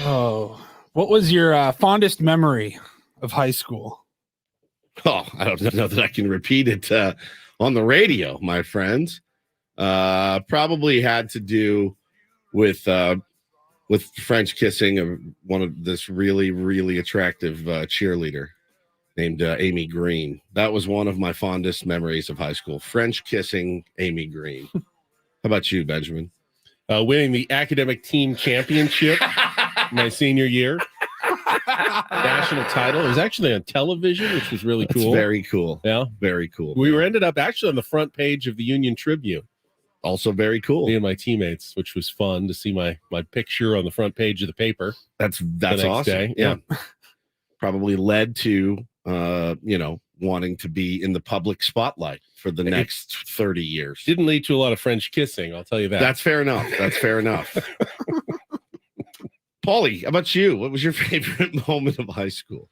Oh, what was your fondest memory of high school? Oh, I don't know that I can repeat it on the radio, my friends. Probably had to do with French kissing of one of this really, really attractive cheerleader named Amy Green. That was one of my fondest memories of high school. French kissing Amy Green. How about you, Benjamin? Winning the academic team championship my senior year. National title. It was actually on television, which was really cool. Very cool. Yeah. Very cool. We ended up actually on the front page of the Union Tribune. Also very cool. Me and my teammates, which was fun to see my picture on the front page of the paper. That's awesome. Day. Yeah. Probably led to wanting to be in the public spotlight for the next 30 years. Didn't lead to a lot of French kissing, I'll tell you that. That's fair enough. Paulie, how about you? What was your favorite moment of high school?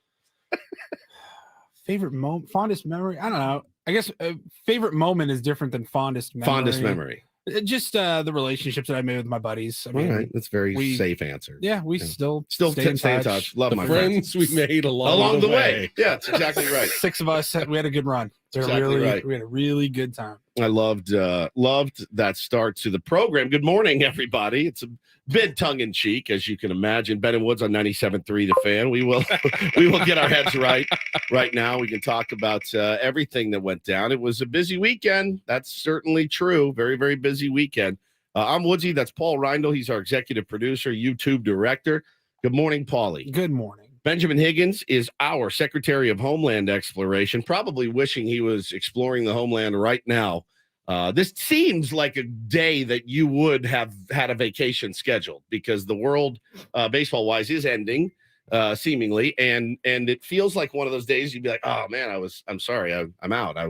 Favorite moment, fondest memory? I don't know. I guess favorite moment is different than fondest memory. Fondest memory. Just the relationships that I made with my buddies. I mean, all right, that's very safe answer. Yeah, we still stay in touch. Love my friends we made along the way. Yeah, that's exactly right. 6 of us, we had a good run. Exactly right. We had a really good time. I loved that start to the program. Good morning, everybody. It's a bit tongue-in-cheek, as you can imagine. Ben and Woods on 97.3 The Fan. We will get our heads right now. We can talk about everything that went down. It was a busy weekend. That's certainly true. Very, very busy weekend. I'm Woodsy. That's Paul Reindl. He's our executive producer, YouTube director. Good morning, Paulie. Good morning. Benjamin Higgins is our Secretary of Homeland Exploration, probably wishing he was exploring the homeland right now. This seems like a day that you would have had a vacation scheduled because the world, baseball-wise, is ending, seemingly, and it feels like one of those days you'd be like, oh, man, I'm sorry, I'm out. I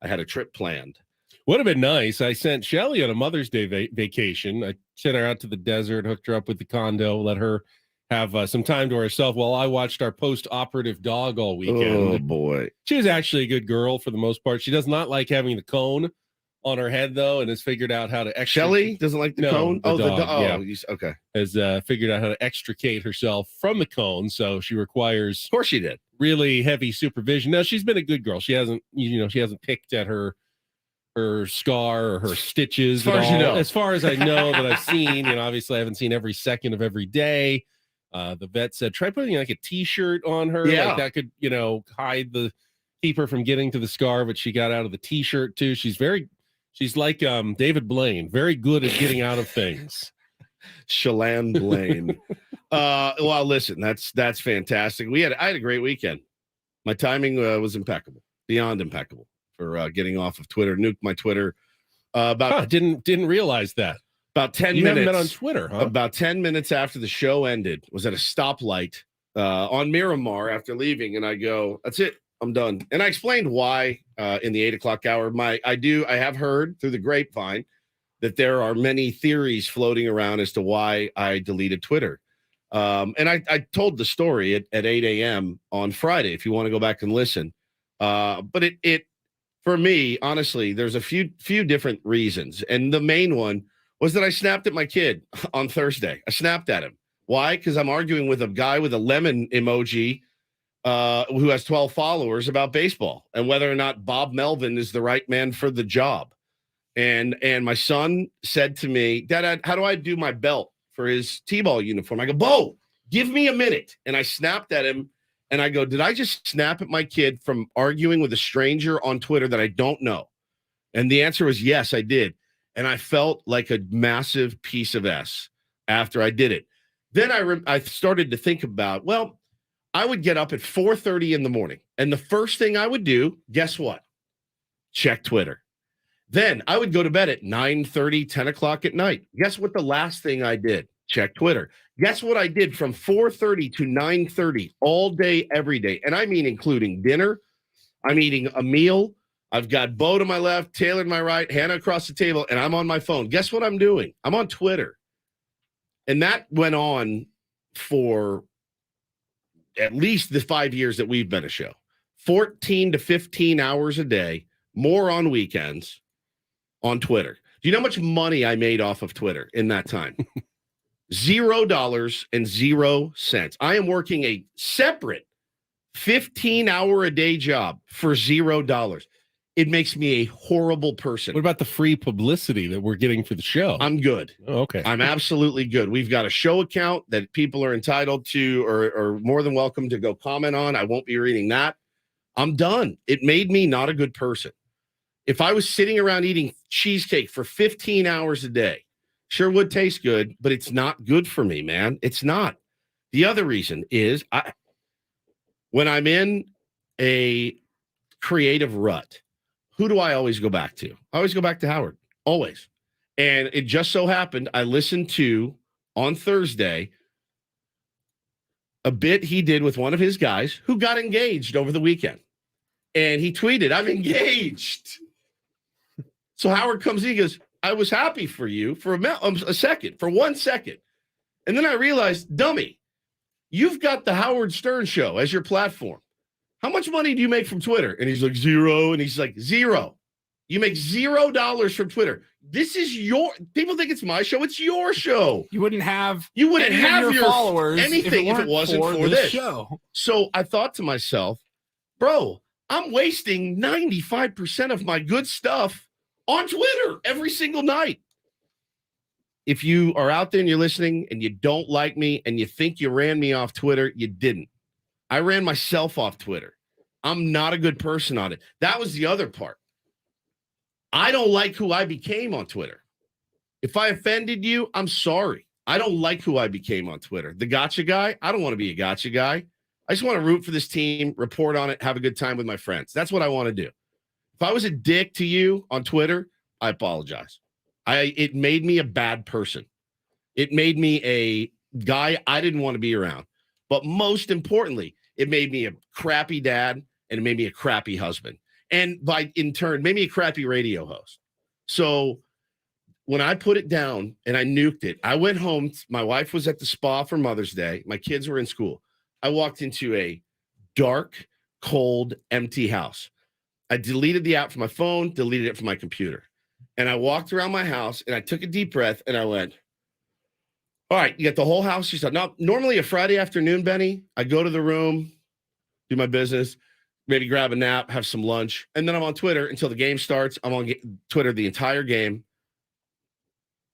had a trip planned. Would have been nice. I sent Shelly on a Mother's Day vacation. I sent her out to the desert, hooked her up with the condo, let her have some time to herself while I watched our post-operative dog all weekend. Oh, boy. She was actually a good girl for the most part. She does not like having the cone on her head, though, and has figured out how to Shelly doesn't like the cone? The dog. Yeah. Okay. Has figured out how to extricate herself from the cone, so she requires... Of course she did. ...really heavy supervision. Now, she's been a good girl. She hasn't picked at her scar or her stitches as far as you know. As far as I know that I've seen, obviously I haven't seen every second of every day. The vet said, try putting like a t-shirt on her. Yeah. Like that could, keep her from getting to the scar, but she got out of the t-shirt too. She's like David Blaine, very good at getting out of things. Shalane Blaine. Well, listen, that's fantastic. I had a great weekend. My timing was impeccable, beyond impeccable for getting off of Twitter. Nuked my Twitter didn't realize that. About 10 you minutes. Haven't been on Twitter, huh? About 10 minutes after the show ended, was at a stoplight on Miramar after leaving, and I go, that's it, I'm done. And I explained why in the 8 o'clock hour. I have heard through the grapevine that there are many theories floating around as to why I deleted Twitter. And I told the story at 8 a.m. on Friday, if you want to go back and listen. But it for me, honestly, there's a few different reasons. And the main one was that I snapped at my kid on Thursday. I snapped at him. Why? Because I'm arguing with a guy with a lemon emoji who has 12 followers about baseball and whether or not Bob Melvin is the right man for the job. And my son said to me, Dad, how do I do my belt for his T-ball uniform? I go, Bo, give me a minute. And I snapped at him and I go, did I just snap at my kid from arguing with a stranger on Twitter that I don't know? And the answer was yes, I did. And I felt like a massive piece of S after I did it. Then I started to think about, well, I would get up at 4:30 in the morning. And the first thing I would do, guess what? Check Twitter. Then I would go to bed at 9:30, 10 o'clock at night. Guess what the last thing I did? Check Twitter. Guess what I did from 4:30 to 9:30 all day, every day? And I mean including dinner. I'm eating a meal. I've got Bo to my left, Taylor to my right, Hannah across the table, and I'm on my phone. Guess what I'm doing? I'm on Twitter. And that went on for at least the 5 years that we've been a show. 14 to 15 hours a day, more on weekends on Twitter. Do you know how much money I made off of Twitter in that time? $0.00. I am working a separate 15-hour-a-day job for $0. It makes me a horrible person. What about the free publicity that we're getting for the show? I'm good. Oh, okay. I'm absolutely good. We've got a show account that people are entitled to or more than welcome to go comment on. I won't be reading that. I'm done. It made me not a good person. If I was sitting around eating cheesecake for 15 hours a day, sure would taste good, but it's not good for me, man. It's not. The other reason is when I'm in a creative rut, who do I always go back to? I always go back to Howard, always. And it just so happened I listened to, on Thursday, a bit he did with one of his guys who got engaged over the weekend. And he tweeted, "I'm engaged." So Howard comes in, he goes, "I was happy for you for a second, for 1 second. And then I realized, dummy, you've got the Howard Stern Show as your platform. How much money do you make from Twitter?" And he's like, "0." And he's like, "0. You make $0 from Twitter. This is people think it's my show. It's your show. You wouldn't have your followers anything if it wasn't for this show." So I thought to myself, bro, I'm wasting 95% of my good stuff on Twitter every single night. If you are out there and you're listening and you don't like me and you think you ran me off Twitter, you didn't. I ran myself off Twitter. I'm not a good person on it. That was the other part. I don't like who I became on Twitter. If I offended you, I'm sorry. I don't like who I became on Twitter. The gotcha guy, I don't want to be a gotcha guy. I just want to root for this team, report on it, have a good time with my friends. That's what I want to do. If I was a dick to you on Twitter, I apologize. It made me a bad person. It made me a guy I didn't want to be around. But most importantly, it made me a crappy dad and it made me a crappy husband. And in turn, made me a crappy radio host. So when I put it down and I nuked it, I went home. My wife was at the spa for Mother's Day. My kids were in school. I walked into a dark, cold, empty house. I deleted the app from my phone, deleted it from my computer. And I walked around my house and I took a deep breath and I went, all right, you got the whole house. She said, now, normally a Friday afternoon, Benny, I go to the room, do my business, maybe grab a nap, have some lunch. And then I'm on Twitter until the game starts. I'm on Twitter the entire game.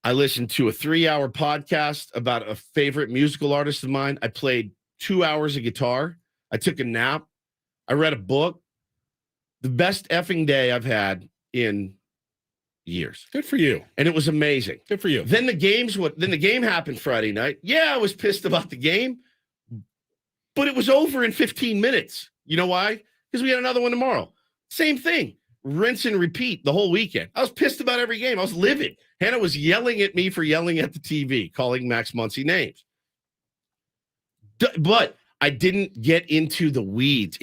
I listened to a 3-hour podcast about a favorite musical artist of mine. I played 2 hours of guitar. I took a nap. I read a book. The best effing day I've had in years. Good for you. And it was amazing. Good for you. Then the game happened Friday night. Yeah, I was pissed about the game, but it was over in 15 minutes. You know why? Because we had another one tomorrow. Same thing. Rinse and repeat the whole weekend. I was pissed about every game. I was livid. Hannah was yelling at me for yelling at the TV, calling Max Muncy names. But I didn't get into the weeds.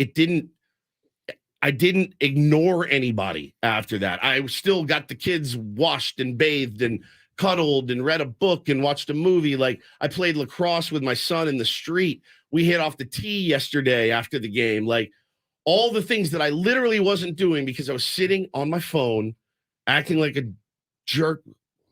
I didn't ignore anybody after that. I still got the kids washed and bathed and cuddled and read a book and watched a movie. Like, I played lacrosse with my son in the street. We hit off the tee yesterday after the game. Like, all the things that I literally wasn't doing because I was sitting on my phone acting like a jerk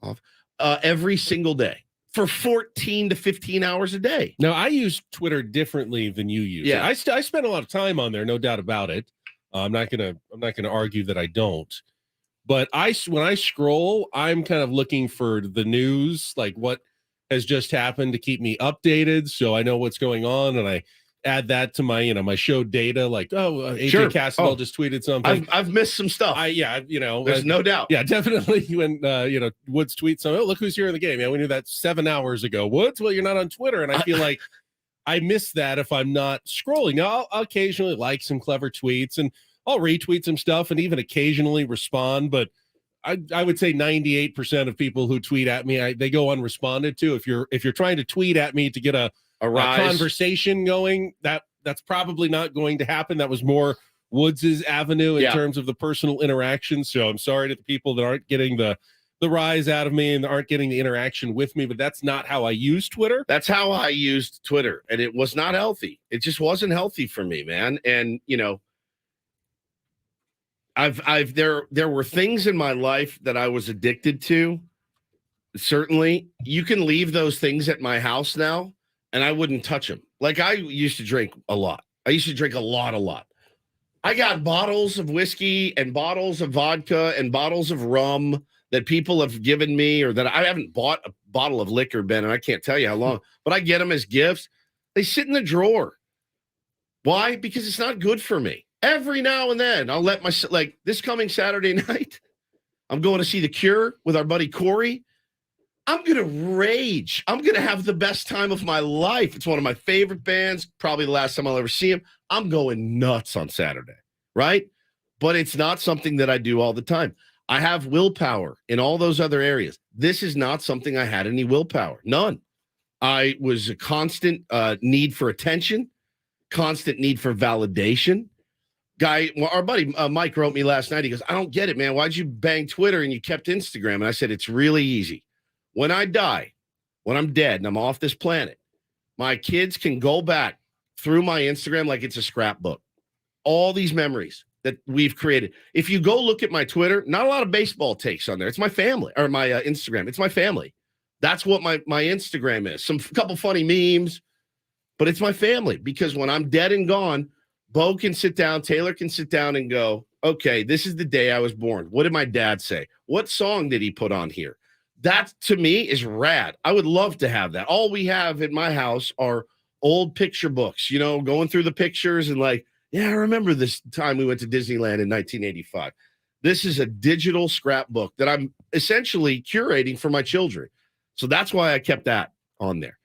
off every single day for 14 to 15 hours a day. Now, I use Twitter differently than you use. Yeah. I spend a lot of time on there, no doubt about it. I'm not gonna argue that I don't. But when I scroll, I'm kind of looking for the news, like what has just happened, to keep me updated, so I know what's going on, and I add that to my my show data. Like, AJ Sure. Cassavell just tweeted something. I've missed some stuff. There's no doubt. Yeah, definitely. When Woods tweets something, look who's here in the game. Yeah, we knew that 7 hours ago. Woods, well, you're not on Twitter, and I feel like I miss that if I'm not scrolling. Now, I'll occasionally like some clever tweets, and I'll retweet some stuff, and even occasionally respond. But I would say 98% of people who tweet at me, they go unresponded to. If you're trying to tweet at me to get a conversation going, that's probably not going to happen. That was more Woods's avenue in terms of the personal interaction. So I'm sorry to the people that aren't getting the the rise out of me and aren't getting the interaction with me, but that's not how I use Twitter. That's how I used Twitter, and it was not healthy. It just wasn't healthy for me, man. And there were things in my life that I was addicted to. Certainly, you can leave those things at my house now, and I wouldn't touch them. Like I used to drink a lot. I used to drink a lot. I got bottles of whiskey and bottles of vodka and bottles of rum that people have given me, or that I haven't bought a bottle of liquor, Ben, and I can't tell you how long, but I get them as gifts. They sit in the drawer. Why? Because it's not good for me. Every now and then, I'll let myself, like this coming Saturday night, I'm going to see The Cure with our buddy Corey. I'm going to rage. I'm going to have the best time of my life. It's one of my favorite bands, probably the last time I'll ever see them. I'm going nuts on Saturday, right? But it's not something that I do all the time. I have willpower in all those other areas. This is not something I had any willpower. None. I was a constant need for attention, constant need for validation. Our buddy Mike wrote me last night. He goes, I don't get it, man. Why'd you bang Twitter and you kept Instagram? And I said, it's really easy. When I die, when I'm dead and I'm off this planet, my kids can go back through my Instagram like it's a scrapbook. All these memories that we've created. If you go look at my Twitter, not a lot of baseball takes on there. It's my family, or my Instagram. It's my family. That's what my Instagram is. Some couple funny memes, but it's my family, because when I'm dead and gone, Bo can sit down, Taylor can sit down and go, okay, this is the day I was born. What did my dad say? What song did he put on here? That, to me, is rad. I would love to have that. All we have in my house are old picture books, going through the pictures and like, yeah, I remember this time we went to Disneyland in 1985. This is a digital scrapbook that I'm essentially curating for my children. So that's why I kept that on there.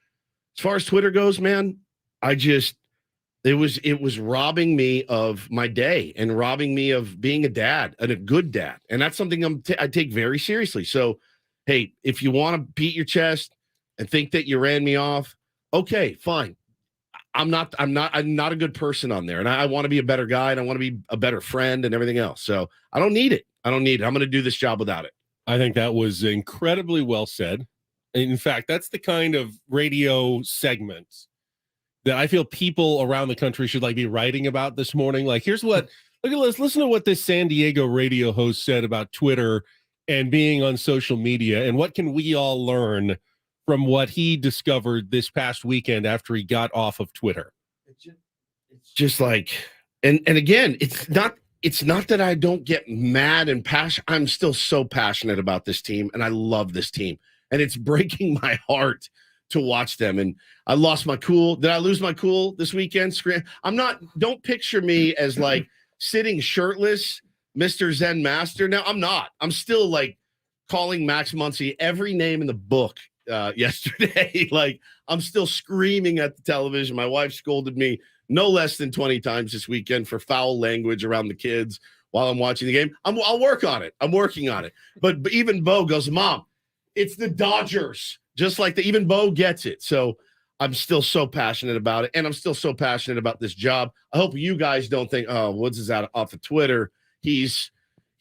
As far as Twitter goes, man, it was robbing me of my day and robbing me of being a dad and a good dad. And that's something I take very seriously. So, hey, if you want to beat your chest and think that you ran me off, okay, fine. I'm not a good person on there, and I want to be a better guy, and I want to be a better friend and everything else. So I don't need it. I'm going to do this job without it. I think that was incredibly well said. In fact, that's the kind of radio segment that I feel people around the country should be writing about this morning. Like, here's what, look at this. Listen to what this San Diego radio host said about Twitter and being on social media, and what can we all learn from what he discovered this past weekend after he got off of Twitter. It's just like, and again, it's not that I don't get mad and passionate. I'm still so passionate about this team, and I love this team, and it's breaking my heart to watch them. And I lost my cool. Did I lose my cool this weekend? Don't picture me as like sitting shirtless, Mr. Zen Master. Now I'm not. I'm still like calling Max Muncy every name in the book yesterday. Like, I'm still screaming at the television. My wife scolded me no less than 20 times this weekend for foul language around the kids while I'm watching the game. I'll work on it. I'm working on it. But even Bo goes, Mom, it's the Dodgers. Just like even Bo gets it. So I'm still so passionate about it, and I'm still so passionate about this job. I hope you guys don't think, oh, Woods is out off of Twitter. He's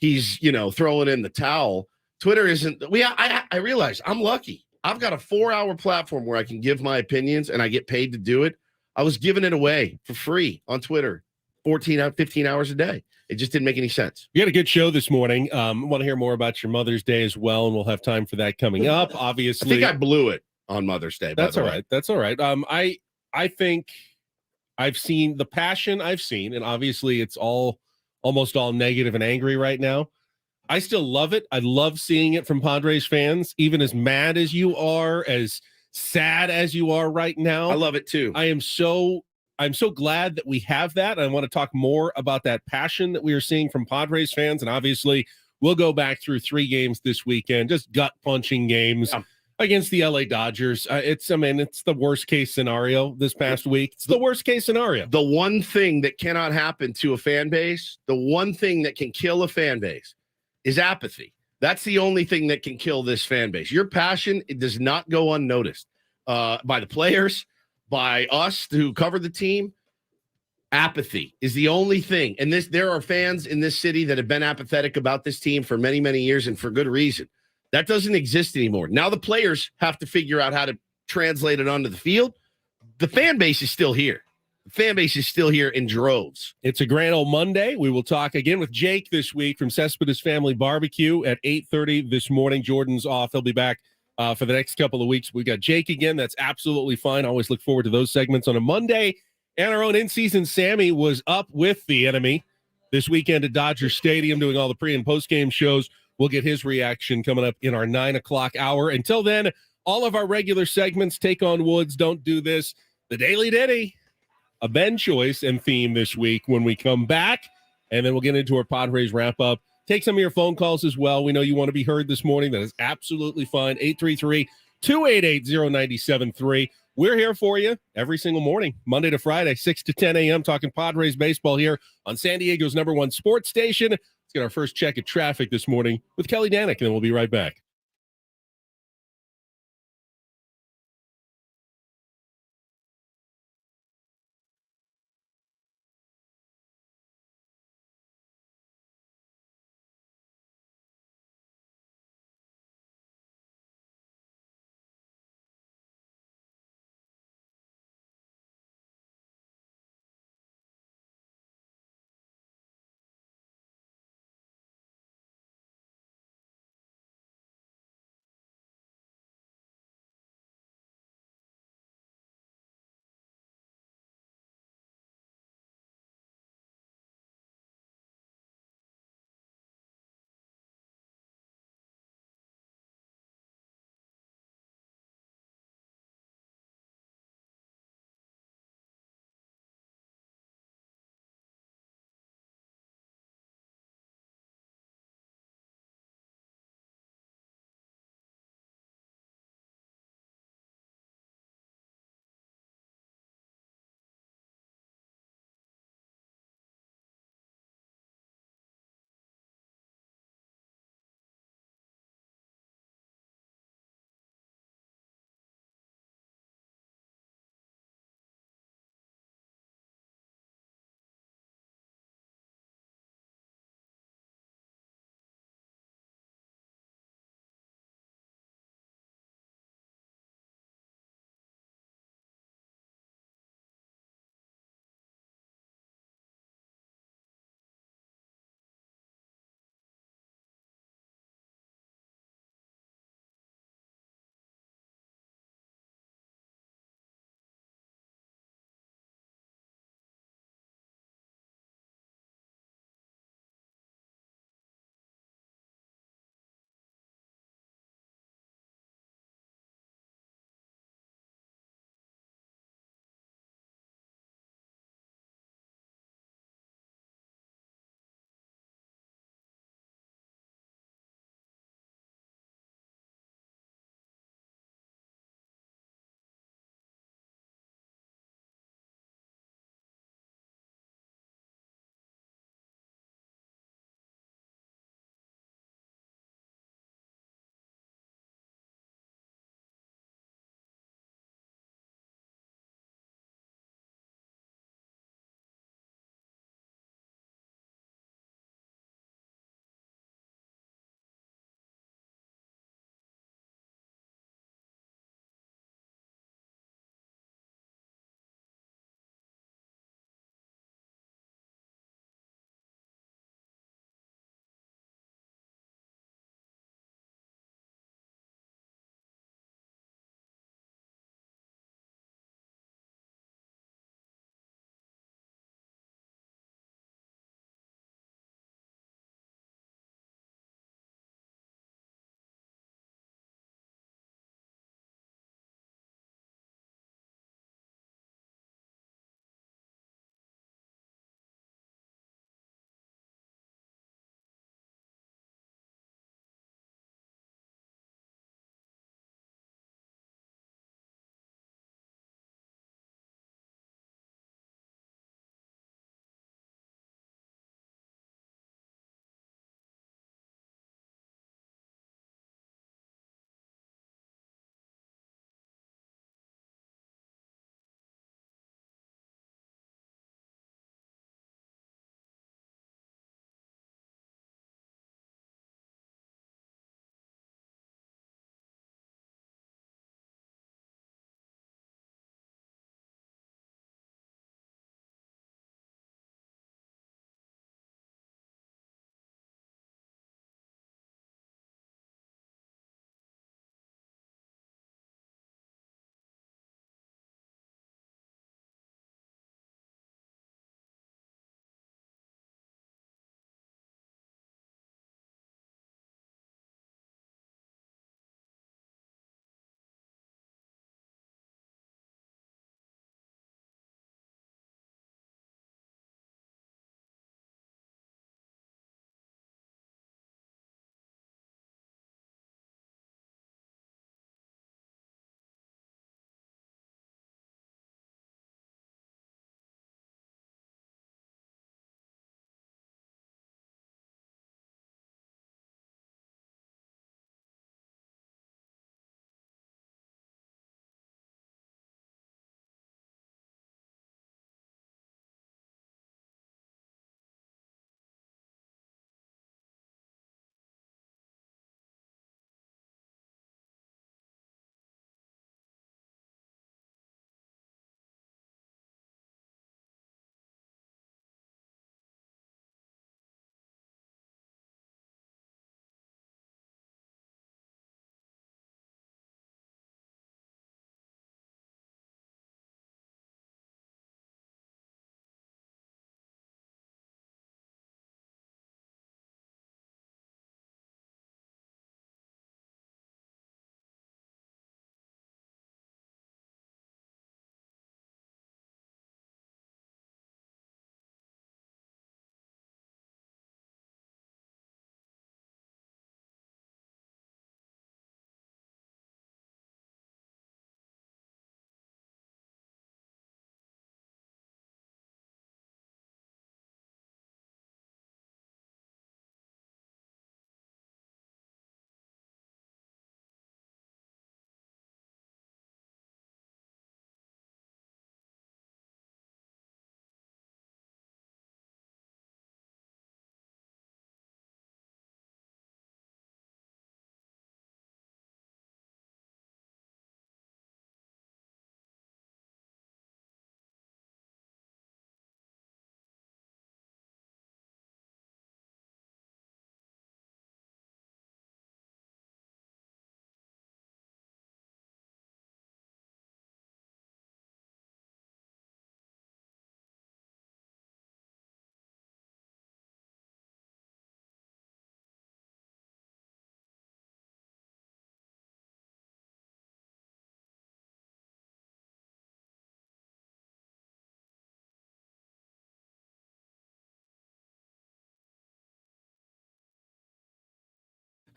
throwing in the towel. Twitter isn't. I realize I'm lucky. I've got a 4-hour platform where I can give my opinions, and I get paid to do it. I was giving it away for free on Twitter, 15 hours a day. It just didn't make any sense. You had a good show this morning. Want to hear more about your Mother's Day as well, and we'll have time for that coming up. Obviously, I think I blew it on Mother's Day. That's all right. That's all right. I think I've seen the passion I've seen, and obviously it's almost all negative and angry right now. I still love it. I love seeing it from Padres fans, even as mad as you are, as sad as you are right now. I love it too. I'm so glad that we have that. I want to talk more about that passion that we are seeing from Padres fans. And obviously we'll go back through 3 games this weekend, just gut punching games against the LA Dodgers. It's the worst case scenario this past week. It's the worst case scenario. The one thing that cannot happen to a fan base, the one thing that can kill a fan base is apathy. That's the only thing that can kill this fan base. Your passion, it does not go unnoticed by the players, by us who cover the team. Apathy is the only thing. And there are fans in this city that have been apathetic about this team for many, many years, and for good reason. That doesn't exist anymore. Now the players have to figure out how to translate it onto the field. The fan base is still here. The fan base is still here in droves. It's a grand old Monday. We will talk again with Jake this week from Cespedes Family Barbecue at 8:30 this morning. Jordan's off. He'll be back for the next couple of weeks. We got Jake again. That's absolutely fine. I always look forward to those segments on a Monday. And our own in-season Sammy was up with the enemy this weekend at Dodger Stadium doing all the pre- and post-game shows. We'll get his reaction coming up in our 9 o'clock hour. Until then, all of our regular segments, Take on Woods, Don't Do This, the Daily Ditty, a Ben choice and theme this week when we come back. And then we'll get into our Padres Wrap Up. Take some of your phone calls as well. We know you want to be heard this morning. That is absolutely fine. 833-288-0973. We're here for you every single morning, Monday to Friday, 6 to 10 a.m., talking Padres baseball here on San Diego's #1 sports station. Let's get our first check of traffic this morning with Kelly Danick, and then we'll be right back.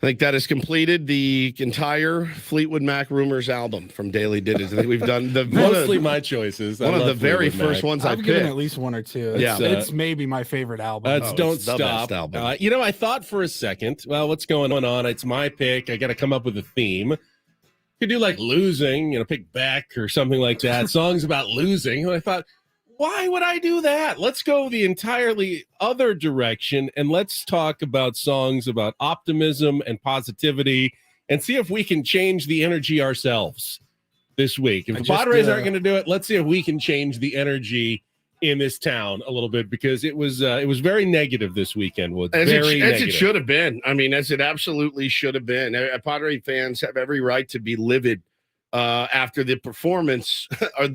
I think that has completed the entire Fleetwood Mac Rumors album from Daily Digits. I think we've done mostly my choices. One of the very first ones I've I given picked. at least one or two. Yeah. It's maybe my favorite album. Don't it's the stop. best album. You know, I thought for a second, well, what's going on? It's my pick. I got to come up with a theme. Could do like losing, you know, pick Beck or something like that. Songs about losing. And I thought, why would I do that? Let's go the entirely other direction and let's talk about songs about optimism and positivity and see if we can change the energy ourselves this week. If the Padres aren't going to do it, let's see if we can change the energy in this town a little bit, because it was very negative this weekend. As it should have been. I mean, as it absolutely should have been. Padre fans have every right to be livid after the performance or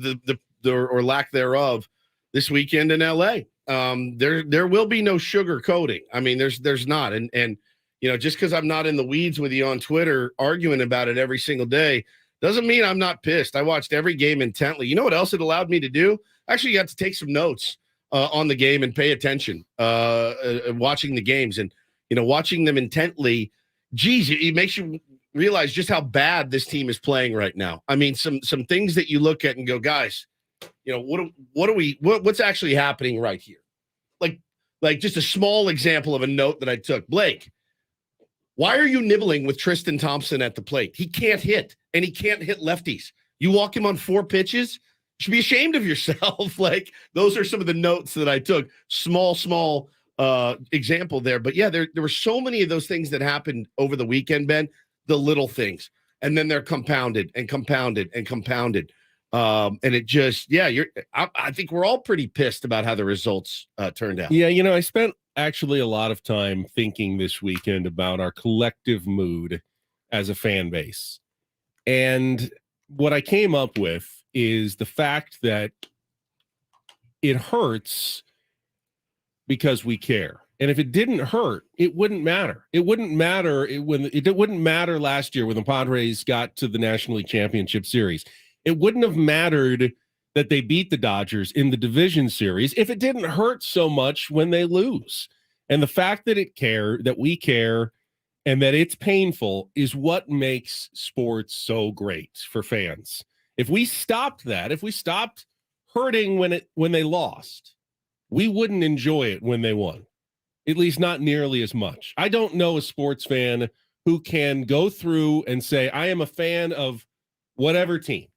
or lack thereof this weekend in LA. There will be no sugarcoating. I mean, there's not. And you know, just because I'm not in the weeds with you on Twitter arguing about it every single day doesn't mean I'm not pissed. I watched every game intently. You know what else it allowed me to do? I actually got to take some notes on the game and pay attention watching the games, and you know, watching them intently. Geez, it makes you realize just how bad this team is playing right now. I mean, some things that you look at and go, guys, you know, what's actually happening right here? Like just a small example of a note that I took. Blake, why are you nibbling with Tristan Thompson at the plate? He can't hit, and he can't hit lefties. You walk him on 4 pitches, you should be ashamed of yourself. Like, those are some of the notes that I took. Small example there. But yeah, there were so many of those things that happened over the weekend, Ben, the little things. And then they're compounded and compounded and compounded. And it just, I think we're all pretty pissed about how the results turned out. Yeah, you know, I spent actually a lot of time thinking this weekend about our collective mood as a fan base. And what I came up with is the fact that it hurts because we care. And if it didn't hurt, it wouldn't matter. It wouldn't matter it wouldn't matter last year when the Padres got to the National League Championship Series. It wouldn't have mattered that they beat the Dodgers in the division series if it didn't hurt so much when they lose. And the fact that we care, and that it's painful is what makes sports so great for fans. If we stopped that, if we stopped hurting when they lost, we wouldn't enjoy it when they won. At least not nearly as much. I don't know a sports fan who can go through and say, I am a fan of whatever team,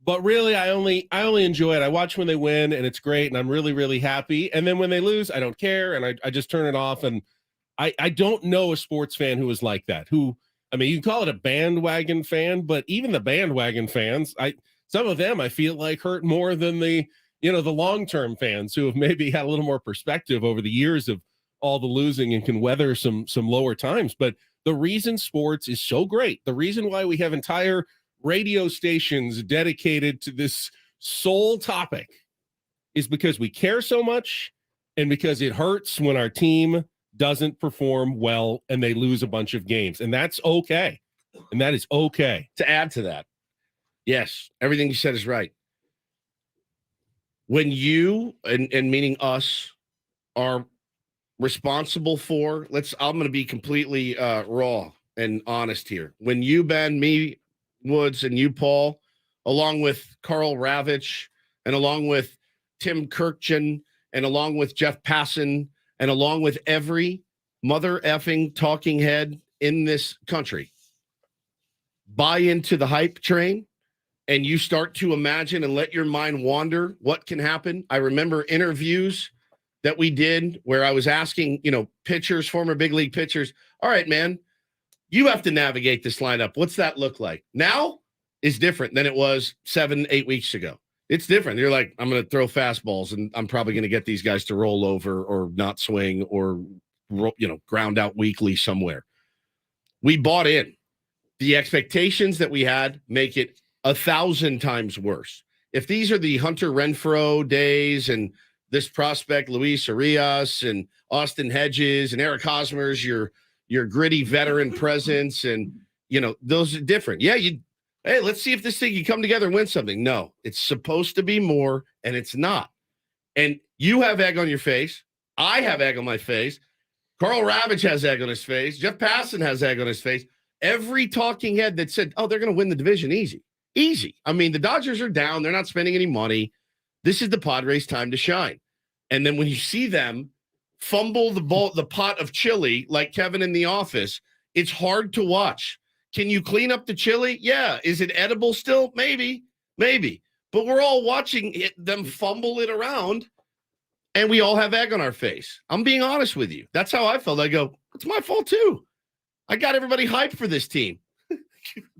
but really I only enjoy it. I watch when they win and it's great and I'm really, really happy. And then when they lose, I don't care and I just turn it off. And I don't know a sports fan who is like that, who, I mean, you can call it a bandwagon fan, but even the bandwagon fans, some of them I feel like hurt more than the long-term fans who have maybe had a little more perspective over the years of all the losing and can weather some lower times. But the reason sports is so great, the reason why we have entire radio stations dedicated to this sole topic is because we care so much and because it hurts when our team doesn't perform well and they lose a bunch of games. And that's okay. And that is okay. To add to that, yes, everything you said is right. When you, and meaning us, are responsible for, I'm going to be completely raw and honest here. When you, Ben, me, Woods, and you, Paul, along with Carl Ravitch, and along with Tim Kirkjian, and along with Jeff Passan, and along with every mother effing talking head in this country, buy into the hype train, and you start to imagine and let your mind wander what can happen. I remember interviews that we did where I was asking, pitchers, former big league pitchers, all right, man, you have to navigate this lineup. What's that look like? Now is different than it was 7-8 weeks ago. It's different. You're like, I'm going to throw fastballs and I'm probably going to get these guys to roll over or not swing or, ground out weakly somewhere. We bought in. The expectations that we had make it 1,000 times worse. If these are the Hunter Renfroe days and this prospect, Luis Arias and Austin Hedges and Eric Hosmer's, your gritty veteran presence, and those are different. Yeah, hey, let's see if this thing can come together and win something. No, it's supposed to be more, and it's not. And you have egg on your face. I have egg on my face. Carl Ravitch has egg on his face. Jeff Passan has egg on his face. Every talking head that said, oh, they're going to win the division easy. Easy. I mean, the Dodgers are down. They're not spending any money. This is the Padres' time to shine. And then when you see them fumble the pot of chili like Kevin in The Office, it's hard to watch. Can you clean up the chili? Yeah. Is it edible still? Maybe. But we're all watching them fumble it around, and we all have egg on our face. I'm being honest with you. That's how I felt. I go, it's my fault too. I got everybody hyped for this team.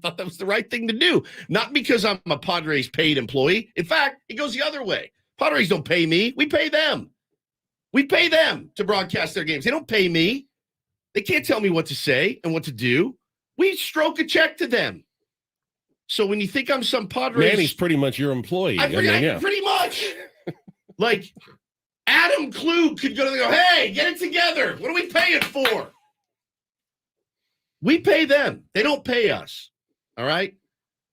Thought that was the right thing to do. Not because I'm a Padres paid employee. In fact, it goes the other way. Padres don't pay me. We pay them. We pay them to broadcast their games. They don't pay me. They can't tell me what to say and what to do. We stroke a check to them. So when you think I'm some Padres... Manny's pretty much your employee. Pretty much. Like, Adam Klug could go to go, hey, get it together. What are we paying for? We pay them. They don't pay us. All right?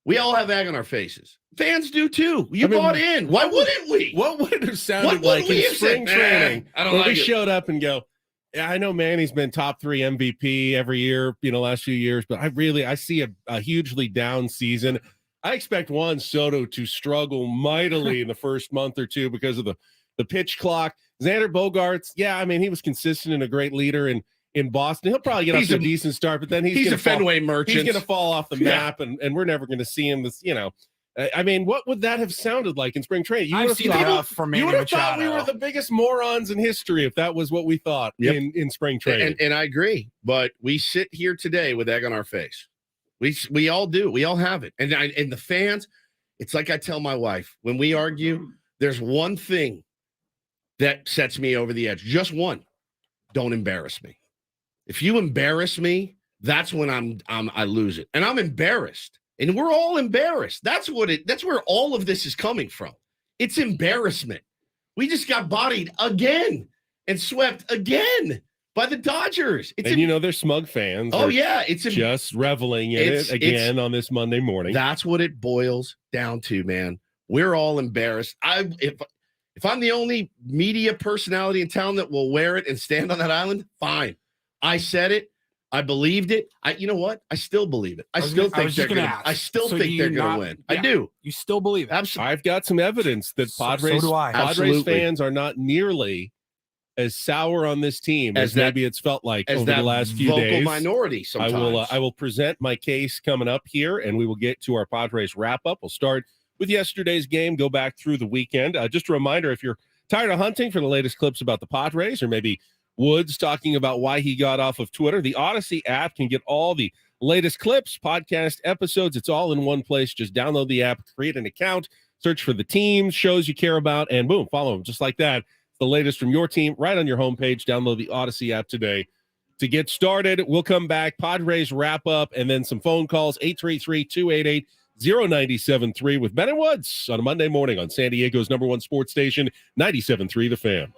We all have egg on our faces. Fans do too. You bought in. Why wouldn't we? What would it have sounded like in spring training when we showed up and go, yeah, I know Manny's been top 3 MVP every year, last few years, but I see a hugely down season. I expect Juan Soto to struggle mightily in the first month or two because of the pitch clock. Xander Bogaerts, he was consistent and a great leader in Boston. He'll probably get off to a decent start, but then he's a Fenway merchant. He's going to fall off the map, and we're never going to see him. What would that have sounded like in spring training? You would have thought we were the biggest morons in history if that was what we thought in spring training. And I agree, but we sit here today with egg on our face. We all do. We all have it. And the fans, it's like I tell my wife, when we argue, there's one thing that sets me over the edge. Just one. Don't embarrass me. If you embarrass me, that's when I lose it. And I'm embarrassed. And we're all embarrassed. That's where all of this is coming from. It's embarrassment. We just got bodied again and swept again by the Dodgers. They're smug fans. Oh, yeah. It's just reveling in it again on this Monday morning. That's what it boils down to, man. We're all embarrassed. If I'm the only media personality in town that will wear it and stand on that island, fine. I said it. I believed it. You know what? I still believe it. I still think they're going to win. Yeah, I do. You still believe it? Absolutely. I've got some evidence that Padres fans are not nearly as sour on this team as maybe it's felt like over the last few days. Vocal minority sometimes. I will present my case coming up here, and we will get to our Padres wrap up. We'll start with yesterday's game, go back through the weekend. Just a reminder, if you're tired of hunting for the latest clips about the Padres, or maybe Woods talking about why he got off of Twitter, the Odyssey app can get all the latest clips, podcast episodes. It's all in one place. Just download the app, create an account, search for the teams, shows you care about, and boom, follow them just like that. The latest from your team right on your homepage. Download the Odyssey app today to get started. We'll come back, Padres wrap up, and then some phone calls, 833-288-0973 with Ben and Woods on a Monday morning on San Diego's #1 sports station, 97.3 The Fan.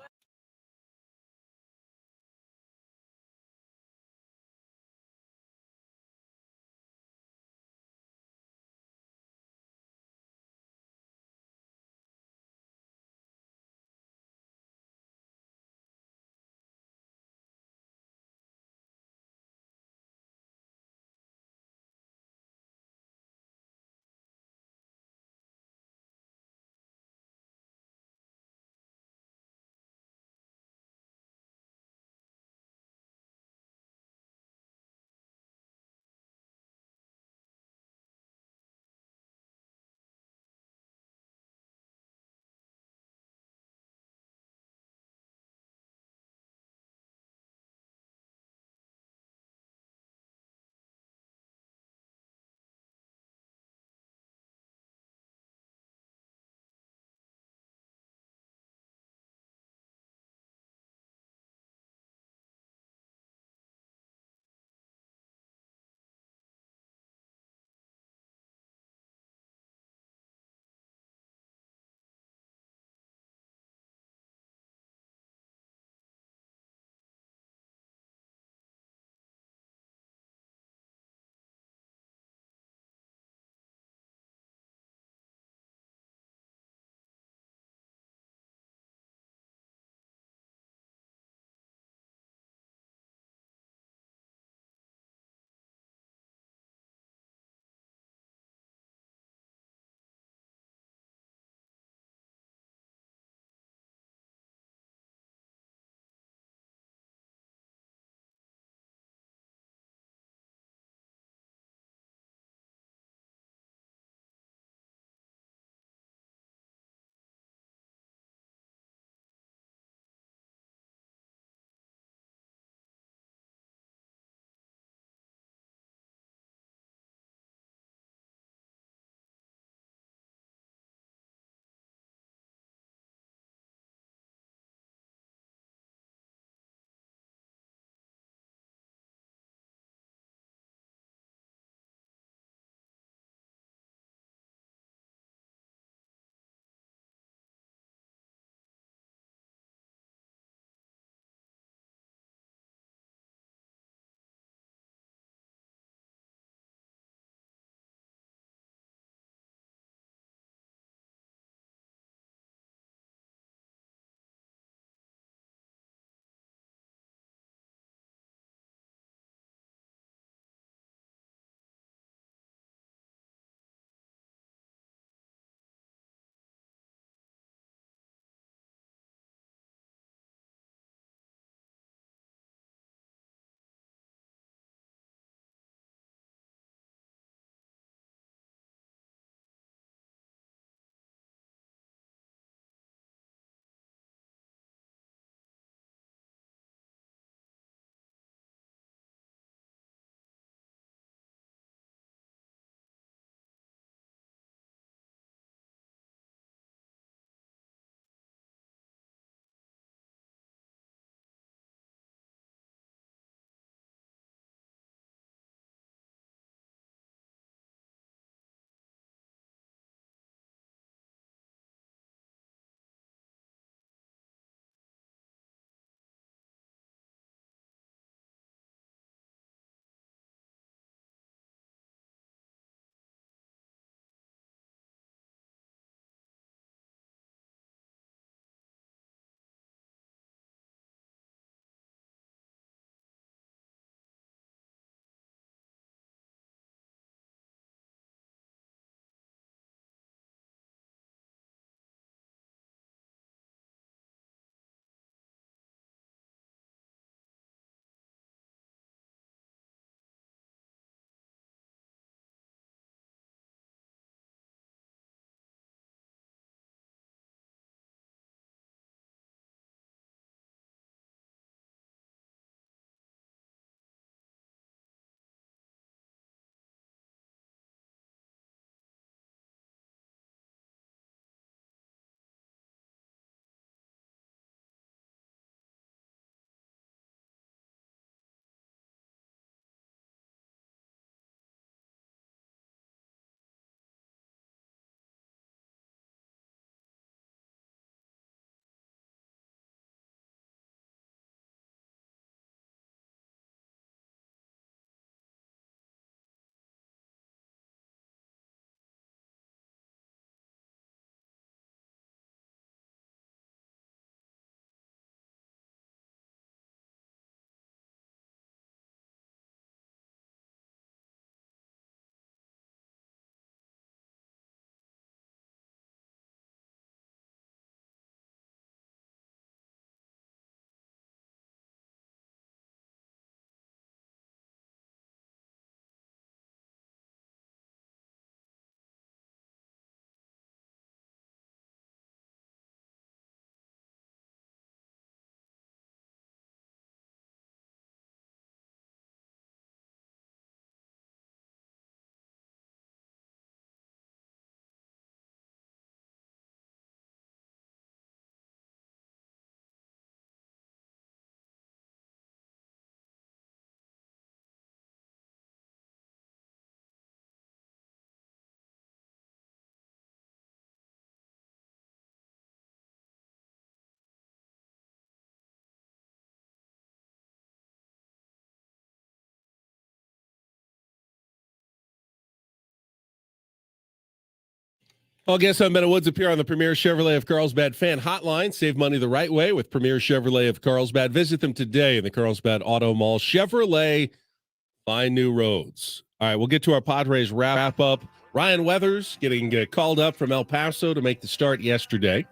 All guests on Ben and Woods appear on the Premier Chevrolet of Carlsbad fan hotline. Save money the right way with Premier Chevrolet of Carlsbad. Visit them today in the Carlsbad Auto Mall. Chevrolet, find new roads. All right, we'll get to our Padres wrap up. Ryan Weathers getting called up from El Paso to make the start yesterday.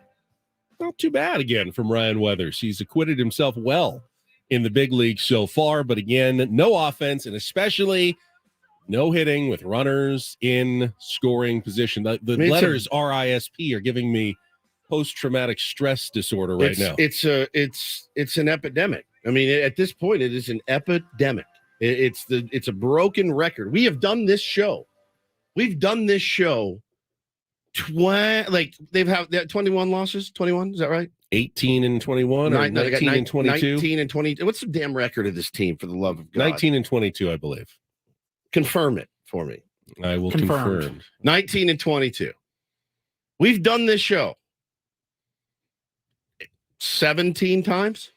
Not too bad again from Ryan Weathers. He's acquitted himself well in the big league so far, but again, no offense and especially no hitting with runners in scoring position. The letters RISP are giving me post-traumatic stress disorder right now. It's an epidemic. I mean, at this point, it is an epidemic. It's a broken record. We have done this show. We've done this show. They've had 21 losses. 21, is that right? 18 and 21 or 19 and 22? 19 and 20. What's the damn record of this team, for the love of God? 19 and 22, I believe. Confirm it for me. I will confirm. 19 and 22. We've done this show 17 times.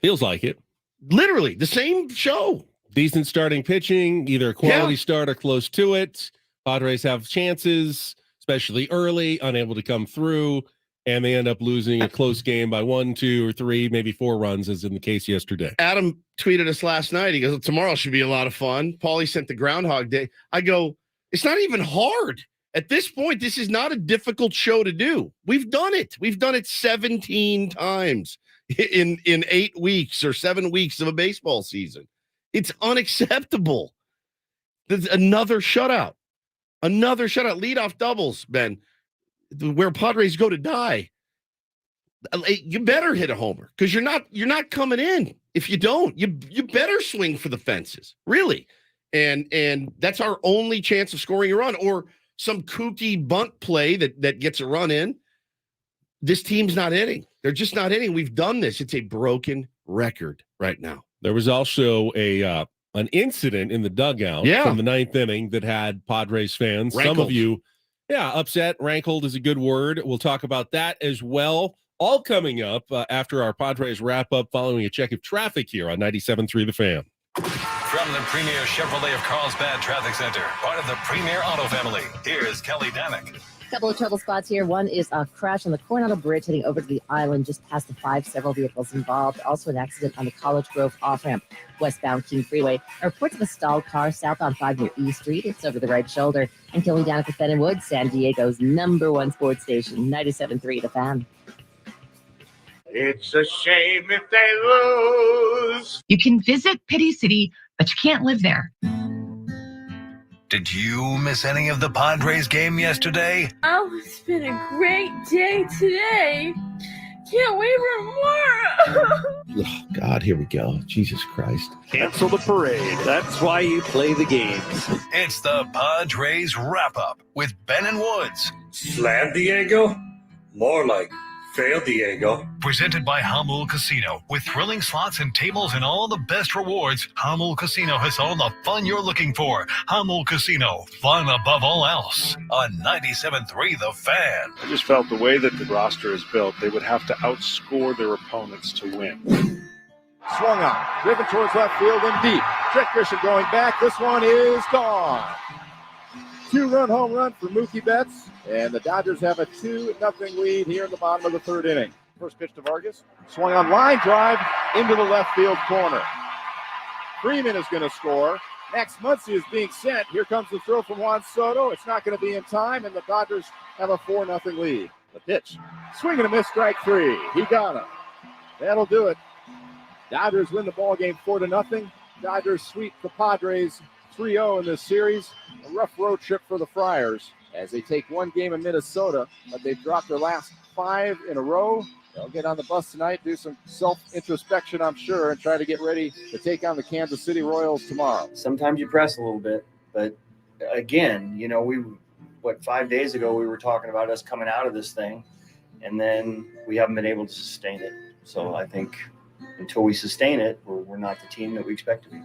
Feels like it. Literally the same show. Decent starting pitching, either a quality start or close to it. Padres have chances, especially early, unable to come through, and they end up losing a close game by 1, 2, or 3, maybe 4 runs, as in the case yesterday. Adam tweeted us last night. He goes, tomorrow should be a lot of fun. Paulie sent the Groundhog Day. I go, it's not even hard. At this point, this is not a difficult show to do. We've done it. We've done it 17 times in 8 weeks or 7 weeks of a baseball season. It's unacceptable. There's another shutout. Another shutout. Leadoff doubles, Ben, where Padres go to die. You better hit a homer because you're not coming in. If you don't, you better swing for the fences, really. And that's our only chance of scoring a run, or some kooky bunt play that gets a run in. This team's not hitting. They're just not hitting. We've done this. It's a broken record right now. There was also an incident in the dugout from the 9th inning that had Padres fans, rankled. Some of you, upset. Rankled is a good word. We'll talk about that as well. All coming up after our Padres wrap up following a check of traffic here on 97.3 The Fan. From the Premier Chevrolet of Carlsbad Traffic Center, part of the Premier Auto family, here's Kelly Damick. Couple of trouble spots here. One is a crash on the Coronado Bridge heading over to the island just past the 5. Several vehicles involved. Also an accident on the College Grove off-ramp, westbound King Freeway. Reports of a stalled car southbound 5 near E Street. It's over the right shoulder. And Kelly Damick with Ben and Woods, San Diego's #1 sports station, 97.3 The Fan. It's a shame if they lose. You can visit Pity City, but you can't live there. Did you miss any of the Padres game yesterday? Oh, it's been a great day today. Can't wait for more. Oh, God, here we go. Jesus Christ. Cancel the parade. That's why you play the games. It's the Padres Wrap Up with Ben and Woods. Slam Diego? More like fail Diego. Presented by Hamul Casino. With thrilling slots and tables and all the best rewards, Hamul Casino has all the fun you're looking for. Hamul Casino, fun above all else. On 97.3 The Fan. I just felt the way that the roster is built, they would have to outscore their opponents to win. Swung on, driven towards left field and deep. Trent Grisham going back. This one is gone. 2-run home run for Mookie Betts, and the Dodgers have a 2-0 lead here in the bottom of the 3rd inning. First pitch to Vargas, swung on, line drive into the left field corner. Freeman is going to score. Max Muncy is being sent. Here comes the throw from Juan Soto. It's not going to be in time, and the Dodgers have a 4-0 lead. The pitch, swing and a miss, strike 3. He got him. That'll do it. Dodgers win the ball game 4-0. Dodgers sweep the Padres 3-0 in this series. A rough road trip for the Friars as they take one game in Minnesota, but they've dropped their last 5 in a row. They'll get on the bus tonight, do some self-introspection, I'm sure, and try to get ready to take on the Kansas City Royals tomorrow. Sometimes you press a little bit, but again, 5 days ago we were talking about us coming out of this thing, and then we haven't been able to sustain it. So I think until we sustain it, we're not the team that we expect to be.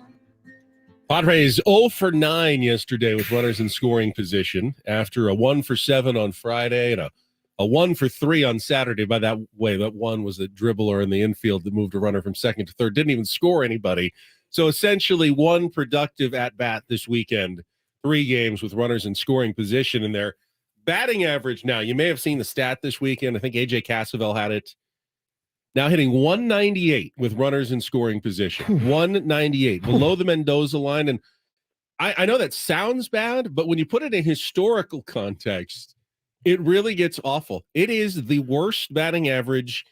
Padres 0 for 9 yesterday with runners in scoring position after a 1 for 7 on Friday and a 1 for 3 on Saturday. By that way, that one was a dribbler in the infield that moved a runner from second to third, didn't even score anybody. So essentially one productive at-bat this weekend, 3 games with runners in scoring position, and they're batting average now. You may have seen the stat this weekend. I think AJ Cassavell had it. Now hitting 198 with runners in scoring position. 198 below the Mendoza line. And I know that sounds bad, but when you put it in historical context, it really gets awful. It is the worst batting average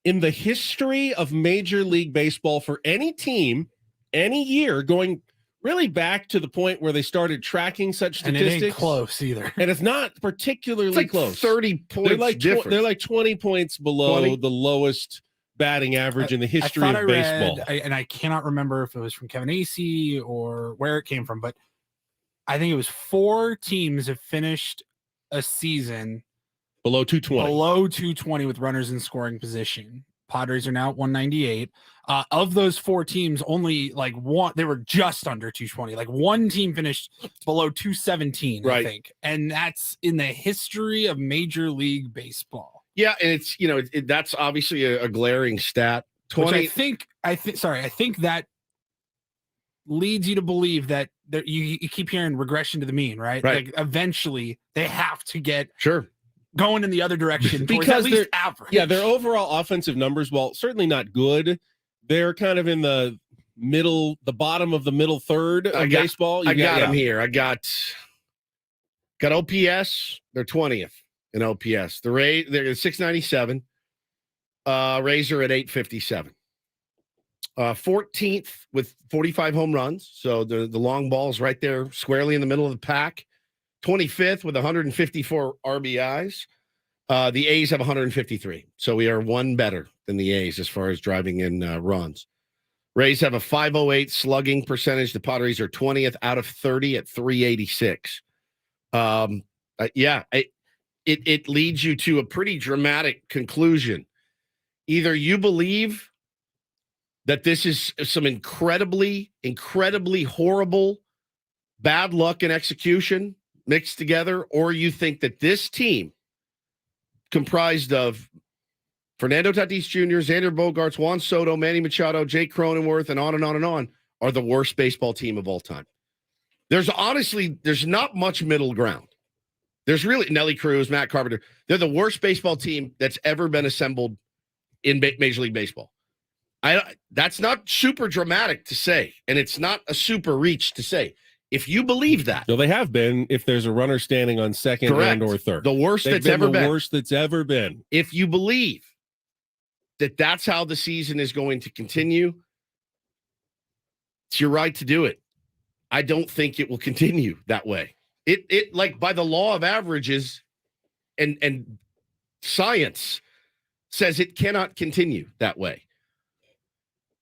in the history of Major League Baseball for any team, any year, going really back to the point where they started tracking such statistics. And it ain't close either. And it's not particularly close. 30 points difference. They're like 20 points below the lowest batting average in the history of baseball. And I cannot remember if it was from Kevin Acee or where it came from, but I think it was 4 teams have finished a season below 220. Below 220 with runners in scoring position. Padres are now at 198. Of those 4 teams, only like one, they were just under 220. Like one team finished below 217, right. I think. And that's in the history of Major League Baseball. Yeah, and it's, that's obviously a glaring stat. 20. Which I think that leads you to believe that you keep hearing regression to the mean, right? Right. Like eventually they have to get going in the other direction because at least average. Yeah, their overall offensive numbers, while certainly not good, they're kind of in the middle, the bottom of the middle third of baseball. I got them here. I got OPS. They're 20th in OPS. They're 697. Rays are at 857. 14th with 45 home runs. So the long ball's right there squarely in the middle of the pack. 25th with 154 RBIs. The A's have 153. So we are one better than the A's as far as driving in runs. Rays have a 508 slugging percentage. The Padres are 20th out of 30 at 386. It leads you to a pretty dramatic conclusion. Either you believe that this is some incredibly, incredibly horrible bad luck and execution mixed together, or you think that this team, comprised of Fernando Tatis Jr., Xander Bogaerts, Juan Soto, Manny Machado, Jake Cronenworth, and on and on and on, are the worst baseball team of all time. There's not much middle ground. There's really Nelly Cruz, Matt Carpenter. They're the worst baseball team that's ever been assembled in Major League Baseball. That's not super dramatic to say, and it's not a super reach to say. If you believe that. No, they have been, if there's a runner standing on second and or third. The worst that's ever been. The worst that's ever been. If you believe that that's how the season is going to continue, it's your right to do it. I don't think it will continue that way. It like by the law of averages and science says it cannot continue that way.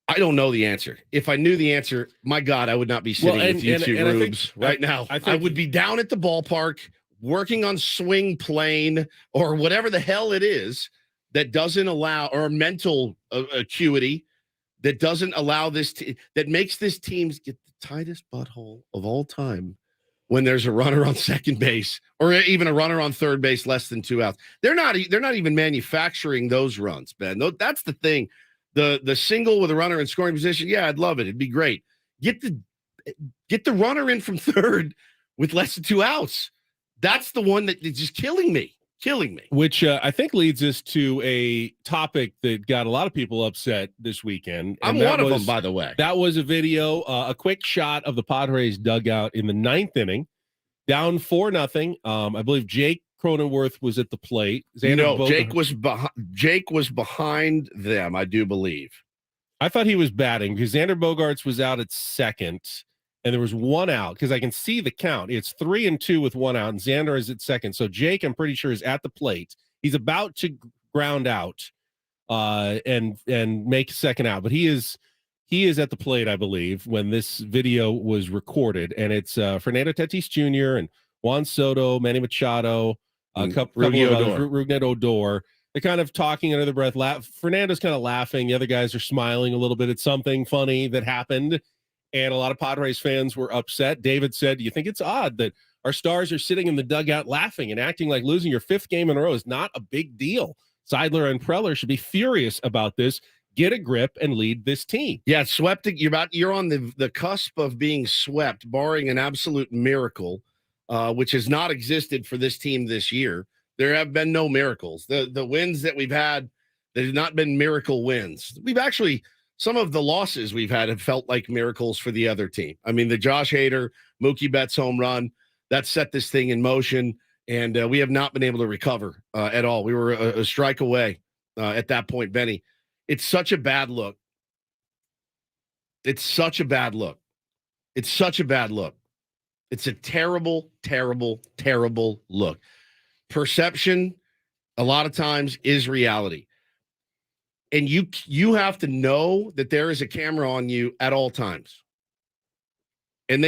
I don't know the answer. If I knew the answer, my God, I would not be sitting with you two rubes right now. I would be down at the ballpark working on swing plane or whatever the hell it is that doesn't allow, or mental acuity that doesn't allow this, that makes this teams get the tightest butthole of all time when there's a runner on second base or even a runner on third base less than 2 outs. They're not even manufacturing those runs, Ben. That's the thing. The single with a runner in scoring position, yeah, I'd love it. It'd be great. Get the runner in from third with less than 2 outs. That's the one that is just killing me. Which I think leads us to a topic that got a lot of people upset this weekend. I'm one of them, by the way. That was a video, a quick shot of the Padres dugout in the 9th inning, down 4-0. I believe Jake Cronenworth was at the plate. Jake was behind them, I do believe. I thought he was batting because Xander Bogaerts was out at second, and there was 1 out because I can see the count. It's 3-2 with 1 out, and Xander is at second. So Jake, I'm pretty sure, is at the plate. He's about to ground out and make second out, but he is at the plate, I believe, when this video was recorded, and it's Fernando Tatis Jr. and Juan Soto, Manny Machado, a couple of others, Rougned Odor. They're kind of talking under their breath. Fernando's kind of laughing. The other guys are smiling a little bit at something funny that happened. And a lot of Padres fans were upset. David said, do you think it's odd that our stars are sitting in the dugout laughing and acting like losing your 5th game in a row is not a big deal? Seidler and Preller should be furious about this. Get a grip and lead this team. Yeah, swept. You're on the cusp of being swept, barring an absolute miracle. which has not existed for this team this year. There have been no miracles. The wins that we've had, there's not been miracle wins. Some of the losses we've had have felt like miracles for the other team. I mean, the Josh Hader, Mookie Betts home run, that set this thing in motion, and we have not been able to recover at all. We were a strike away at that point, Benny. It's such a bad look. It's such a bad look. It's such a bad look. It's a terrible, terrible, terrible look. Perception, a lot of times, is reality. And you have to know that there is a camera on you at all times. And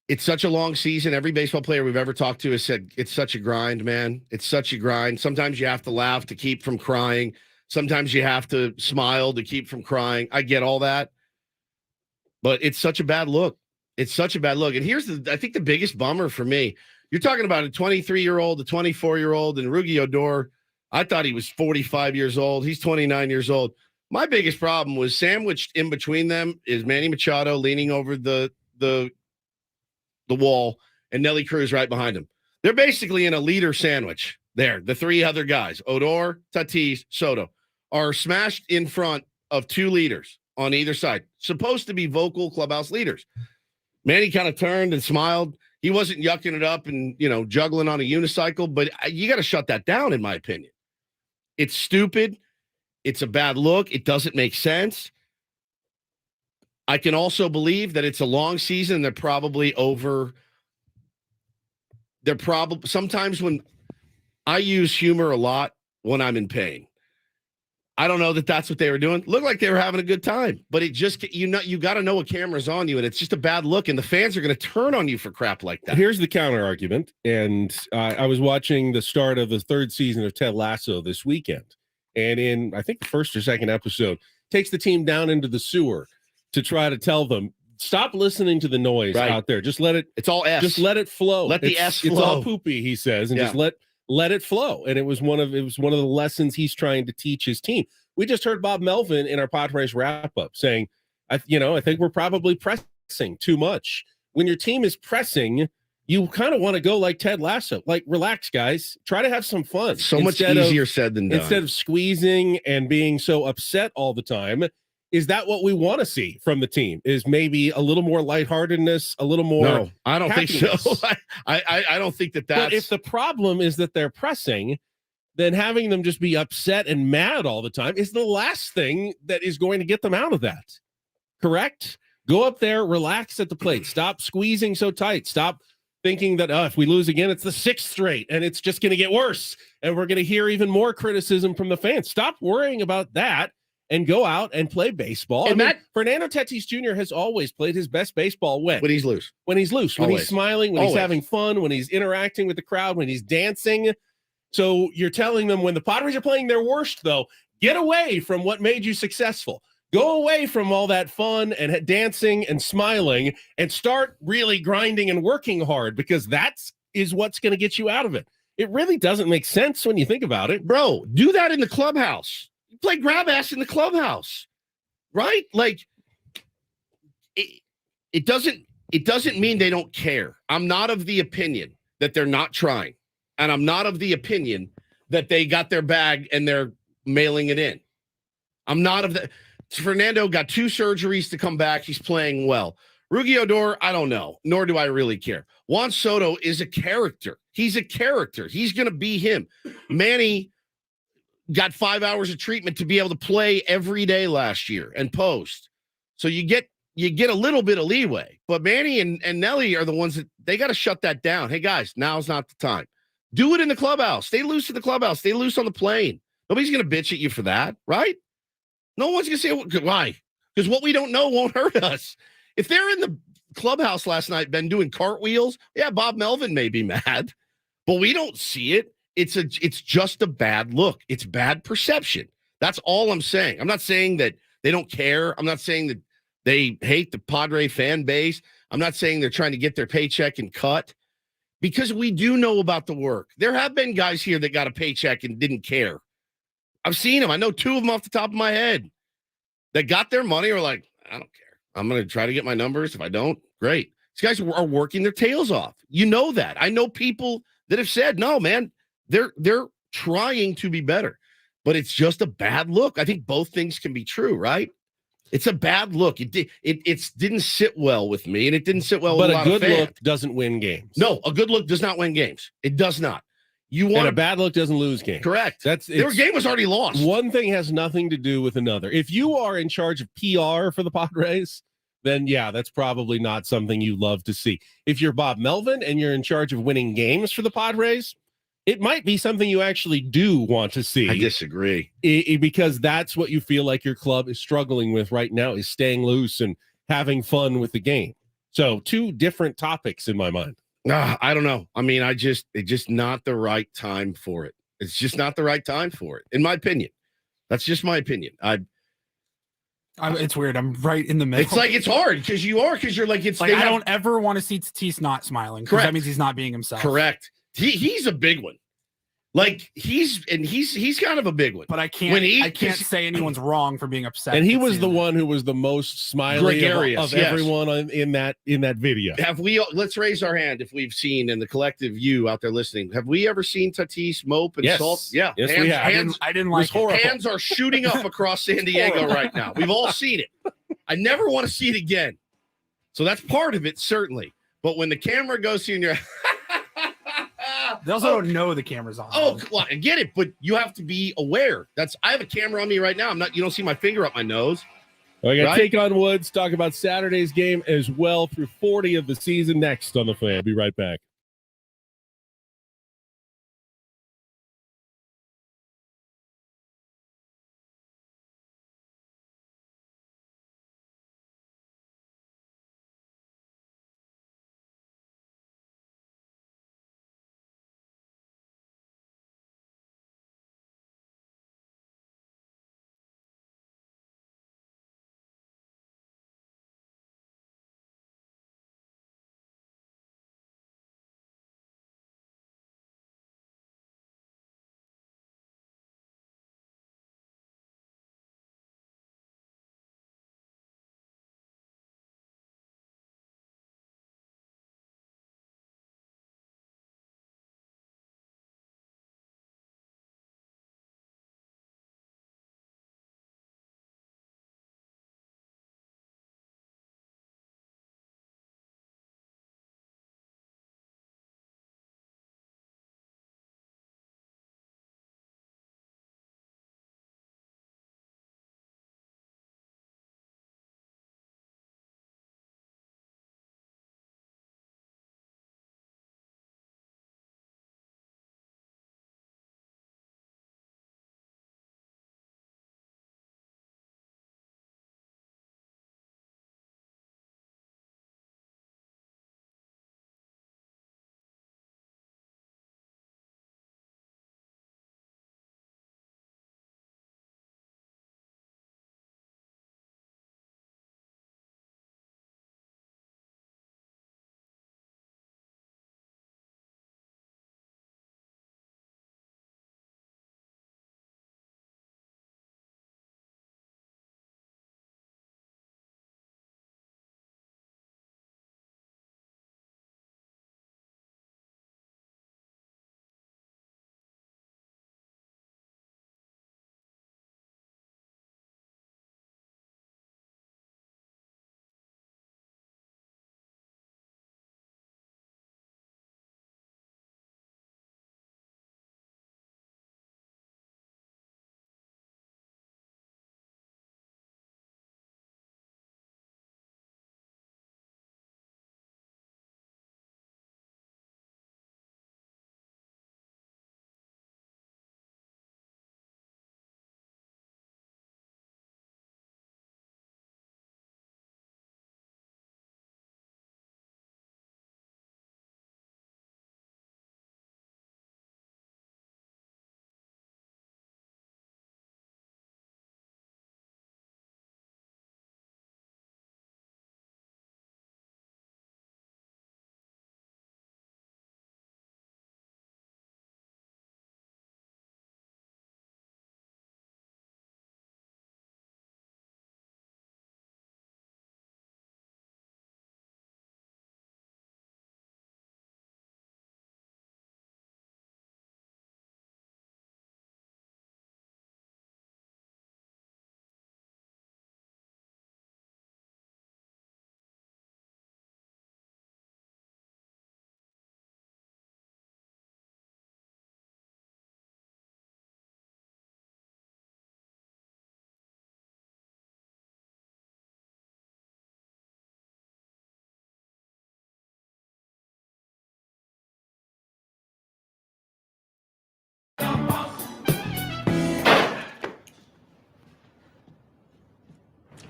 it's such a long season. Every baseball player we've ever talked to has said, it's such a grind, man. It's such a grind. Sometimes you have to laugh to keep from crying. Sometimes you have to smile to keep from crying. I get all that. But it's such a bad look. It's such a bad look. And here's I think the biggest bummer for me. You're talking about a 23-year-old, a 24-year-old, and Rugi Odor. I thought he was 45 years old. He's 29 years old. My biggest problem was sandwiched in between them is Manny Machado leaning over the wall and Nelly Cruz right behind him. They're basically in a leader sandwich there. The three other guys, Odor, Tatis, Soto, are smashed in front of two leaders on either side. Supposed to be vocal clubhouse leaders. Manny kind of turned and smiled. He wasn't yucking it up and, juggling on a unicycle, but you got to shut that down, in my opinion. It's stupid. It's a bad look. It doesn't make sense. I can also believe that it's a long season. They're probably sometimes when I use humor a lot when I'm in pain. I don't know that that's what they were doing. Looked like they were having a good time, but it just, you got to know a camera's on you, and it's just a bad look, and the fans are going to turn on you for crap like that. Here's the counter argument, and I was watching the start of the third season of Ted Lasso this weekend, and in, I think, the first or second episode, takes the team down into the sewer to try to tell them, stop listening to the noise out there. Just let it. It's all S. Just let it flow. Let the S flow. It's all poopy, he says, and just let it flow. And it was one of the lessons he's trying to teach his team. We just heard Bob Melvin in our Padres Wrap Up saying, I think we're probably pressing too much. When your team is pressing, you kind of want to go like Ted Lasso, like, relax, guys, try to have some fun. So much easier said than done. Instead of squeezing and being so upset all the time. Is that what we want to see from the team? Is maybe a little more lightheartedness, a little more? No, I don't think so. I don't think that's. But if the problem is that they're pressing, then having them just be upset and mad all the time is the last thing that is going to get them out of that. Correct? Go up there, relax at the plate. Stop squeezing so tight. Stop thinking that if we lose again, it's the sixth straight and it's just going to get worse and we're going to hear even more criticism from the fans. Stop worrying about that. And go out and play baseball. And Fernando Tatis Jr. has always played his best baseball when he's loose. When he's loose, when Always. he's smiling, when he's having fun, when he's interacting with the crowd, when he's dancing. So you're telling them when the Padres are playing their worst, though, get away from what made you successful. Go away from all that fun and dancing and smiling and start really grinding and working hard, because that is what's going to get you out of it. It really doesn't make sense when you think about it. Bro, do that in the clubhouse. Play grab ass in the clubhouse, right? Like, it doesn't mean they don't care. I'm not of the opinion that they're not trying, and I'm not of the opinion that they got their bag and they're mailing it in. I'm not of the. Fernando got 2 surgeries to come back. He's playing well. Rugi Odor, I don't know, nor do I really care. Juan Soto is a character. He's a character. He's going to be him. Manny got 5 hours of treatment to be able to play every day last year and post. So you get a little bit of leeway. But Manny and Nelly are the ones that they got to shut that down. Hey, guys, now's not the time. Do it in the clubhouse. Stay loose in the clubhouse. Stay loose on the plane. Nobody's going to bitch at you for that, right? No one's going to say, why? Because what we don't know won't hurt us. If they're in the clubhouse last night, been doing cartwheels, yeah, Bob Melvin may be mad, but we don't see it. It's just a bad look. It's bad perception. That's all I'm saying. I'm not saying that they don't care. I'm not saying that they hate the Padre fan base. I'm not saying they're trying to get their paycheck and cut, because we do know about the work. There have been guys here that got a paycheck and didn't care. I've seen them. I know 2 of them off the top of my head that got their money or like, I don't care. I'm going to try to get my numbers. If I don't, great. These guys are working their tails off. You know that. I know people that have said, no, man, they're trying to be better, but it's just a bad look. I think both things can be true, right? It's a bad look. It didn't sit well with me, and it didn't sit well with a lot of fans. But a good look doesn't win games. No, a good look does not win games. It does not. And a bad look doesn't lose games. Correct. Their game was already lost. One thing has nothing to do with another. If you are in charge of PR for the Padres, then yeah, that's probably not something you love to see. If you're Bob Melvin and you're in charge of winning games for the Padres, it might be something you actually do want to see. I disagree. Because that's what you feel like your club is struggling with right now, is staying loose and having fun with the game. So 2 different topics in my mind. I don't know. I mean, it's just not the right time for it. It's just not the right time for it, in my opinion. That's just my opinion. It's weird. I'm right in the middle. It's like it's hard because you're like it's like I don't ever want to see Tatis not smiling. Correct. That means he's not being himself. Correct. He's a big one. Like he's kind of a big one. But I can't say anyone's wrong for being upset. And he was the one who was the most smiley of everyone in that video. Let's raise our hand if we've seen, in the collective you out there listening, have we ever seen Tatis mope and sulk? Yeah. Yes, we have. I didn't like it. Hands are shooting up across San Diego right now. We've all seen it. I never want to see it again. So that's part of it, certainly. But when the camera goes to you and you're they also don't know the camera's on. Oh, well, I get it, but you have to be aware. I have a camera on me right now. You don't see my finger up my nose. I got to take on Woods, talk about Saturday's game as well through 40 of the season next on The Fan. Be right back.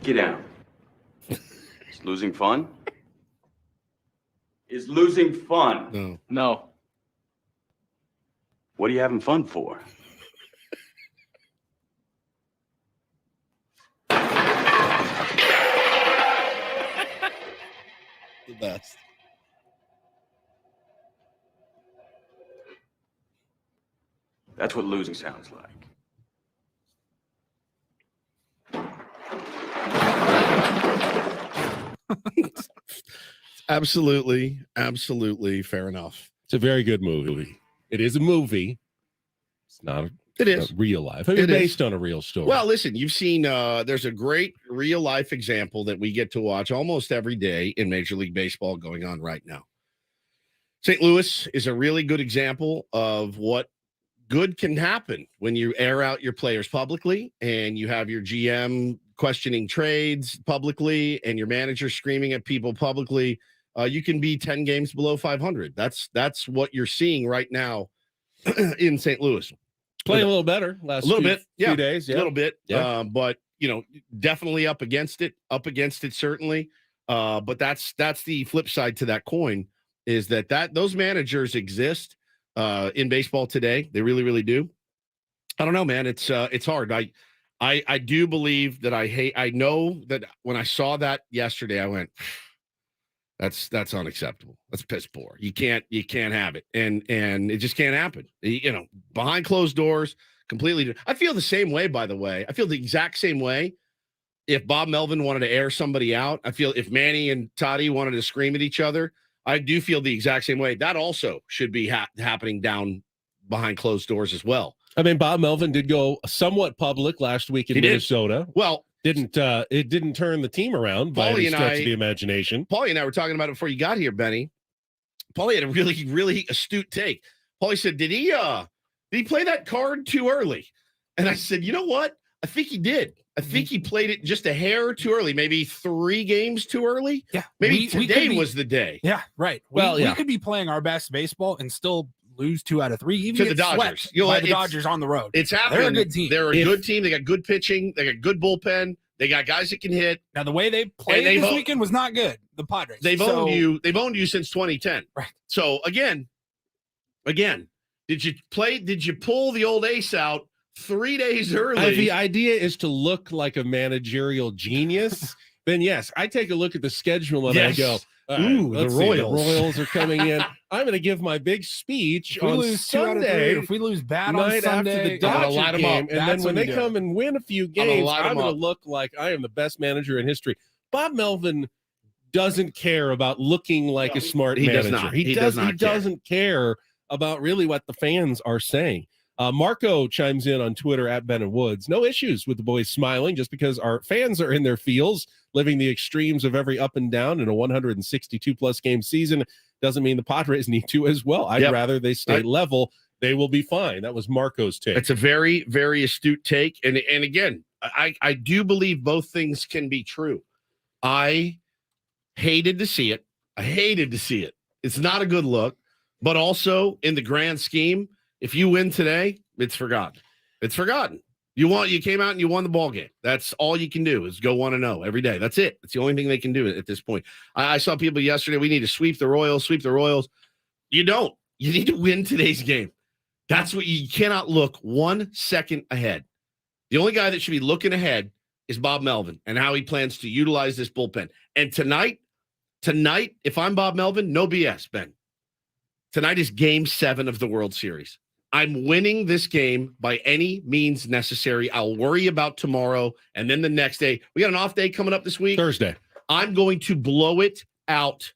Get down. Is losing fun? Is losing fun? No. No. What are you having fun for? The best. That's what losing sounds like. Absolutely fair enough. It's a very good movie. It is a movie. It's not. It is real life. I mean, based on a real story. Well, listen, you've seen. There's a great real life example that we get to watch almost every day in Major League Baseball going on right now. St. Louis is a really good example of what good can happen when you air out your players publicly and you have your GM questioning trades publicly and your manager screaming at people publicly. You can be 10 games below 500. That's what you're seeing right now in St. Louis. Playing a little better last few days. Yeah. A little bit. Yeah. But, definitely up against it certainly. But that's the flip side to that coin is that those managers exist in baseball today. They really, really do. I don't know, man. It's hard. I do believe that I know that when I saw that yesterday, I went, that's unacceptable. That's piss poor. You can't have it. And it just can't happen. Behind closed doors, completely. I feel the same way, by the way. I feel the exact same way. If Bob Melvin wanted to air somebody out, I feel if Manny and Toddy wanted to scream at each other, I do feel the exact same way. That also should be happening down behind closed doors as well. I mean, Bob Melvin did go somewhat public last week in Minnesota. Well, it didn't turn the team around by any stretch of the imagination. Paulie and I were talking about it before you got here, Benny. Paulie had a really, really astute take. Paulie said, did he play that card too early? And I said, you know what? I think he did. I think he played it just a hair too early, maybe 3 games too early. Yeah. Maybe today was the day. Yeah, right. We could be playing our best baseball and still lose 2 out of 3. Even to the Dodgers. By the Dodgers on the road. It's happening. They're a good team. They're a good team. They got good pitching. They got good bullpen. They got guys that can hit. Now the way they played this weekend was not good. The Padres. They've owned you. They've owned you since 2010. Right. So again, did you pull the old ace out 3 days early? If the idea is to look like a managerial genius, then yes, I take a look at the schedule and I go, ooh, the Royals. The Royals are coming in. I'm going to give my big speech on Sunday. If we lose bad on Sunday, after the Dodger game, and then when they come and win a few games, I'm going to look like I am the best manager in history. Bob Melvin doesn't care about looking like a smart manager. He doesn't care about really what the fans are saying. Marco chimes in on Twitter at Ben and Woods. No issues with the boys smiling just because our fans are in their fields, living the extremes of every up and down in a 162-plus game season. Doesn't mean the Padres need to as well. I'd rather they stay level. They will be fine. That was Marco's take. It's a very, very astute take. And again, I do believe both things can be true. I hated to see it. It's not a good look. But also, in the grand scheme, if you win today, it's forgotten. You came out and you won the ball game. That's all you can do is go 1-0 every day. That's it. That's the only thing they can do at this point. I saw people yesterday. We need to sweep the Royals. You don't. You need to win today's game. That's what you cannot look 1 second ahead. The only guy that should be looking ahead is Bob Melvin and how he plans to utilize this bullpen. And tonight, if I'm Bob Melvin, no BS, Ben. Tonight is Game 7 of the World Series. I'm winning this game by any means necessary. I'll worry about tomorrow and then the next day. We got an off day coming up this week. Thursday. I'm going to blow it out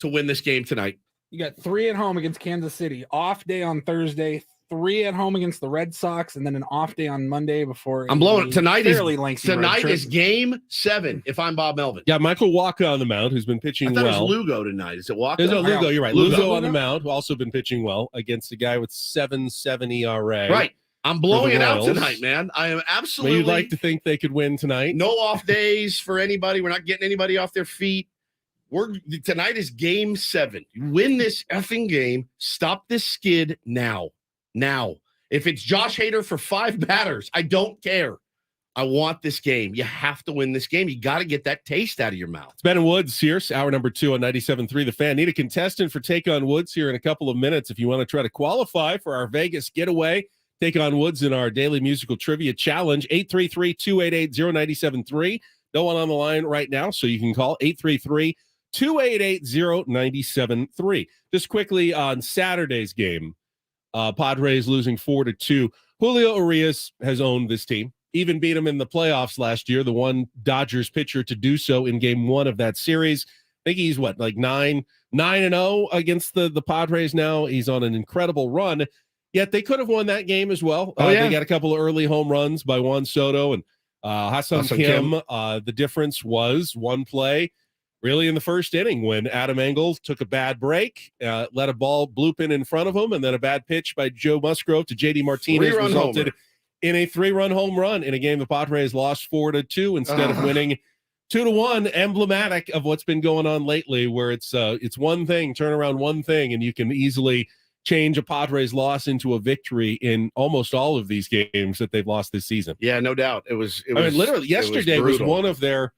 to win this game tonight. You got 3 at home against Kansas City, off day on Thursday, 3 at home against the Red Sox, and then an off day on Monday before. I'm blowing it. Tonight is Game 7 if I'm Bob Melvin. Yeah, Michael Wacha on the mound, who's been pitching well. I thought it was Lugo tonight. Is it Wacha? No, Lugo, you're right. Lugo on the mound, who also been pitching well against a guy with 7.7 ERA. Right. I'm blowing it out tonight, man. I am absolutely. Well, you'd like to think they could win tonight. No off days for anybody. We're not getting anybody off their feet. Tonight is Game 7. You win this effing game. Stop this skid now. If it's Josh Hader for 5 batters, I don't care. I want this game. You have to win this game. You got to get that taste out of your mouth. It's Ben and Woods here, hour number 2 on 97.3 The Fan. Need a contestant for Take on Woods here in a couple of minutes. If you want to try to qualify for our Vegas getaway, Take on Woods in our daily musical trivia challenge, 833-288-0973. No one on the line right now, so you can call 833-288-0973. Just quickly on Saturday's game, Padres losing 4-2. Julio Urias has owned this team. Even beat him in the playoffs last year, the one Dodgers pitcher to do so in game 1 of that series. I think he's like 9-0 against the Padres now. He's on an incredible run. Yet they could have won that game as well. They got a couple of early home runs by Juan Soto and Ha-Seong Kim. The difference was one play really in the first inning when Adam Engel took a bad break, let a ball bloop in front of him, and then a bad pitch by Joe Musgrove to J.D. Martinez resulted in a 3-run home run in a game the Padres lost 4-2 instead of winning 2-1. Emblematic of what's been going on lately, where it's one thing, turn around one thing, and you can easily change a Padres loss into a victory in almost all of these games that they've lost this season. Yeah, no doubt. It was literally yesterday was one of their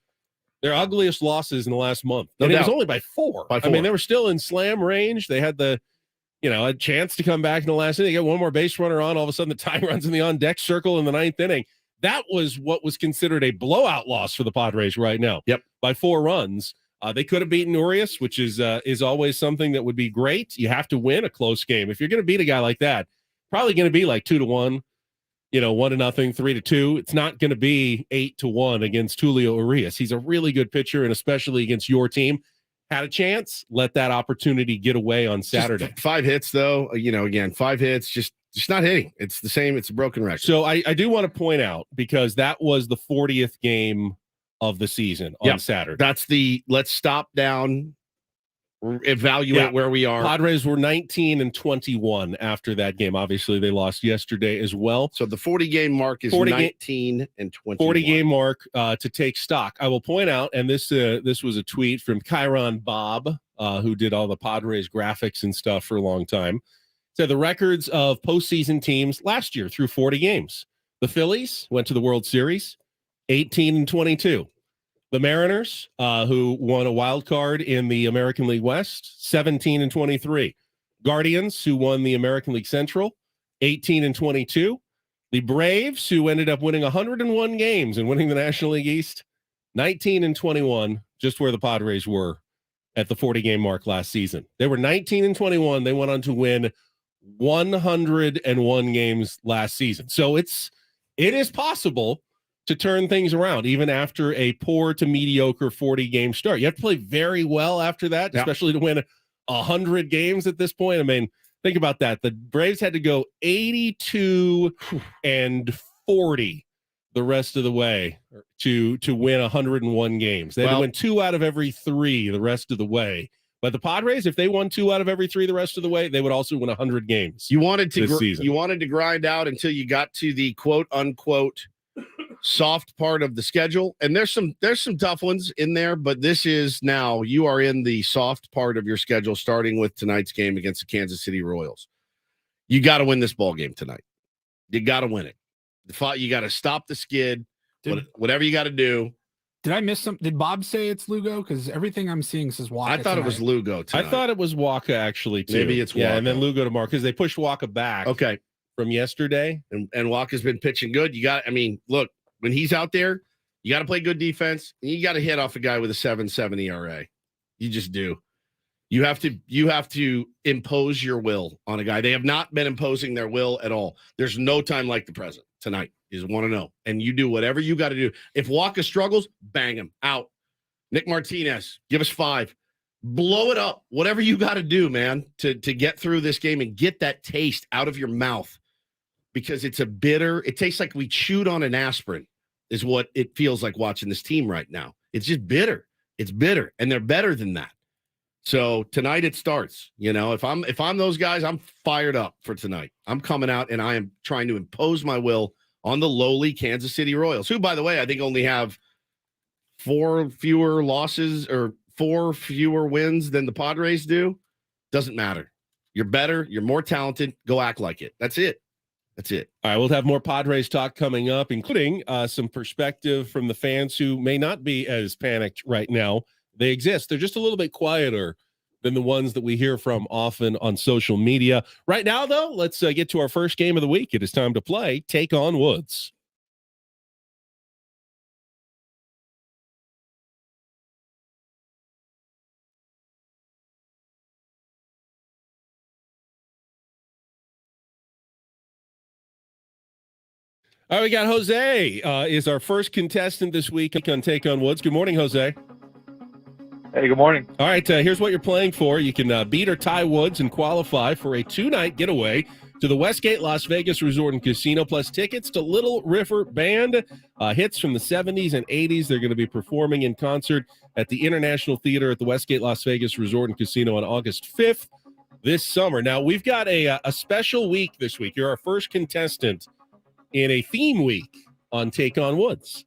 ugliest losses in the last month. And it was only by 4. I mean, they were still in slam range. They had a chance to come back in the last inning. They got one more base runner on. All of a sudden, the tie runs in the on-deck circle in the 9th inning. That was what was considered a blowout loss for the Padres right now. Yep. By 4 runs. They could have beaten Urias, which is always something that would be great. You have to win a close game. If you're going to beat a guy like that, probably going to be like 2-1, 1-0, 3-2. It's not going to be 8-1 against Julio Urias. He's a really good pitcher, and especially against your team. Had a chance, let that opportunity get away on Saturday. Just 5 hits, though. Again, 5 hits, just not hitting. It's the same. It's a broken record. So I do want to point out, because that was the 40th game of the season on Saturday. That's let's stop down, evaluate where we are. Padres were 19-21 after that game. Obviously, they lost yesterday as well. So the 40-game mark is 19-21. 40-game mark to take stock. I will point out, and this was a tweet from Chiron Bob, who did all the Padres graphics and stuff for a long time. Said the records of postseason teams last year through 40 games. The Phillies went to the World Series, 18-22. The Mariners, who won a wild card in the American League West, 17-23. Guardians, who won the American League Central, 18-22. The Braves, who ended up winning 101 games and winning the National League East, 19-21, just where the Padres were at the 40-game mark last season. They were 19-21. They went on to win 101 games last season. So it is possible to turn things around, even after a poor to mediocre 40-game start. You have to play very well after that, especially to win 100 games at this point. I mean, think about that. The Braves had to go 82-40 the rest of the way to win 101 games. They had to win 2 out of every 3 the rest of the way. But the Padres, if they won 2 out of every 3 the rest of the way, they would also win 100 games. You wanted to this season. You wanted to grind out until you got to the quote unquote soft part of the schedule, and there's some tough ones in there, but this is now you are in the soft part of your schedule, starting with tonight's game against the Kansas City Royals. You got to win this ball game tonight. You got to win it. You got to stop the skid. Whatever you got to do. Did I miss something? Did Bob say it's Lugo? Because everything I'm seeing says Waka. I thought it was Lugo tonight. I thought it was Waka actually too. Maybe it's Waka. Yeah, and then Lugo tomorrow because they pushed Waka back. Okay, from yesterday, and Waka's been pitching good. Look, when he's out there, you got to play good defense. And you got to hit off a guy with a 7.7 ERA. You just do. You have to impose your will on a guy. They have not been imposing their will at all. There's no time like the present. Tonight is 1-0, and you do whatever you got to do. If Waka struggles, bang him out. Nick Martinez, give us 5. Blow it up. Whatever you got to do, man, to get through this game and get that taste out of your mouth, because it's it tastes like we chewed on an aspirin is what it feels like watching this team right now. It's just bitter. It's bitter, and they're better than that. So tonight it starts. If I'm those guys, I'm fired up for tonight. I'm coming out and I am trying to impose my will on the lowly Kansas City Royals, who, by the way, I think only have 4 fewer losses or 4 fewer wins than the Padres do. Doesn't matter. You're better. You're more talented. Go act like it. That's it. That's it. All right, we'll have more Padres talk coming up, including some perspective from the fans who may not be as panicked right now. They exist. They're just a little bit quieter than the ones that we hear from often on social media. Right now, though, let's get to our first game of the week. It is time to play Take on Woods. All right, we got Jose is our first contestant this week on Take on Woods. Good morning, Jose. Hey, good morning. All right, here's what you're playing for. You can beat or tie Woods and qualify for a 2-night getaway to the Westgate Las Vegas Resort and Casino, plus tickets to Little River Band. Hits from the 70s and 80s. They're going to be performing in concert at the International Theater at the Westgate Las Vegas Resort and Casino on August 5th this summer. Now, we've got a special week this week. You're our first contestant in a theme week on Take on Woods.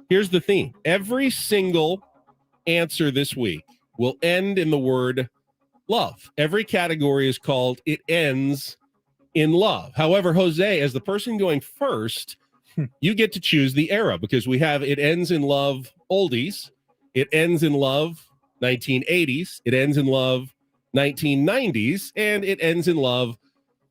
Here's the theme. Every single answer this week will end in the word love. Every category is called It Ends in Love. However, Jose, as the person going first, you get to choose the era because we have It Ends in Love oldies, It Ends in Love 1980s, It Ends in Love 1990s, and It Ends in Love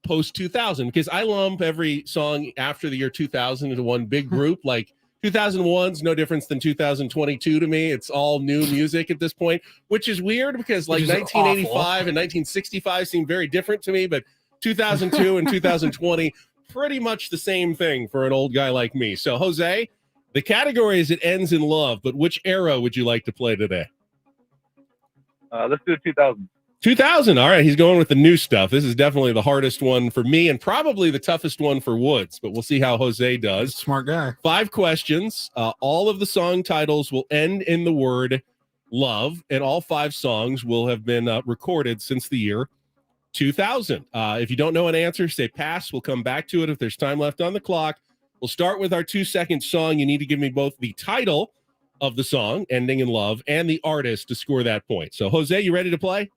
post 2000, because I lump every song after the year 2000 into one big group. Like 2001's no difference than 2022 to me. It's all new music at this point, which is weird because like 1985 and 1965 seem very different to me, but 2002 and 2020 pretty much the same thing for an old guy like me. So Jose, the category is It Ends in Love, but which era would you like to play today? Let's do 2000. 2000. All right, he's going with the new stuff. This is definitely the hardest one for me and probably the toughest one for Woods, but we'll see how Jose does. Smart guy. 5 questions. All of the song titles will end in the word love, and all 5 songs will have been recorded since the year 2000. If you don't know an answer, say pass. We'll come back to it if there's time left on the clock. We'll start with our 2-second song. You need to give me both the title of the song, ending in love, and the artist to score that point. So, Jose, you ready to play?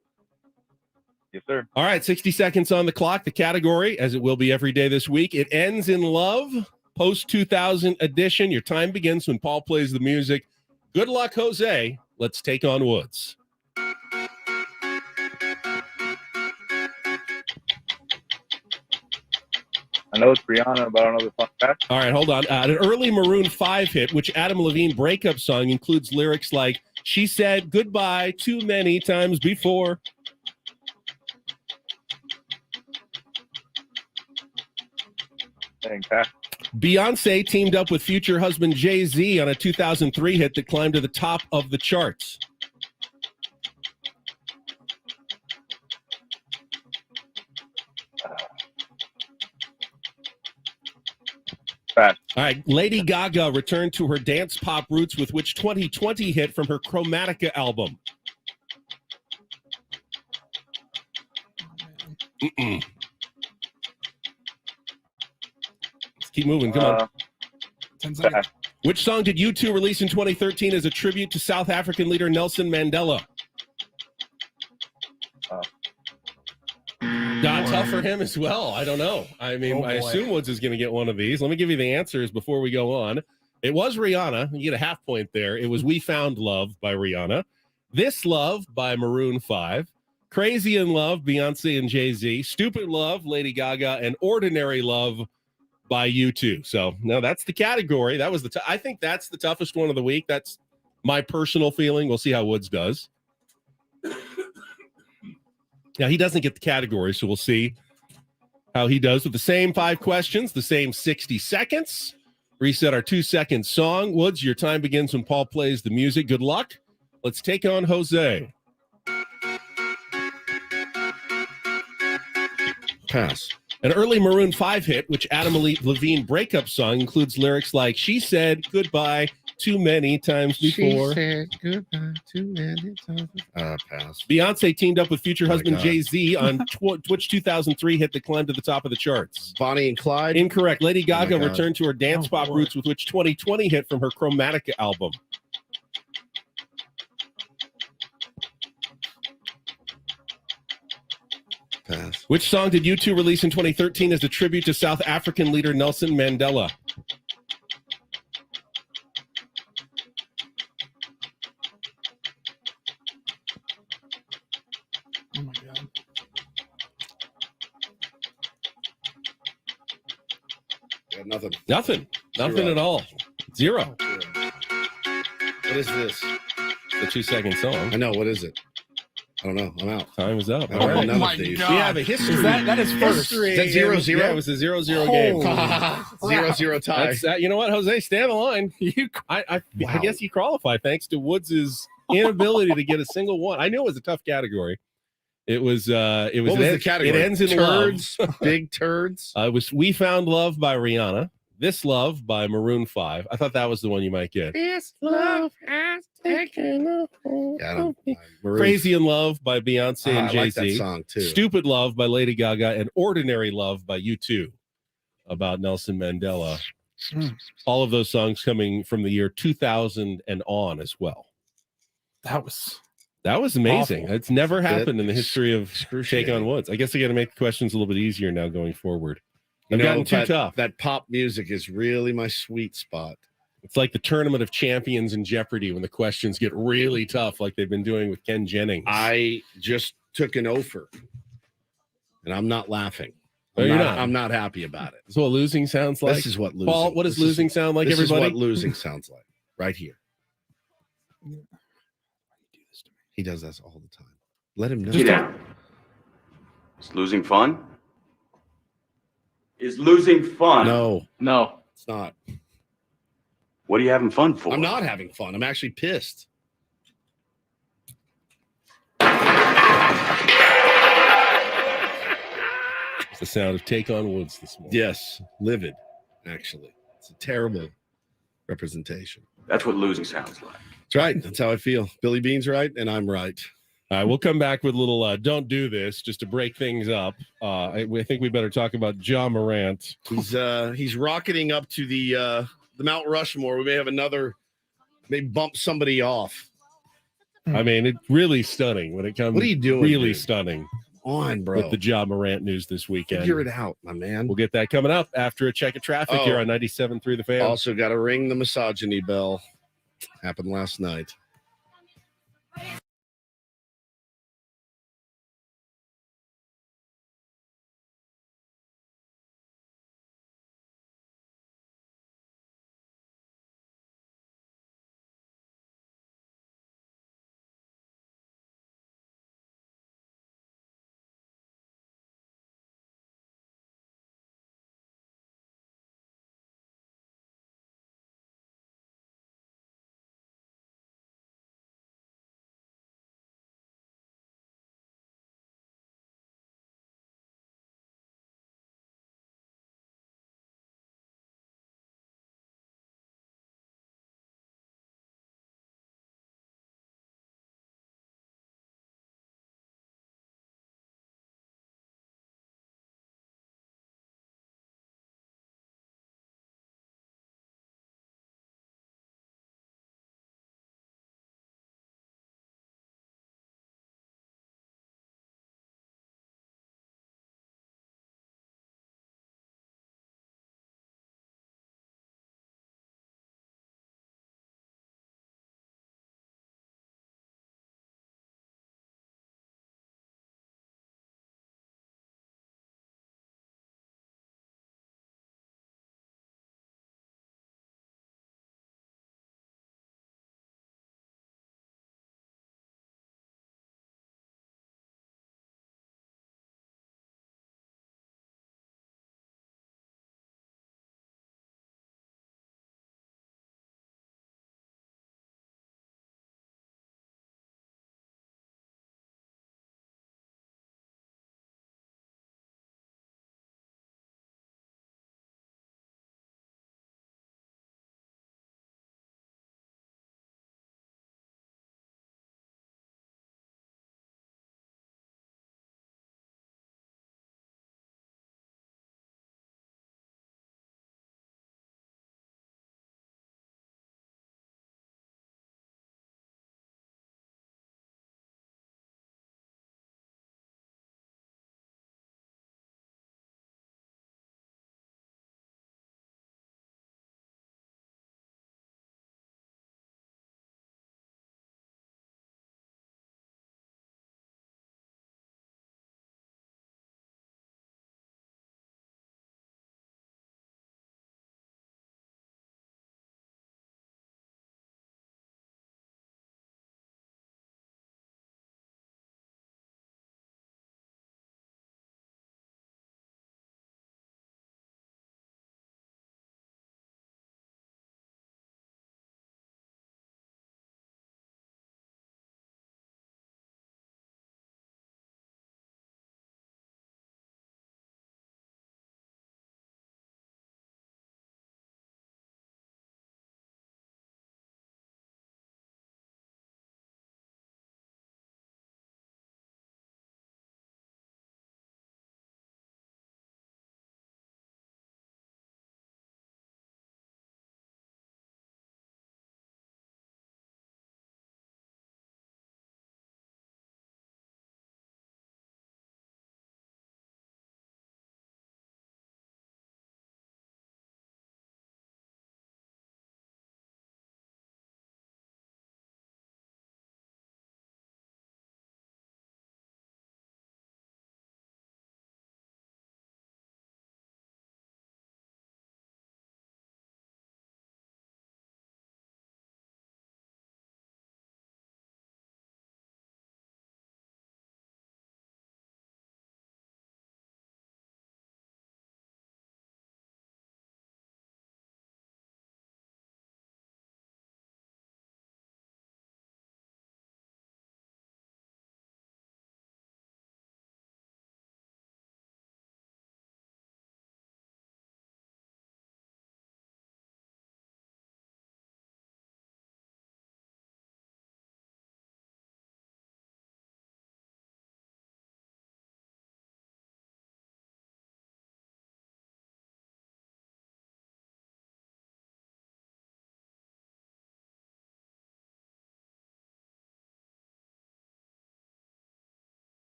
Yes, sir. All right, 60 seconds on the clock. The category, as it will be every day this week, It Ends in Love, post-2000 edition. Your time begins when Paul plays the music. Good luck, Jose. Let's take on Woods. I know it's Rihanna, but I don't know the fun fact. All right, hold on. An early Maroon 5 hit, which Adam Levine breakup song, includes lyrics like, she said goodbye too many times before. Beyonce teamed up with future husband Jay-Z on a 2003 hit that climbed to the top of the charts. Fast. All right, Lady Gaga returned to her dance pop roots with which 2020 hit from her Chromatica album? Keep moving. Come on. 10 seconds. Which song did U2 release in 2013 as a tribute to South African leader Nelson Mandela? Not tough for him as well. I don't know. I mean, I assume Woods is going to get one of these. Let me give you the answers before we go on. It was Rihanna. You get a half point there. It was We Found Love by Rihanna. This Love by Maroon 5. Crazy in Love, Beyonce and Jay-Z. Stupid Love, Lady Gaga. And Ordinary Love by U2. So, no, that's the category. That was I think that's the toughest one of the week. That's my personal feeling. We'll see how Woods does. Now, he doesn't get the category, so we'll see how he does with the same 5 questions, the same 60 seconds. Reset our 2-second song. Woods, your time begins when Paul plays the music. Good luck. Let's take on Jose. Pass. An early Maroon 5 hit, which Adam Levine breakup song, includes lyrics like, she said goodbye too many times before. She said goodbye too many times. Pass. Beyonce teamed up with future husband Jay-Z on which 2003 hit that climbed to the top of the charts? Bonnie and Clyde. Incorrect. Lady Gaga returned to her dance pop roots with which 2020 hit from her Chromatica album? Pass. Which song did U2 release in 2013 as a tribute to South African leader Nelson Mandela? Oh my god. Yeah, nothing. Nothing Zero. at all. Zero. What is this? The 2-second song. I know. What is it? I don't know. I'm out. Time is up. I don't know All none my of these. God. We have a history. That is first. Is that 0-0? Yeah, it was a 0-0 game. 0-0 tie. That's that. You know what, Jose? Stay on the line. I guess you qualify thanks to Woods' inability to get a single one. I knew it was a tough category. It was. What was the category? It ends in turds, love. big turds. It was "We Found Love" by Rihanna. "This Love" by Maroon 5. I thought that was the one you might get. This love has taken a hold. "Crazy in Love" by Beyonce and I Jay-Z. like that song too. "Stupid Love" by Lady Gaga, and "Ordinary Love" by U2 about Nelson Mandela. All of those songs coming from the year 2000 and on as well. That was amazing. awful. It's never happened in the history of Take excruciating. on Woods. I guess I got to make the questions a little bit easier now going forward. You I've know, gotten too tough. That pop music is really my sweet spot. It's like the Tournament of Champions in Jeopardy when the questions get really tough, like they've been doing with Ken Jennings. I just took an offer, and I'm not laughing. Oh, you're not? I'm not happy about it. This is what losing sounds like. This is what losing. Paul, what does losing sound like, this everybody? Is what losing sounds like right here. He does this all the time. Let him know. Get down. Is losing fun? Is losing fun? No, it's not. What are you having fun for? I'm not having fun. I'm actually pissed. It's the sound of Take on Woods this morning. Yes, livid. Actually, it's a terrible representation. That's what losing sounds like. That's right. That's how I feel. Billy Bean's right, and I'm right. All right, we'll come back with a little "Don't Do This" just to break things up. I think we better talk about Ja Morant. He's rocketing up to the Mount Rushmore. We may have may bump somebody off. I mean, it's really stunning when it comes. What are you doing? Really dude? stunning. On, bro. With the Ja Morant news this weekend. Figure it out, my man. We'll get that coming up after a check of traffic here on 97.3 The Fan. Also got to ring the misogyny bell. Happened last night.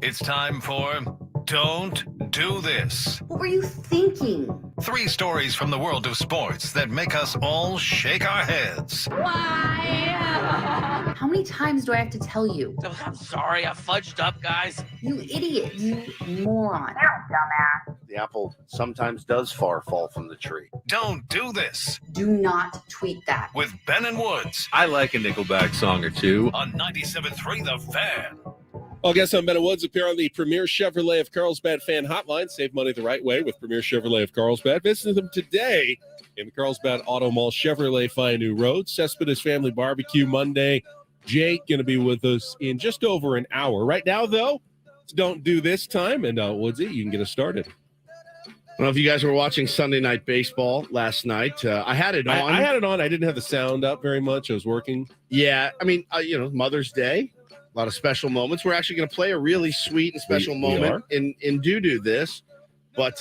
It's time for Don't Do This. What were you thinking? 3 stories from the world of sports that make us all shake our heads. Why? How many times do I have to tell you? I'm sorry, I fudged up, guys. You idiot. You moron. Dumbass. The apple sometimes does fall from the tree. Don't do this. Do not tweet that. With Ben and Woods I like a Nickelback song or two. on 97.3 The Fan. Well, guess I'm Ben Woods, appear on the Premier Chevrolet of Carlsbad fan hotline. Save money the right way with Premier Chevrolet of Carlsbad. Visit them today in the Carlsbad Auto Mall. Chevrolet Fine New Road. Cespedes Family Barbecue Monday. Jake going to be with us in just over an hour. Right now, though, don't do this time. And Woodsy, you can get us started. I don't know if you guys were watching Sunday Night Baseball last night. I had it on. I had it on. I didn't have the sound up very much. I was working. Yeah, I mean, Mother's Day. A lot of special moments. We're actually going to play a really sweet and special moment in Do This. But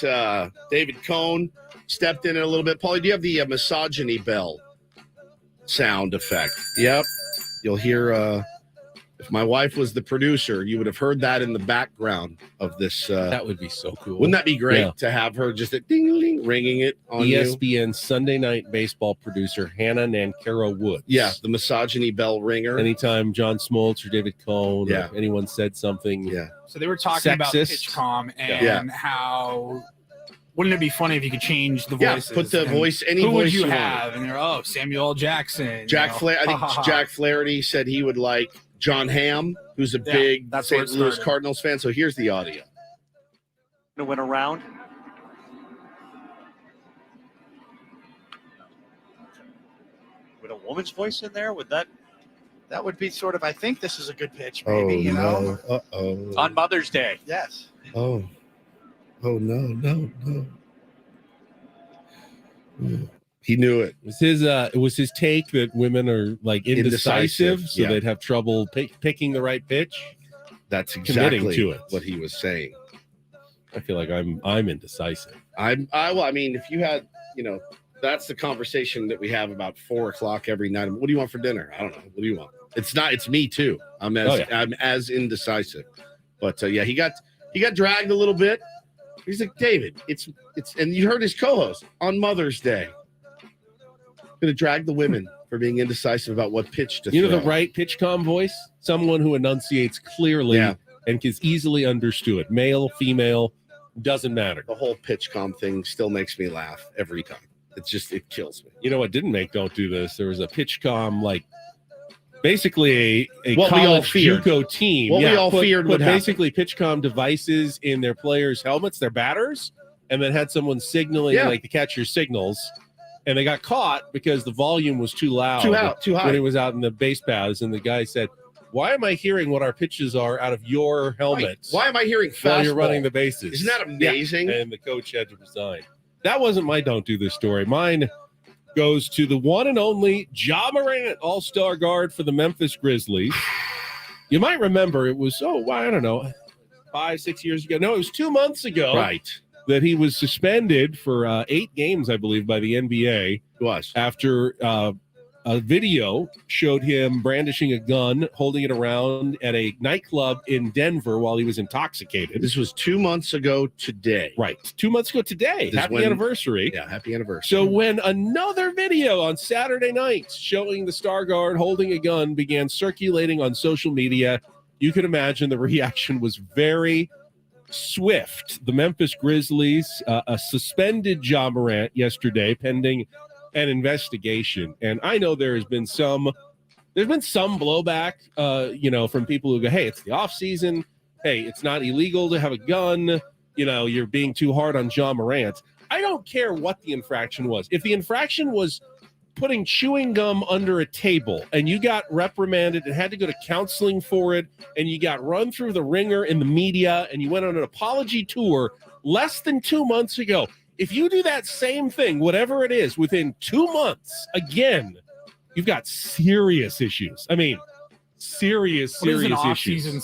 David Cohn stepped in a little bit. Paulie, do you have the misogyny bell sound effect? Yep. You'll hear, if my wife was the producer, you would have heard that in the background of this. That would be so cool. Wouldn't that be great to have her just a ding-a-ling ringing it on ESPN Sunday Night Baseball producer Hannah Nankara Woods. Yeah, the misogyny bell ringer. Anytime John Smoltz or David Cohn or anyone said something. Yeah. So they were talking about sexist. PitchCom and how wouldn't it be funny if you could change the voices? Yeah, put the voice, any who voice would you want. have? And they're, Samuel L. Jackson. I think Jack Flaherty said he would like John Hamm, who's a big St. Louis Cardinals fan. So here's the audio. To win a round. With a woman's voice in there, would that would be sort of, I think this is a good pitch, maybe, you know? Uh-oh. on Mother's Day? Yes. Oh, no. He knew it. It was his take that women are like indecisive. So they'd have trouble picking the right pitch. That's Committing exactly to it. what he was saying. I feel like I'm indecisive. I mean, if you had, that's the conversation that we have about 4:00 every night. What do you want for dinner? I don't know. What do you want? It's me too. I'm as indecisive. But he got dragged a little bit. He's like, David, it's and you heard his co-host on Mother's Day. Going to drag the women for being indecisive about what pitch to throw. The right PitchCom voice? Someone who enunciates clearly and is easily understood. Male, female, doesn't matter. The whole PitchCom thing still makes me laugh every time. It kills me. You know what didn't make Don't Do This? There was a PitchCom, basically a what we all college feared. JUCO team. What we all feared would happen. Basically PitchCom devices in their players' helmets, their batters, and then had someone signaling the catcher's signals. And they got caught because the volume was too loud. Too high. When it was out in the base paths. And the guy said, why am I hearing what our pitches are out of your helmets? Why am I hearing fastball while you're running the bases? Isn't that amazing? Yeah. And the coach had to resign. That wasn't my Don't Do This story. Mine goes to the one and only Ja Morant, all-star guard for the Memphis Grizzlies. You might remember it was, I don't know, 5-6 years ago. No, it was 2 months ago. Right. That he was suspended for 8 games, I believe, by the NBA. After a video showed him brandishing a gun, holding it around at a nightclub in Denver while he was intoxicated. This was 2 months ago today. Right. 2 months ago today. Happy anniversary. Yeah, happy anniversary. So when another video on Saturday night showing the star guard holding a gun began circulating on social media, you can imagine the reaction was very swift. The Memphis Grizzlies suspended Ja Morant yesterday pending an investigation. And I know there's been some blowback, from people who go, hey, it's the off season. Hey, it's not illegal to have a gun. You're being too hard on Ja Morant. I don't care what the infraction was. If the infraction was putting chewing gum under a table and you got reprimanded and had to go to counseling for it and you got run through the ringer in the media and you went on an apology tour less than 2 months ago, if you do that same thing, whatever it is, within 2 months, again, you've got serious issues. I mean, serious What does an issues. off-season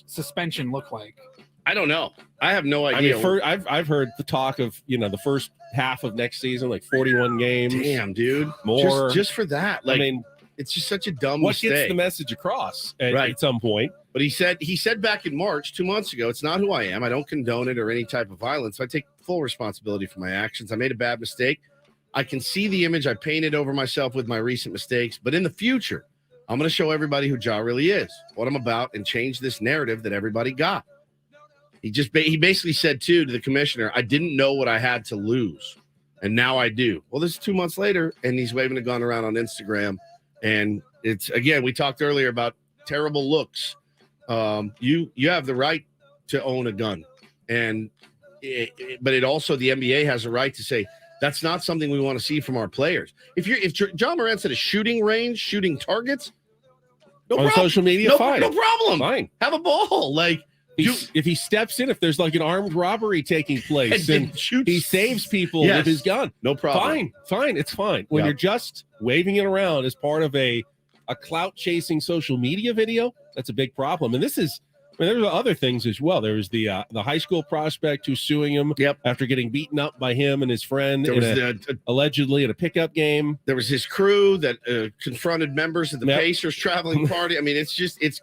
suspension look like? I don't know. I have no idea. I've heard the talk of the first half of next season, like 41 games. Damn, dude. More just for that. It's just such a dumb What mistake. gets the message across Right. at some point? But he said back in March, 2 months ago, it's not who I am. I don't condone it or any type of violence. I take full responsibility for my actions. I made a bad mistake. I can see the image I painted over myself with my recent mistakes. But in the future, I'm going to show everybody who Ja really is, what I'm about, and change this narrative that everybody got. He basically said, too, to the commissioner, I didn't know what I had to lose, and now I do. Well, this is 2 months later, and he's waving a gun around on Instagram. And it's, again, we talked earlier about terrible looks. You have the right to own a gun, but it also, the NBA has a right to say that's not something we want to see from our players. If John Morant's at a shooting range, shooting targets, no on problem. social media, fine, no problem. Fine, have a ball. Like if he steps in, if there's like an armed robbery taking place, and he saves people Yes. with his gun, no problem. Fine, it's fine. When you're just waving it around as part of a clout chasing social media video, that's a big problem. And this is, I mean, there were other things as well. There was the high school prospect who's suing him after getting beaten up by him and his friend allegedly at a pickup game. There was his crew that confronted members of the Pacers traveling party. I mean, it's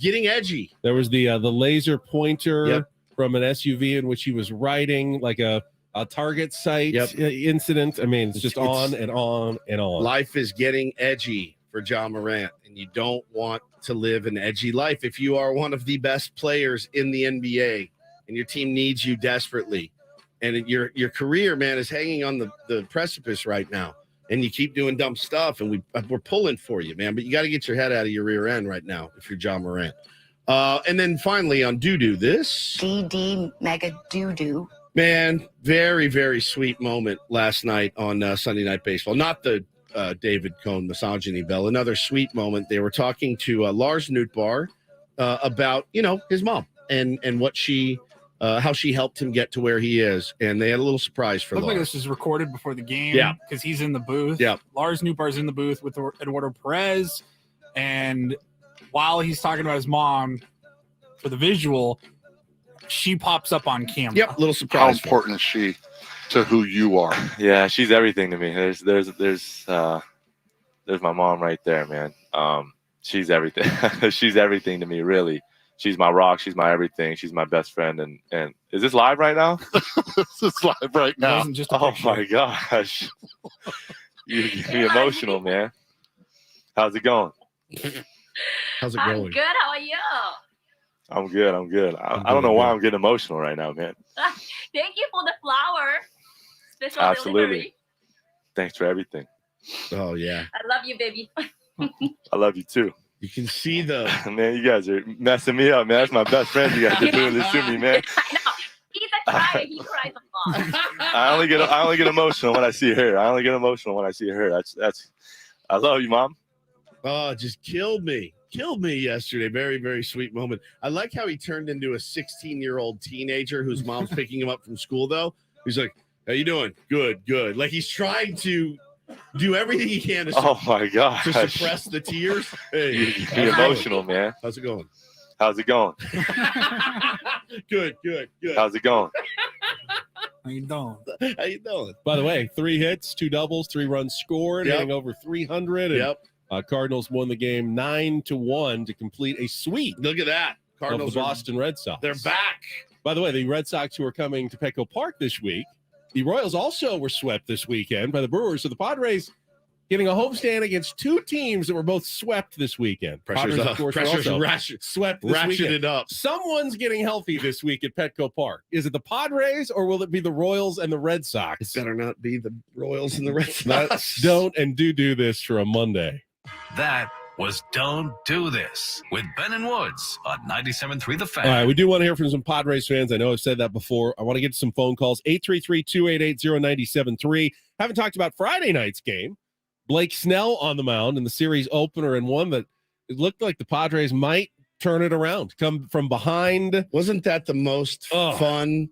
getting edgy. There was the laser pointer from an SUV in which he was riding, like a Target site incident. I mean, it's just on and on and on. Life is getting edgy for John Morant, and you don't want to live an edgy life. If you are one of the best players in the NBA and your team needs you desperately, and your career, man, is hanging on the precipice right now, and you keep doing dumb stuff, and we're pulling for you, man, but you got to get your head out of your rear end right now if you're John Morant. And then finally on Doo-Doo, this DD Mega Doo-Doo. Man, very, very sweet moment last night on Sunday Night Baseball. Not the David Cohn misogyny bell. Another sweet moment. They were talking to Lars Nootbaar about, his mom and what how she helped him get to where he is. And they had a little surprise for Looks like Lars. this is recorded before the game. Yeah. Because he's in the booth. Yeah. Lars Nootbaar's in the booth with Eduardo Perez. And while he's talking about his mom for the visual, she pops up on camera. Yep, little surprise. How important is she to who you are? Yeah, she's everything to me. There's my mom right there, man. She's everything. She's everything to me, really. She's my rock. She's my everything. She's my best friend. And is this live right now? This is live right now. Oh my gosh, you get me emotional, man. How's it going? How's it I'm going? good. How are you? I'm good. I don't know why I'm getting emotional right now, man. Thank you for the flower. Special Absolutely. delivery. Thanks for everything. Oh yeah. I love you, baby. I love you too. You can see the man. You guys are messing me up, man. That's my best friend. You guys are doing this to me, man. I know. He's a crier. He cries a lot. I only get emotional when I see her. That's. I love you, Mom. Oh, it just killed me yesterday. Very, very sweet moment. I like how he turned into a 16-year-old teenager whose mom's picking him up from school, though. He's like, how you doing? Good. Like he's trying to do everything he can to, oh my gosh, to suppress the tears. Hey, you be emotional, man. How's it going? Good. How's it going? How you doing? By the way, 3 hits, 2 doubles, 3 runs scored, hitting over 300. And, Cardinals won the game 9-1 to complete a sweep. Look at that. Cardinals of the Boston Red Sox. They're back. By the way, the Red Sox who are coming to Petco Park this week, the Royals also were swept this weekend by the Brewers. So the Padres getting a homestand against 2 teams that were both swept this weekend. Pressure's Padres, up. of course, Pressure's were also ratchet. swept this Ratcheted weekend. up. Someone's getting healthy this week at Petco Park. Is it the Padres or will it be the Royals and the Red Sox? It better not be the Royals and the Red Sox. Don't and do this for a Monday. That was Don't Do This with Ben and Woods on 97.3 The Fan. All right, we do want to hear from some Padres fans. I know I've said that before. I want to get some phone calls. 833-288-0973. Haven't talked about Friday night's game. Blake Snell on the mound in the series opener, and one that it looked like the Padres might turn it around, come from behind. Wasn't that the most fun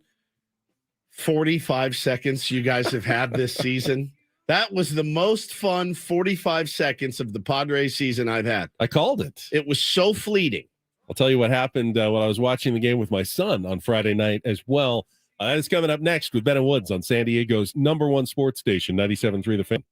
45 seconds you guys have had this season? That was the most fun 45 seconds of the Padres season I've had. I called it. It was so fleeting. I'll tell you what happened when I was watching the game with my son on Friday night as well. That is coming up next with Ben and Woods on San Diego's #1 sports station, 97.3 The Fan.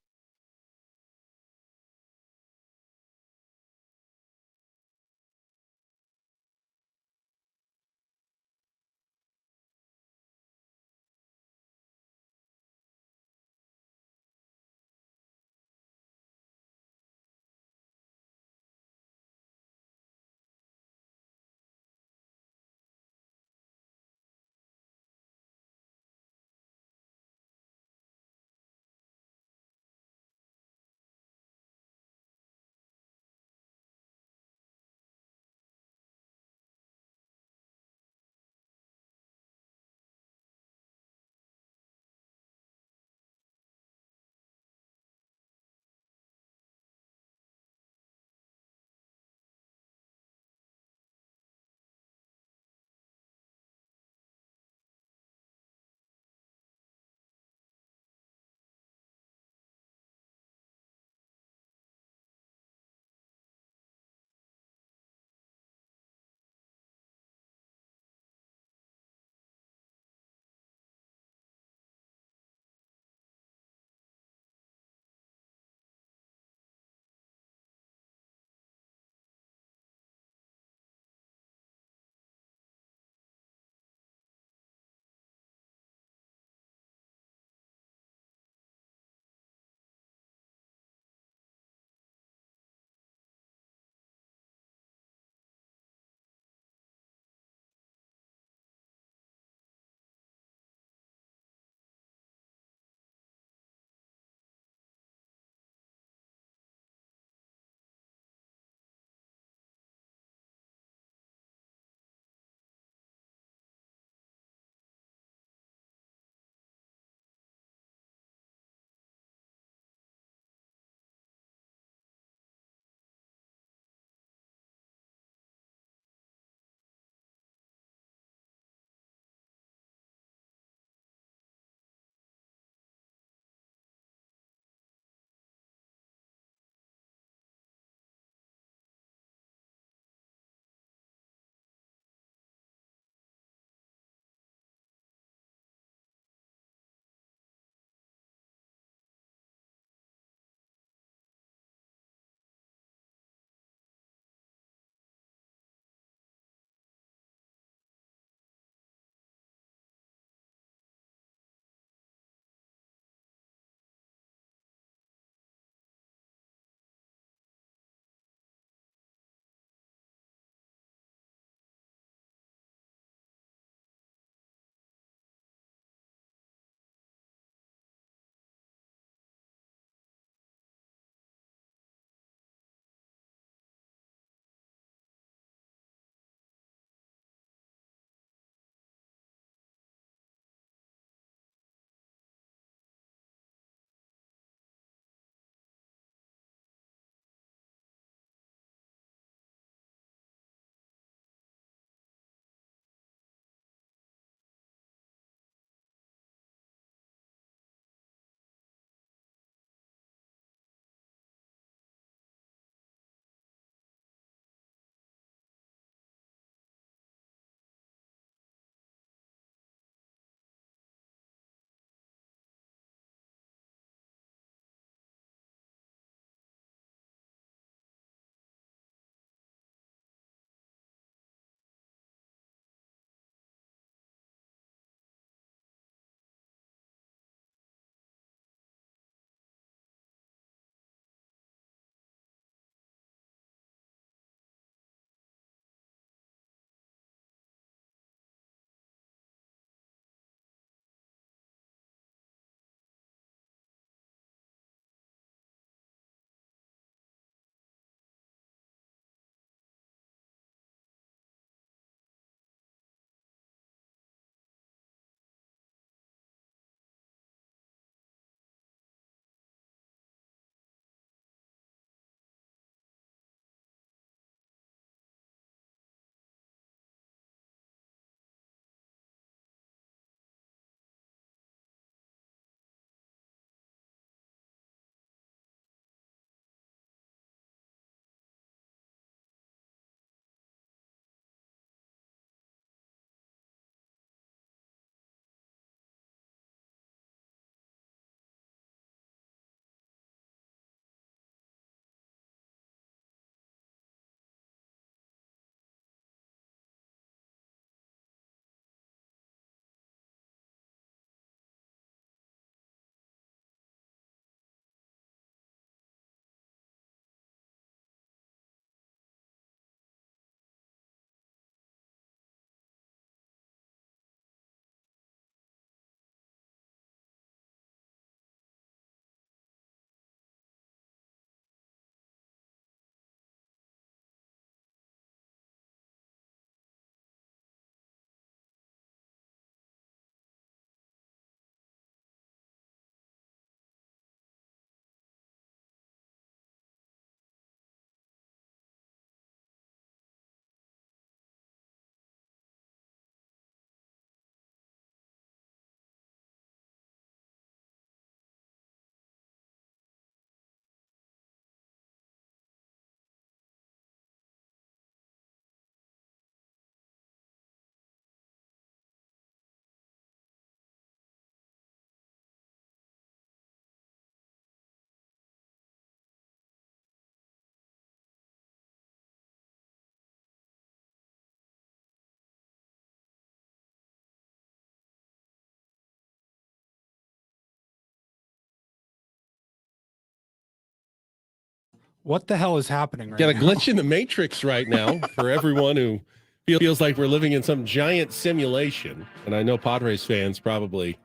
What the hell is happening right Got a now? glitch in the matrix right now for everyone who feels like we're living in some giant simulation. And I know Padres fans probably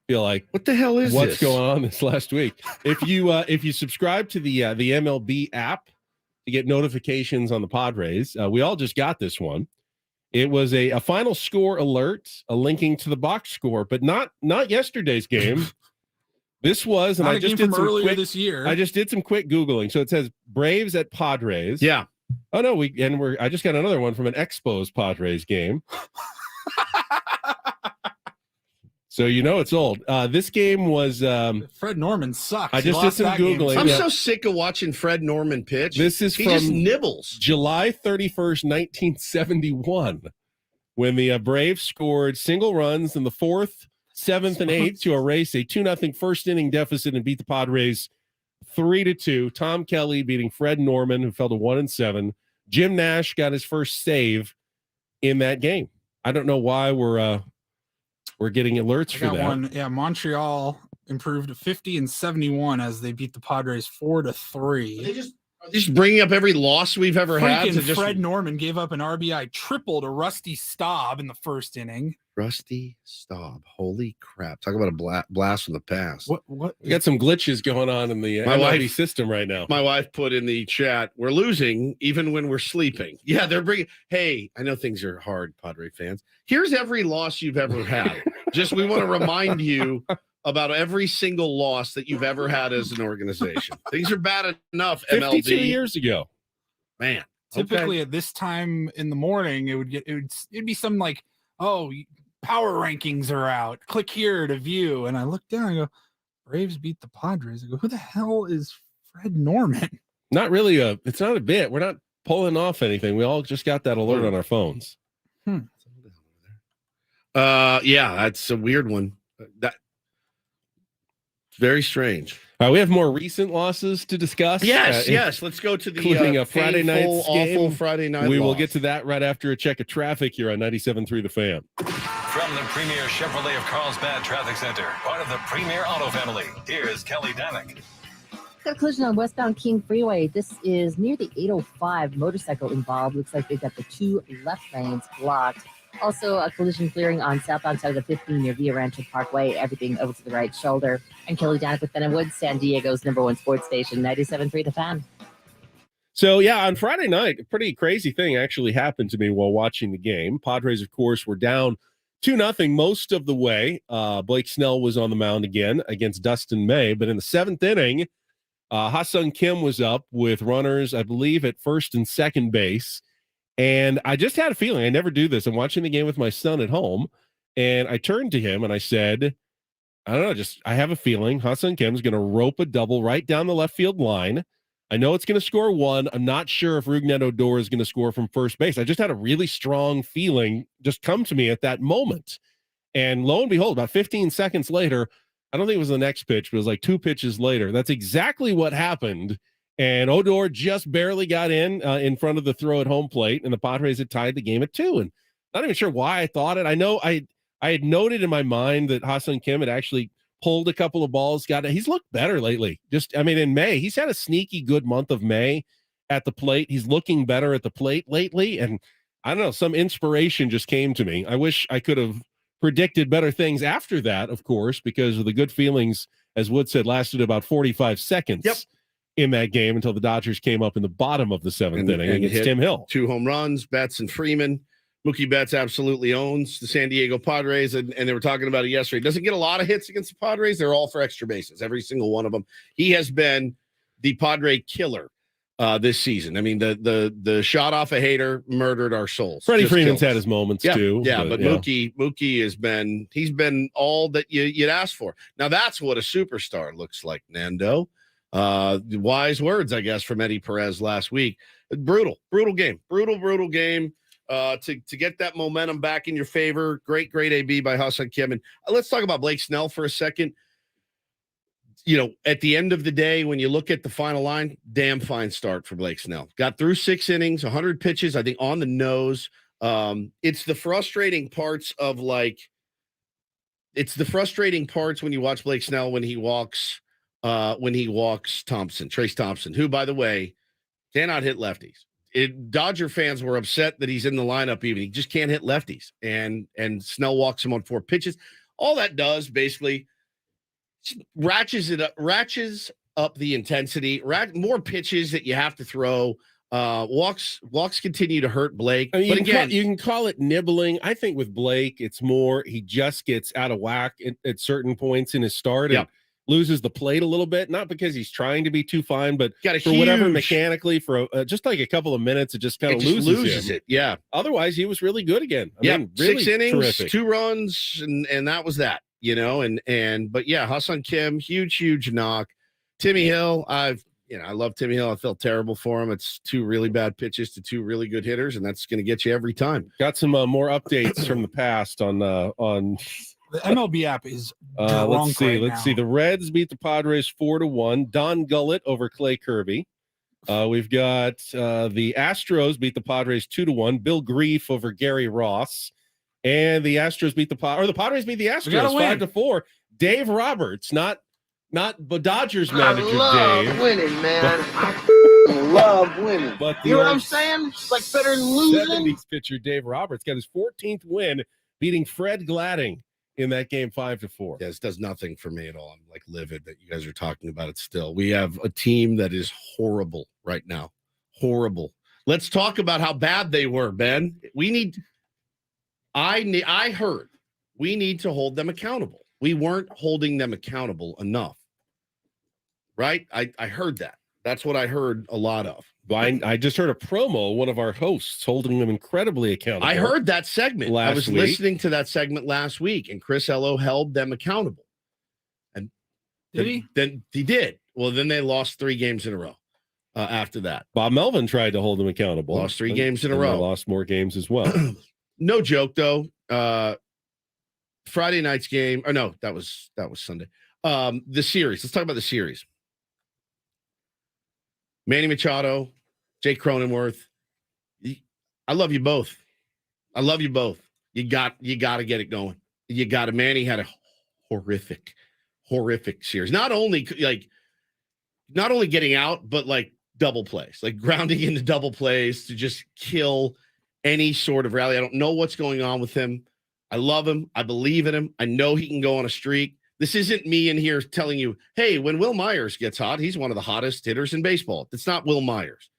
feel like, what the hell is what's this? going on this last week? If you subscribe to the MLB app to get notifications on the Padres, we all just got this one. It was a final score alert, a linking to the box score, but not yesterday's game. This was, and Not I a just game did from some earlier quick, this year. I just did some quick Googling. So it says Braves at Padres. Yeah. Oh no, I just got another one from an Expos Padres game. So it's old. This game was Fred Norman sucks. I just did some Googling. I'm so sick of watching Fred Norman pitch. This is he from just nibbles. July 31st, 1971, when the Braves scored single runs in the 4th, 7th, and 8th to erase a 2-0 first inning deficit and beat the Padres 3-2. Tom Kelly beating Fred Norman, who fell to 1-7. Jim Nash got his first save in that game. I don't know why we're getting alerts for that. One. Yeah, Montreal improved to 50 and 71 as they beat the Padres 4-3. They just bringing up every loss we've ever had. To just... Fred Norman gave up an RBI triple to Rusty Staub in the first inning. Rusty Staub. Holy crap. Talk about a blast from the past. What? We got some glitches going on in the MLB system right now. My wife put in the chat, we're losing even when we're sleeping. Yeah, they're bringing, hey, I know things are hard, Padre fans. Here's every loss you've ever had. Just we want to remind you about every single loss that you've ever had as an organization. Things are bad enough, 52 MLB. years ago. Man. Typically at this time in the morning, it'd be some like, oh, power rankings are out. Click here to view. And I look down and I go, Braves beat the Padres. I go, who the hell is Fred Norman? Not really it's not a bit. We're not pulling off anything. We all just got that alert on our phones. Yeah, that's a weird one. That's very strange. We have more recent losses to discuss. Yes. Let's go to the including a Friday night awful Friday night. We will get to that right after a check of traffic here on 97.3 The Fan. From the premier Chevrolet of Carlsbad Traffic Center, part of the Premier Auto family, here's Kelly Danick. Got a collision on westbound King Freeway. This is near the 805. Motorcycle involved. Looks like they've got the 2 left lanes blocked. Also, a collision clearing on southbound side of the 15 near Via Rancho Parkway. Everything over to the right shoulder. I'm Kelly Danick with Ben Woods, San Diego's #1 sports station, 97.3 The Fan. So, yeah, on Friday night, a pretty crazy thing actually happened to me while watching the game. Padres, of course, were down 2-0 most of the way. Blake Snell was on the mound again against Dustin May. But in the 7th inning, Ha-Sung Kim was up with runners, I believe, at first and second base. And I just had a feeling, I never do this. I'm watching the game with my son at home, and I turned to him and I said, I don't know, I have a feeling Ha-Sung Kim is going to rope a double right down the left field line. I know it's going to score 1. I'm not sure if Rougned Odor is going to score from first base. I just had a really strong feeling just come to me at that moment. And lo and behold, about 15 seconds later, I don't think it was the next pitch, but it was like 2 pitches later. That's exactly what happened. And Odor just barely got in front of the throw at home plate, and the Padres had tied the game at 2. And not even sure why I thought it. I know I had noted in my mind that Ha-Sung Kim had actually pulled a couple of balls. He's looked better lately. In May, he's had a sneaky good month of May at the plate. He's looking better at the plate lately. And I don't know, some inspiration just came to me. I wish I could have predicted better things after that, of course, because of the good feelings, as Wood said, lasted about 45 seconds in that game until the Dodgers came up in the bottom of the 7th inning against Tim Hill. 2 home runs, Betts and Freeman. Mookie Betts absolutely owns the San Diego Padres, and they were talking about it yesterday. Doesn't get a lot of hits against the Padres. They're all for extra bases, every single one of them. He has been the Padre killer this season. I mean, the shot off a hater murdered our souls. Freddie Freeman's had his moments too. Yeah, but Mookie has been all that you'd ask for. Now that's what a superstar looks like, Nando. Wise words, I guess, from Eddie Perez last week. Brutal game. To get that momentum back in your favor. Great AB by Ha-Sung Kim. And let's talk about Blake Snell for a second. At the end of the day, when you look at the final line, damn fine start for Blake Snell. Got through 6 innings, 100 pitches, I think, on the nose. It's the frustrating parts when you watch Blake Snell when he walks when he walks Trace Thompson, who, by the way, cannot hit lefties. Dodger fans were upset that he's in the lineup even. He just can't hit lefties. And Snell walks him on 4 pitches. All that does basically ratchets up the intensity, more pitches that you have to throw. Walks continue to hurt Blake. I mean, but again, you can call it nibbling. I think with Blake, it's more he just gets out of whack at certain points in his start and loses the plate a little bit. Not because he's trying to be too fine, but for whatever mechanically, for just like a couple of minutes, it just kind of loses it. Yeah. Otherwise, he was really good again. I mean, 6 really innings, terrific. 2 runs, and that was that. But yeah, Ha-Seong Kim, huge knock. Timmy Hill, I love Timmy Hill. I felt terrible for him. It's 2 really bad pitches to 2 really good hitters, and that's going to get you every time. Got some more updates from the past on the MLB app is let's see. The Reds beat the Padres 4-1. Don Gullett over Clay Kirby. We've got the Astros beat the Padres 2-1. Bill Grief over Gary Ross, and the Astros beat the Padres beat the Astros 5-4. Dave Roberts, not the Dodgers manager. I love Dave winning, man. I love winning. But you know what I'm saying? It's like better than losing. 70s pitcher Dave Roberts got his 14th win, beating Fred Gladding in that game 5-4. Yeah, this does nothing for me at all. I'm like livid that you guys are talking about it still. We have a team that is horrible right now. Horrible. Let's talk about how bad they were, Ben. I heard we need to hold them accountable. We weren't holding them accountable enough. Right? I heard that. That's what I heard a lot of. I just heard a promo, one of our hosts holding them incredibly accountable. I heard that segment. I was listening to that segment last week, and Chris Ello held them accountable. And did he? Then he did. Well, then they lost 3 games in a row after that. Bob Melvin tried to hold them accountable. Lost 3 games in a row. They lost more games as well. No joke, though. Friday night's game. Or no, that was Sunday. The series. Let's talk about the series. Manny Machado, Jake Cronenworth. I love you both. I love you both. You got to get it going. You got to. Manny had a horrific series. Not only getting out, but like double plays, like grounding into double plays to just kill any sort of rally. I don't know what's going on with him. I love him. I believe in him. I know he can go on a streak. This isn't me in here telling you, hey, when Will Myers gets hot, he's one of the hottest hitters in baseball. It's not Will Myers.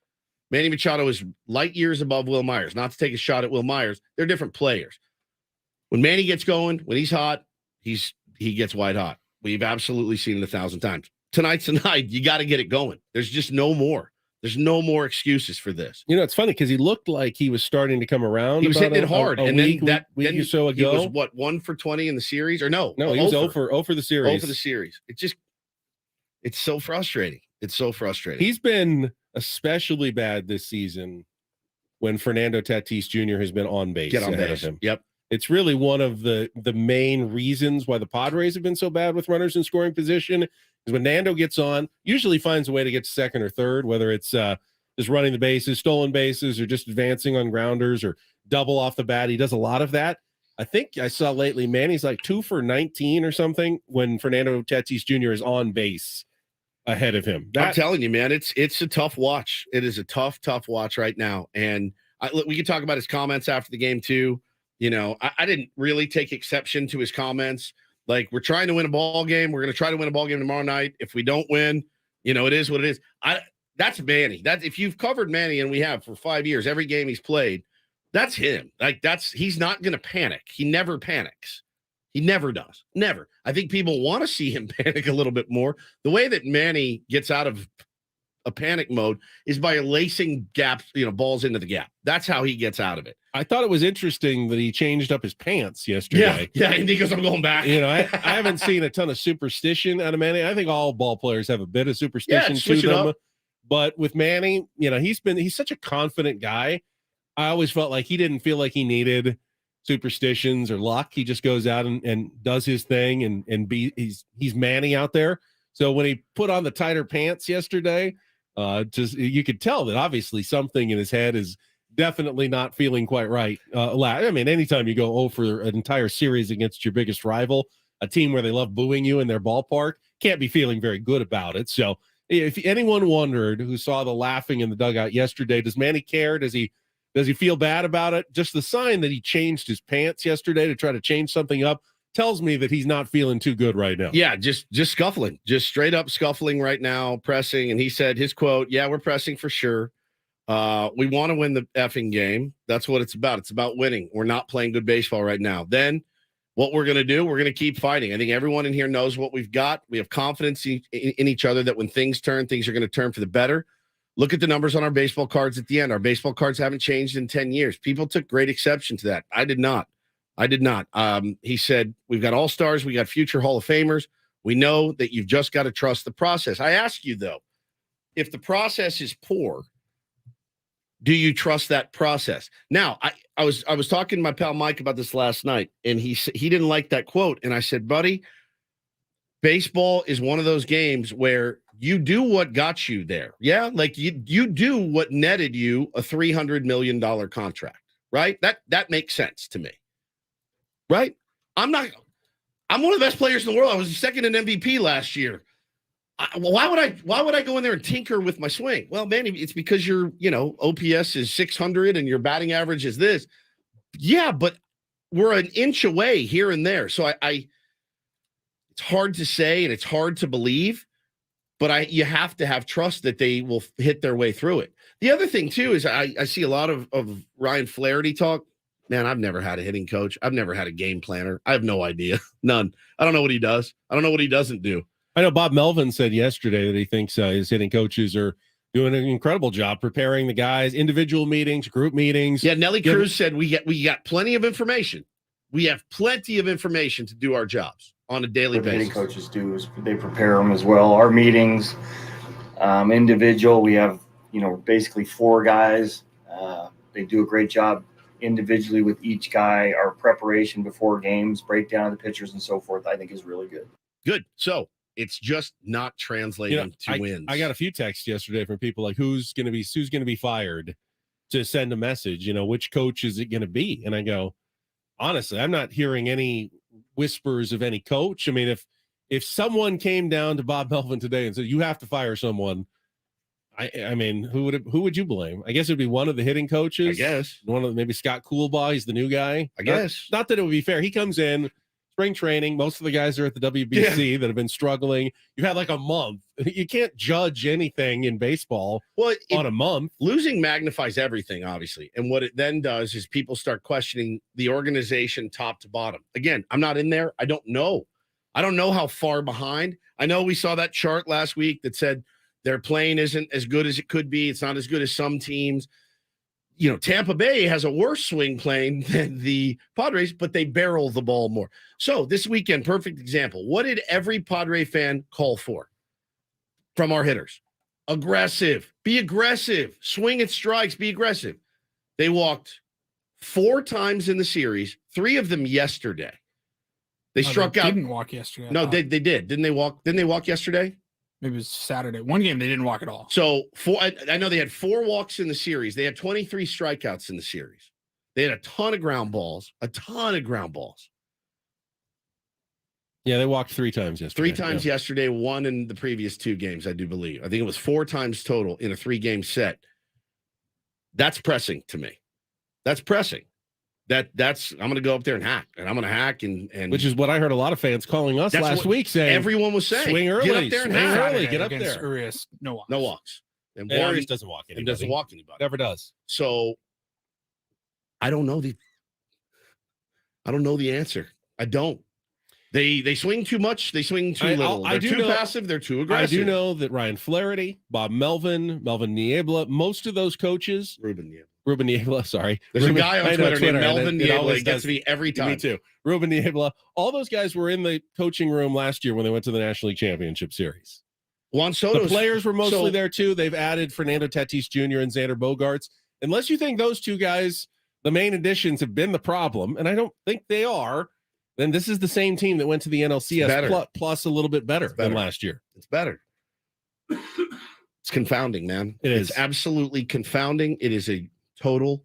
Manny Machado is light years above Will Myers. Not to take a shot at Will Myers. They're different players. When Manny gets going, when he's hot, he gets white hot. We've absolutely seen it 1,000 times. Tonight's the night. You got to get it going. There's just no more. There's no more excuses for this. You know, it's funny because he looked like he was starting to come around. He was hitting it hard. And then that week or so ago. He was, what, 1 for 20 in the series? Or no? No, he was 0 for the series. 0 for the series. It's so frustrating. It's so frustrating. He's been especially bad this season when Fernando Tatis Jr. has been on base. Get on ahead base. Of him. Yep. It's really one of the main reasons why the Padres have been so bad with runners in scoring position is when Nando gets on, usually finds a way to get to second or third, whether it's just running the bases, stolen bases, or just advancing on grounders or double off the bat. He does a lot of that. I think I saw lately, Manny's like 2 for 19 or something when Fernando Tatis Jr. is on base ahead of him. I'm telling you, man, it's a tough watch. It is a tough watch right now. And we can talk about his comments after the game too. You know, I didn't really take exception to his comments. Like, we're trying to win a ball game. We're going to try to win a ball game tomorrow night. If we don't win, you know, it is what it is. That's Manny. If you've covered Manny, and we have for 5 years, every game he's played, that's him. He's not going to panic. He never panics. He never does. Never. I think people want to see him panic a little bit more. The way that Manny gets out of a panic mode is by lacing gaps, balls into the gap. That's how he gets out of it. I thought it was interesting that he changed up his pants yesterday. Yeah, and he goes, I'm going back. I haven't seen a ton of superstition out of Manny. I think all ball players have a bit of superstition to them. Up. But with Manny, he's such a confident guy. I always felt like he didn't feel like he needed superstitions or luck. He just goes out and does his thing and he's Manny out there. So when he put on the tighter pants yesterday, you could tell that obviously something in his head is definitely not feeling quite right. I mean, anytime you go 0 for an entire series against your biggest rival, a team where they love booing you in their ballpark, can't be feeling very good about it. So if anyone wondered who saw the laughing in the dugout yesterday, does Manny care? Does he feel bad about it? Just the sign that he changed his pants yesterday to try to change something up tells me that he's not feeling too good right now. Yeah, just scuffling, just straight up scuffling right now, pressing. And he said his quote, "Yeah, we're pressing for sure. We want to win the effing game. That's what it's about. It's about winning. We're not playing good baseball right now. Then what we're going to do, we're going to keep fighting. I think everyone in here knows what we've got. We have confidence in each other that when things turn, things are going to turn for the better. Look at the numbers on our baseball cards at the end. Our baseball cards haven't changed in 10 years. People took great exception to that. I did not. He said, we've got all-stars. We got future Hall of Famers. We know that you've just got to trust the process. I ask you, though, if the process is poor, do you trust that process? Now, I was talking to my pal Mike about this last night, and he didn't like that quote. And I said, buddy, baseball is one of those games where you do what got you there. Yeah, like you do what netted you a $300 million contract, right? That makes sense to me, right? I'm one of the best players in the world. I was second in MVP last year. Why would I go in there and tinker with my swing? Well, man, it's because your OPS is 600 and your batting average is this. Yeah, but we're an inch away here and there. So it's hard to say and it's hard to believe, but you have to have trust that they will hit their way through it. The other thing too is I see a lot of Ryan Flaherty talk. Man, I've never had a hitting coach. I've never had a game planner. I have no idea. None. I don't know what he does. I don't know what he doesn't do. I know Bob Melvin said yesterday that he thinks his hitting coaches are doing an incredible job preparing the guys, individual meetings, group meetings. Yeah, Nelly Cruz said we got plenty of information. We have plenty of information to do our jobs on a daily basis. Hitting coaches do is they prepare them as well. Our meetings, individual, we have basically 4 guys. They do a great job individually with each guy. Our preparation before games, breakdown of the pitchers and so forth, I think is really good. Good. So it's just not translating to wins. I got a few texts yesterday from people like, who's going to be fired, to send a message, which coach is it going to be? And I go, honestly, I'm not hearing any whispers of any coach. I mean, if someone came down to Bob Melvin today and said, you have to fire someone, I mean, who would you blame? I guess it'd be one of the hitting coaches. I guess maybe Scott Coolbaugh. He's the new guy. I guess not that it would be fair. He comes in spring training. Most of the guys are at the WBC that have been struggling. You've had like a month. You can't judge anything in baseball on a month. Losing magnifies everything, obviously. And what it then does is people start questioning the organization top to bottom. Again, I'm not in there. I don't know. I don't know how far behind. I know we saw that chart last week that said their playing isn't as good as it could be. It's not as good as some teams. Tampa Bay has a worse swing plane than the Padres, but they barrel the ball more. So this weekend, perfect example. What did every Padre fan call for from our hitters? Aggressive. Be aggressive. Swing at strikes. Be aggressive. They walked 4 times in the series, 3 of them yesterday. They struck out. Didn't walk yesterday. No, they did. Didn't they walk? Didn't they walk yesterday? Maybe it was Saturday. One game they didn't walk at all. So I know they had 4 walks in the series. They had 23 strikeouts in the series. They had a ton of ground balls. Yeah, they walked 3 times yesterday. 3 times yesterday, 1 in the previous 2 games, I do believe. I think it was 4 times total in a 3-game set. That's pressing to me. That's pressing. That's I'm going to go up there and hack, and I'm going to hack and which is what I heard a lot of fans calling us last week saying. Everyone was saying, swing early, get up there and hack. Early, get up there. Urias, no walks. No walks. And Urias doesn't walk anybody. He doesn't walk anybody. Never does. So I don't know the answer. I don't. They swing too much. They swing too little. They're too passive. They're too aggressive. I do know that Ryan Flaherty, Bob Melvin Niebla, most of those coaches, Ruben Niebla, sorry. There's a guy on Twitter named Melvin Niebla. He gets me every time. Me too. Ruben Niebla. All those guys were in the coaching room last year when they went to the National League Championship Series. Juan Soto. The players were mostly there too. They've added Fernando Tatis Jr. and Xander Bogaerts. Unless you think those 2 guys, the main additions, have been the problem, and I don't think they are, then this is the same team that went to the NLCS plus a little bit better than last year. It's better. It's confounding, man. It's absolutely confounding. It is a total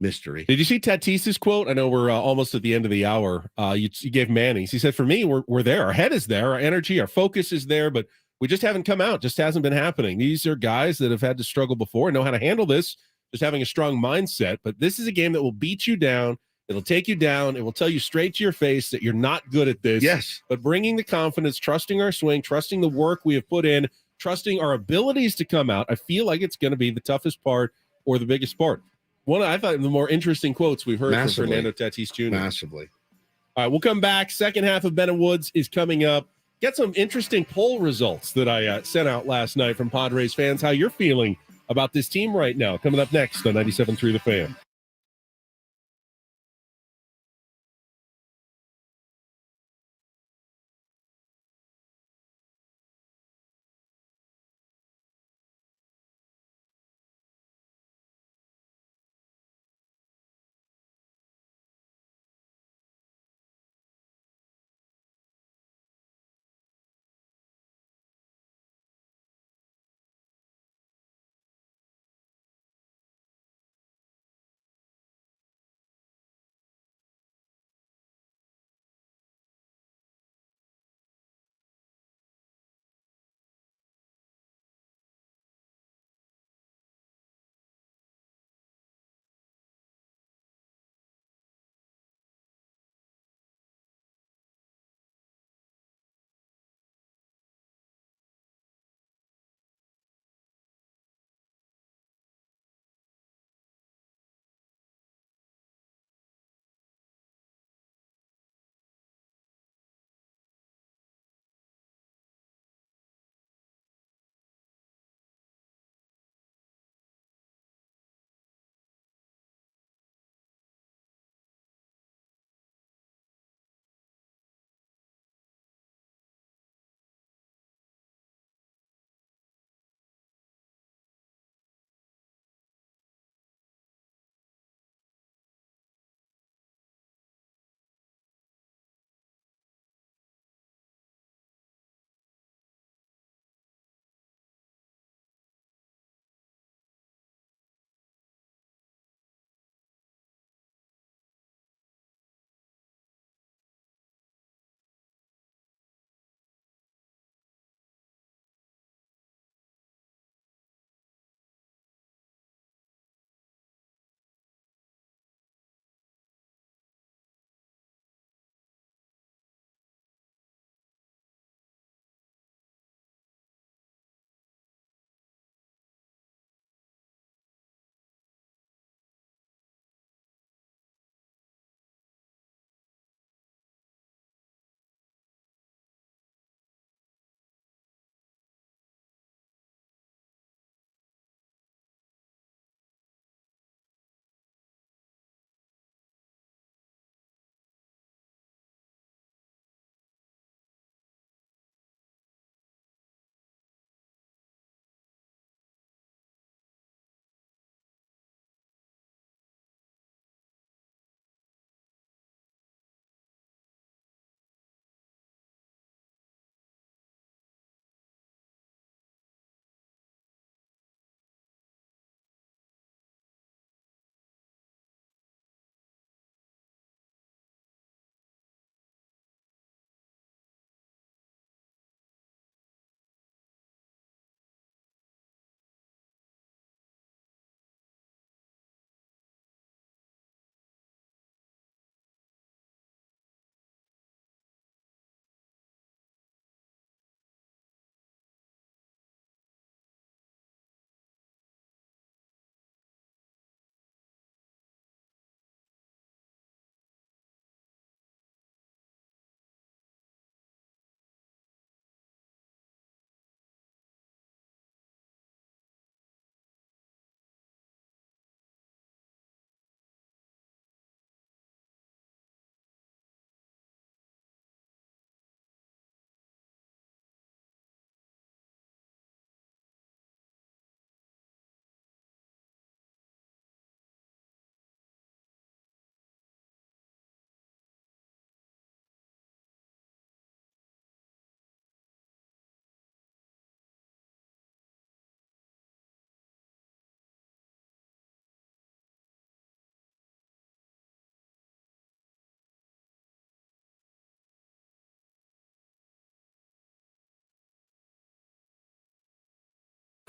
mystery. Did you see Tatis's quote? I know we're almost at the end of the hour. You gave Manning's. He said, for me, we're there. Our head is there. Our energy, our focus is there, but we just haven't come out. Just hasn't been happening. These are guys that have had to struggle before and know how to handle this, just having a strong mindset. But this is a game that will beat you down. It'll take you down. It will tell you straight to your face that you're not good at this. Yes. But bringing the confidence, trusting our swing, trusting the work we have put in, trusting our abilities to come out, I feel like it's going to be the toughest part or the biggest part. One, I thought, the more interesting quotes we've heard from Fernando Tatis Jr. Massively. All right, we'll come back. Second half of Ben and Woods is coming up. Get some interesting poll results that I sent out last night from Padres fans, how you're feeling about this team right now. Coming up next on 97.3 The Fan.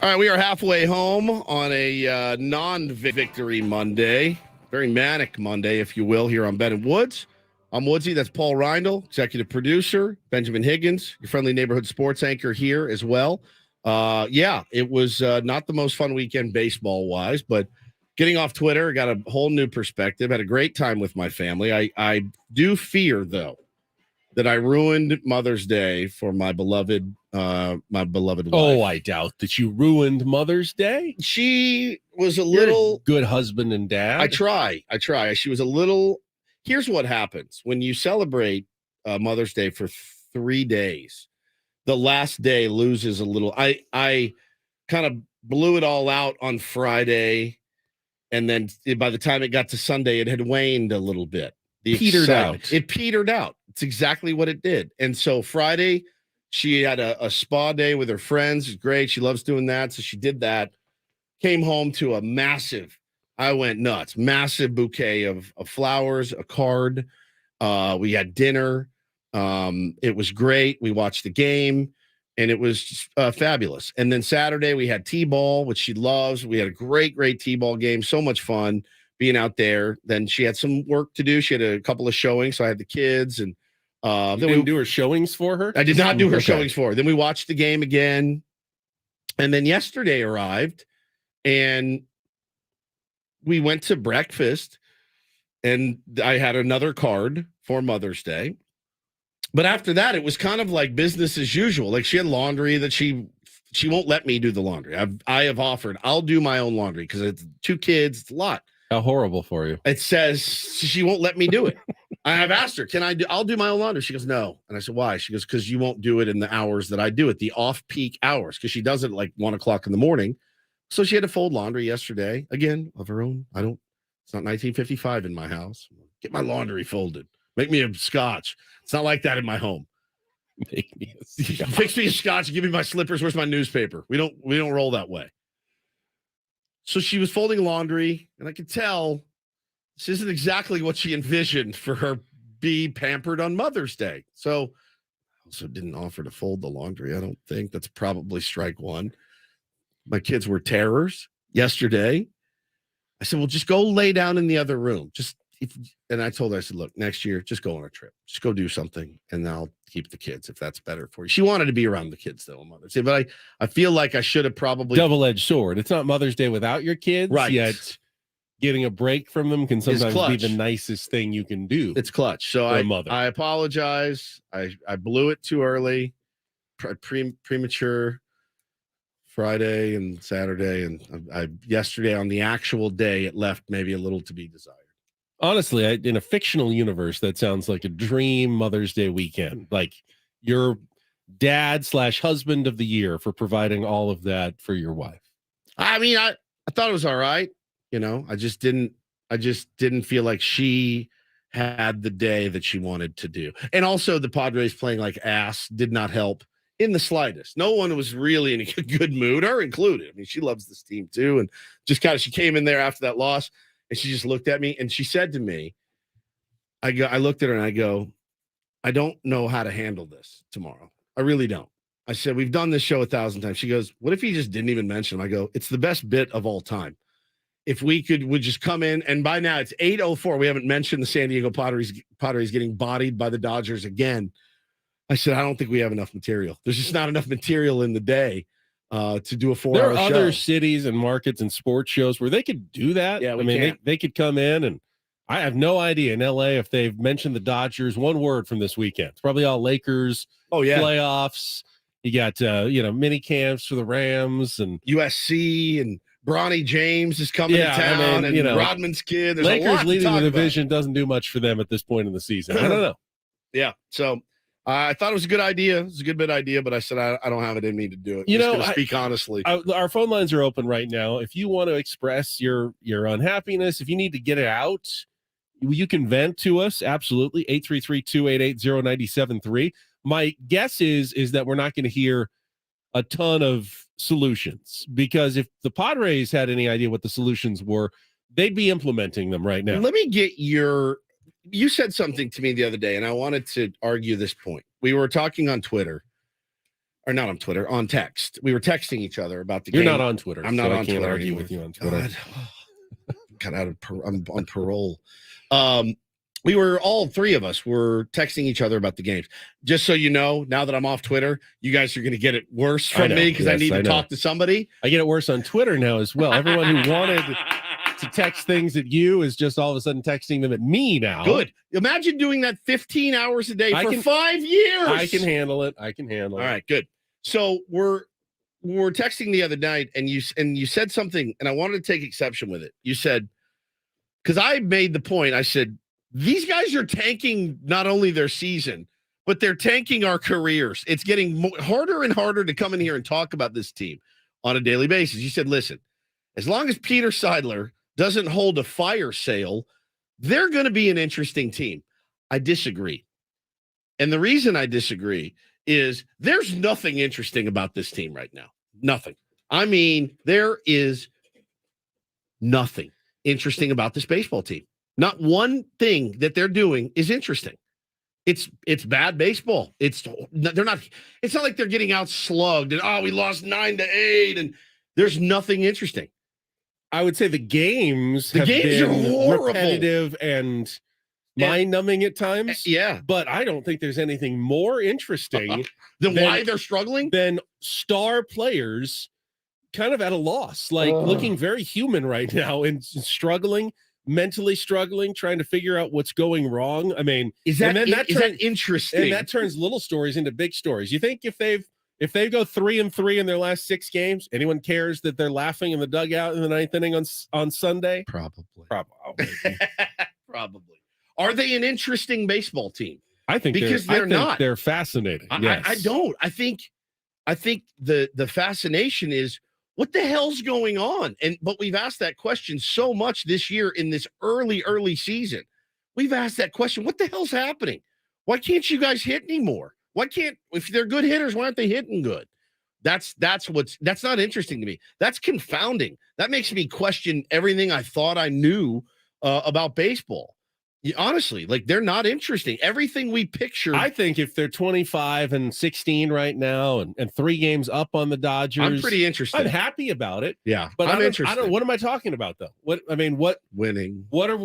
All right, we are halfway home on a non-victory Monday. Very manic Monday, if you will, here on Ben and Woods. I'm Woodsy. That's Paul Reindl, executive producer. Benjamin Higgins, your friendly neighborhood sports anchor here as well. It was not the most fun weekend baseball-wise, but getting off Twitter, got a whole new perspective. Had a great time with my family. I do fear, though, that I ruined Mother's Day for my beloved wife. Oh, I doubt that you ruined Mother's Day. She was a You're little good husband and dad. I try. She was a little. Here's what happens when you celebrate Mother's Day for 3 days. The last day loses a little. I kind of blew it all out on Friday, and then by the time it got to Sunday, it had waned a little bit. Petered out. It petered out. It's exactly what it did. And so Friday, she had a spa day with her friends. It's great. She loves doing that. So she did that. Came home to a massive, I went nuts, massive bouquet of flowers, a card. We had dinner. It was great. We watched the game, and it was fabulous. And then Saturday, we had T-ball, which she loves. We had a great T-ball game. So much fun being out there. Then she had some work to do. She had a couple of showings, so I had the kids. And then we do her showings for her? I did not do her showings for her. Then we watched the game again. And then yesterday arrived, and we went to breakfast, and I had another card for Mother's Day. But after that, it was kind of like business as usual. Like she had laundry that she won't let me do the laundry. I have offered, I'll do my own laundry because it's 2 kids. It's a lot. How horrible for you. It says she won't let me do it. I have asked her, I'll do my own laundry. She goes, no. And I said, why? She goes, because you won't do it in the hours that I do it, the off-peak hours, because she does it at like 1 o'clock in the morning. So she had to fold laundry yesterday, again, of her own. It's not 1955 in my house. Get my laundry folded. Make me a scotch. It's not like that in my home. Make me a scotch. Fix me a scotch. Give me my slippers. Where's my newspaper? We don't roll that way. So she was folding laundry, and I could tell this isn't exactly what she envisioned for her be pampered on Mother's Day. So I also didn't offer to fold the laundry. I don't think that's probably strike one. My kids were terrors yesterday. I said, well, just go lay down in the other room. And I told her, I said, look, next year, just go on a trip. Just go do something, and I'll keep the kids if that's better for you. She wanted to be around the kids, though, on Mother's Day. But I feel like I should have probably... Double-edged sword. It's not Mother's Day without your kids. Right. Yet getting a break from them can sometimes be the nicest thing you can do. It's clutch. So I apologize. I blew it too early. Premature Friday and Saturday. And yesterday on the actual day, it left maybe a little to be desired. Honestly, in a fictional universe, that sounds like a dream Mother's Day weekend. Like your dad/husband of the year for providing all of that for your wife. I mean, I thought it was all right. I just didn't feel like she had the day that she wanted to do. And also the Padres playing like ass did not help in the slightest. No one was really in a good mood, her included. I mean, she loves this team too. And just she came in there after that loss, and she just looked at me and she said to me, I looked at her and I go, I don't know how to handle this tomorrow. I really don't. I said, we've done this show 1,000 times. She goes, what if he just didn't even mention him? I go, it's the best bit of all time. If we would just come in, and by now it's 8:04. We haven't mentioned the San Diego Padres getting bodied by the Dodgers again. I said, I don't think we have enough material. There's just not enough material in the day to do a 4-hour show. There are other cities and markets and sports shows where they could do that. Yeah, they could come in, and I have no idea in LA if they've mentioned the Dodgers one word from this weekend. It's probably all Lakers. Oh yeah, playoffs. You got mini camps for the Rams and USC, and Bronny James is coming to town, and Rodman's kid. There's Lakers a lot leading to the talk division doesn't do much for them at this point in the season. I don't know. Yeah, so I thought it was a good idea. It was a good bit idea, but I said I don't have it in me to do it. I'm just gonna speak honestly. Our phone lines are open right now. If you want to express your unhappiness, if you need to get it out, you can vent to us. Absolutely, 833-288-0973. My guess is that we're not going to hear a ton of solutions, because if the Padres had any idea what the solutions were, they'd be implementing them right now. Let me get you said something to me the other day, and I wanted to argue this point. We were talking on Twitter, or not on Twitter, on text. We were texting each other about the You're game. not on Twitter. I'm so not I on can't Twitter argue anymore. with you on Twitter. Got out of I'm on parole. We were all three of us were texting each other about the games. Just so you know, now that I'm off Twitter, you guys are going to get it worse from me because I need to talk to somebody. I get it worse on Twitter now as well. Everyone who wanted to text things at you is just all of a sudden texting them at me now. Good. Imagine doing that 15 hours a day for 5 years. I can handle it. All right, good. So we're texting the other night, and you said something, and I wanted to take exception with it. You said, because I made the point, I said, these guys are tanking not only their season, but they're tanking our careers. It's getting harder and harder to come in here and talk about this team on a daily basis. You said, listen, as long as Peter Seidler doesn't hold a fire sale, they're going to be an interesting team. I disagree. And the reason I disagree is there's nothing interesting about this team right now. Nothing. I mean, there is nothing interesting about this baseball team. Not one thing that they're doing is interesting. It's bad baseball. It's not like they're getting out slugged and we lost 9-8 and there's nothing interesting. I would say the games are horrible, repetitive and mind-numbing at times. Yeah, but I don't think there's anything more interesting than why they're struggling. Than star players kind of at a loss, looking very human right now and struggling. Mentally struggling, trying to figure out what's going wrong. I mean, is that interesting? And that turns little stories into big stories. You think if they go 3-3 in their last 6 games, anyone cares that they're laughing in the dugout in the 9th inning on Sunday? Probably. Probably. Are they an interesting baseball team? I think because they're not. They're fascinating. Yes. I don't. I think the fascination is, what the hell's going on? But we've asked that question so much this year in this early season. We've asked that question. What the hell's happening? Why can't you guys hit anymore? Why can't, if they're good hitters, why aren't they hitting good? That's not interesting to me. That's confounding. That makes me question everything I thought I knew about baseball. Honestly, they're not interesting. Everything we pictured. I think if they're 25-16 right now and 3 games up on the Dodgers, I'm pretty interested. I'm happy about it. Yeah, but I'm interested. I don't. What am I talking about though? What winning? What are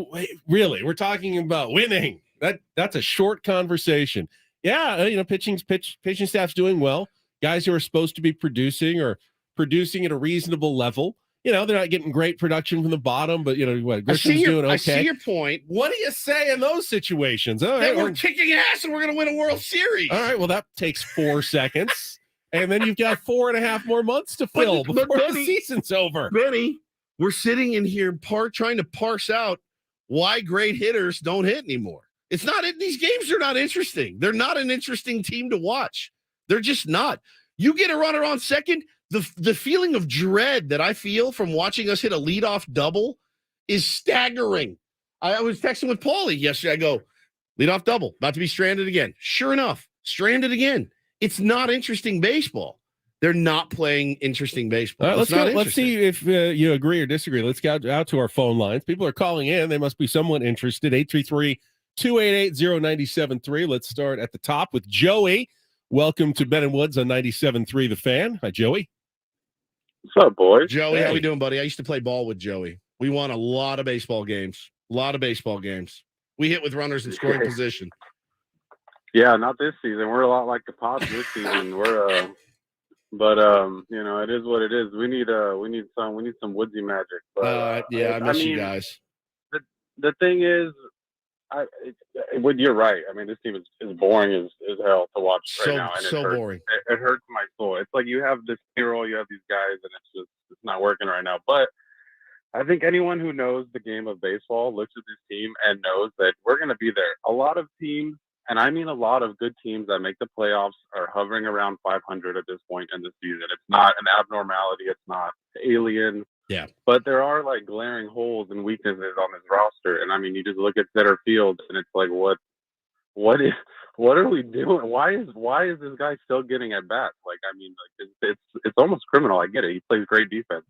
really? We're talking about winning. That's a short conversation. Yeah, pitching staff's doing well. Guys who are supposed to be producing at a reasonable level. They're not getting great production from the bottom, but Grisham's doing okay. I see your point. What do you say in those situations? All right, we're kicking ass and we're going to win a World Series. All right, well, that takes 4 seconds. And then you've got 4.5 more months to fill before the season's over. Benny, we're sitting in here trying to parse out why great hitters don't hit anymore. It's not. These games are not interesting. They're not an interesting team to watch. They're just not. You get a runner on second, the feeling of dread that I feel from watching us hit a leadoff double is staggering. I was texting with Paulie yesterday. I go, leadoff double, about to be stranded again. Sure enough, stranded again. It's not interesting baseball. They're not playing interesting baseball. Let's see if you agree or disagree. Let's get out to our phone lines. People are calling in. They must be somewhat interested. 833-288-0973. Let's start at the top with Joey. Welcome to Ben and Woods on 97.3 The Fan. Hi, Joey. What's up, boys? Joey, how we doing, buddy? I used to play ball with Joey. We won a lot of baseball games. We hit with runners in scoring position. Yeah, not this season. We're a lot like the Pods this season. But it is what it is. We need some woodsy magic. But I miss you guys. The thing is, you're right. I mean, this team is boring as hell to watch right now, and it hurts. Boring. It hurts my soul. It's like you have this hero, you have these guys, and it's not working right now. But I think anyone who knows the game of baseball looks at this team and knows that we're going to be there. A lot of teams, and I mean a lot of good teams that make the playoffs, are hovering around 500 at this point in the season. It's not an abnormality. It's not alien. Yeah. But there are glaring holes and weaknesses on this roster. And I mean, you just look at center field and it's like, what are we doing? Why is this guy still getting at bats? It's almost criminal. I get it. He plays great defense,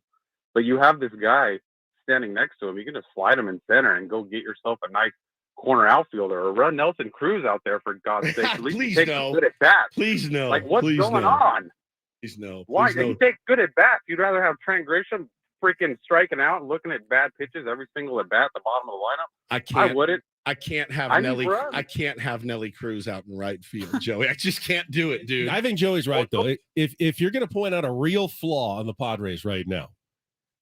but you have this guy standing next to him. You can just slide him in center and go get yourself a nice corner outfielder or run Nelson Cruz out there for God's sake. At least Please take no. good at bats. Please no. What's going on? Why? He takes good at bats. You'd rather have Trent Grisham freaking striking out and looking at bad pitches every single at bat at the bottom of the lineup. I wouldn't. I can't have I Nelly. need Russ. I can't have Nelly Cruz out in right field, Joey. I just can't do it, dude. I think Joey's right though. If you're going to point out a real flaw on the Padres right now,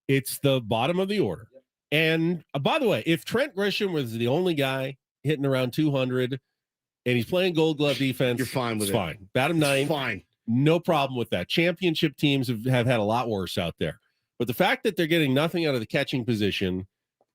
it's the bottom of the order. And by the way, if Trent Grisham was the only guy hitting around 200 and he's playing Gold Glove defense, You're fine with it's it. fine. Bat him 9. Fine. No problem with that. Championship teams have had a lot worse out there. But the fact that they're getting nothing out of the catching position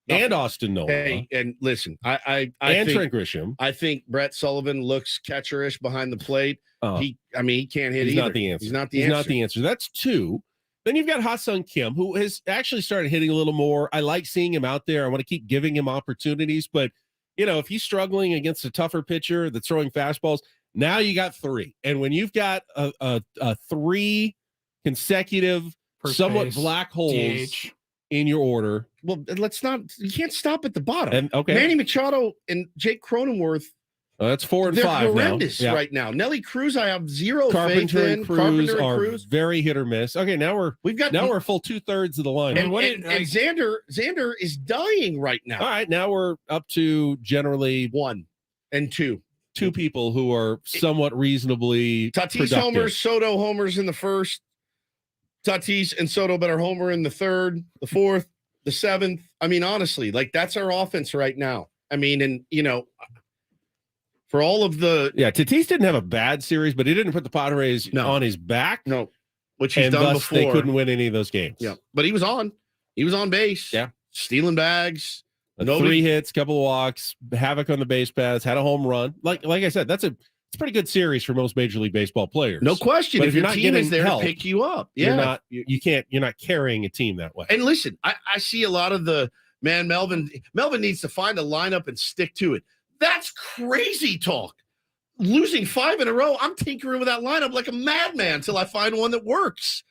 and Austin Nola. Hey, and listen, I and think, Trent Grisham. I think Brett Sullivan looks catcherish behind the plate. He can't hit He's either. not the answer. He's not the He's answer. not the answer. That's 2. Then you've got Ha-Seong Kim, who has actually started hitting a little more. I like seeing him out there. I want to keep giving him opportunities. But, if he's struggling against a tougher pitcher that's throwing fastballs, now you got 3. And when you've got a 3 consecutive, somewhat base, black holes DH. in your order. Well, you can't stop at the bottom. And, okay. Manny Machado and Jake Cronenworth. That's 4 and They're 5 horrendous now. Yeah. right now. Nelly Cruz, I have zero Carpenter faith in. and Cruz Carpenter and are Cruz. very hit or miss. Okay, now we're a full 2/3 of the line. And Xander is dying right now. All right, now we're up to generally 1 and 2. 2 people who are somewhat reasonably Tatis productive. homers, Soto homers in the first. Tatis and Soto better homer in the 3rd, the 4th, the 7th. I mean, honestly, that's our offense right now. I mean, and for all of the Tatis didn't have a bad series, but he didn't put the Padres on his back. No, which he's and done thus before. They couldn't win any of those games. Yeah, but he was on base. Yeah, stealing bags. 3 hits, couple of walks, havoc on the base paths, had a home run. Like I said, it's a pretty good series for most Major League Baseball players. No question. But if you're your not team getting is there help, to pick you up, you're not carrying a team that way. And listen, I see a lot of Melvin needs to find a lineup and stick to it. That's crazy talk. Losing 5 in a row, I'm tinkering with that lineup like a madman until I find one that works.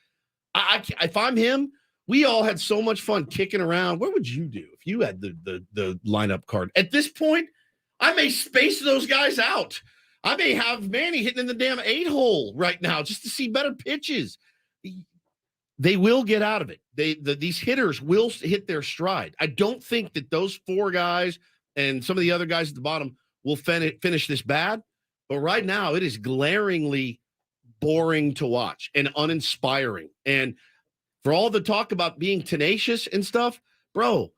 If I'm him, we all had so much fun kicking around. What would you do if you had the lineup card? At this point, I may space those guys out. I may have Manny hitting in the damn 8-hole right now just to see better pitches. They will get out of it. These hitters will hit their stride. I don't think that those 4 guys and some of the other guys at the bottom will finish this bad. But right now, it is glaringly boring to watch and uninspiring. And for all the talk about being tenacious and stuff, bro,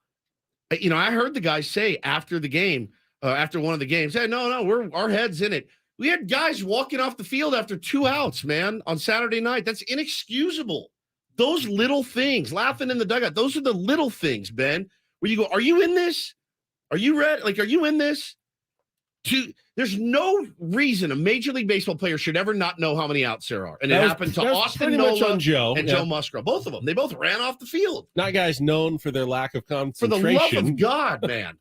I heard the guys say after the game, after one of the games, hey, no, our head's in it. We had guys walking off the field after 2 outs, man, on Saturday night. That's inexcusable. Those little things, laughing in the dugout, those are the little things, Ben, where you go, are you in this? Are you ready? Are you in this? There's no reason a Major League Baseball player should ever not know how many outs there are. And it happened to Austin Nola on Joe and Joe Musgrove. Both of them. They both ran off the field. Not guys known for their lack of For concentration. the love of God, man.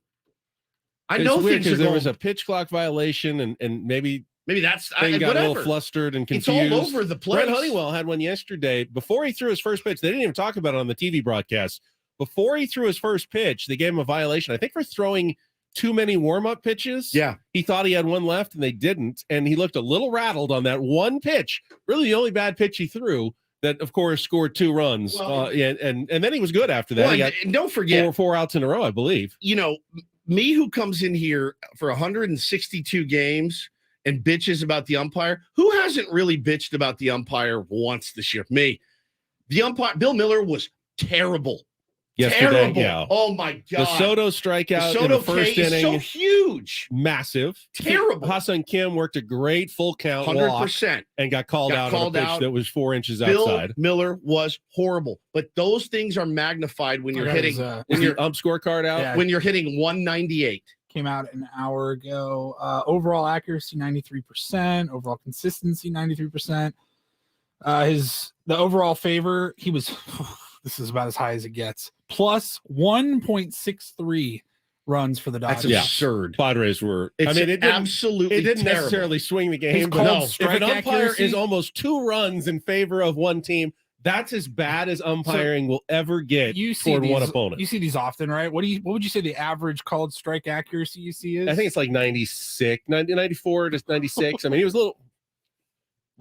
I know things because are there was a pitch clock violation and maybe that's they got whatever. a little flustered and confused. It's all over the place. Brett Honeywell had one yesterday before he threw his first pitch. They didn't even talk about it on the TV broadcast. Before he threw his first pitch, they gave him a violation. I think for throwing too many warm-up pitches. Yeah. He thought he had one left and they didn't. And he looked a little rattled on that one pitch. Really the only bad pitch he threw that, of course, scored 2 runs. Well, and then he was good after that. Well, he got and don't forget 4 outs in a row, I believe. Me who comes in here for 162 games and bitches about the umpire. Who hasn't really bitched about the umpire once this year? Me. The umpire, Bill Miller, was terrible. Yesterday, Terrible. yeah. Oh my God. The Soto strikeout in the first K is inning, so huge. massive, Terrible. Ha-Seong Kim worked a great full count 100%. and got called out on a pitch that was 4 inches outside. Bill Miller was horrible, but those things are magnified when you're hitting when your ump scorecard out. Yeah. when you're hitting 198. Came out an hour ago. Overall accuracy 93%. Overall consistency 93%. The overall favor, he was. This is about as high as it gets. Plus 1.63 runs for the Dodgers. That's absurd. Padres were. It didn't terrible. Necessarily swing the game. But no, if an umpire is almost 2 runs in favor of one team, that's as bad as umpiring will ever get toward one opponent. You see these often, right? What would you say the average called strike accuracy you see is? I think it's like 96, 94 to 96. I mean, he was a little.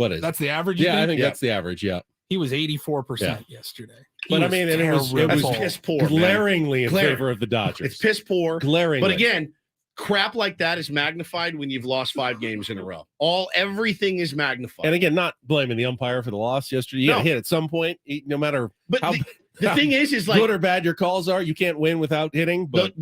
What is? That's the average. you Yeah, I think? think that's the average. Yeah. He was 84% yesterday. He But I was mean, and it was terrible. piss poor, man. glaringly in Glaring. favor of the Dodgers. It's piss poor. Glaringly. But again, crap like that is magnified when you've lost 5 games in a row. Everything is magnified. And again, not blaming the umpire for the loss yesterday. You got to hit at some point, no matter But how, the thing is like good or bad your calls are. You can't win without hitting. But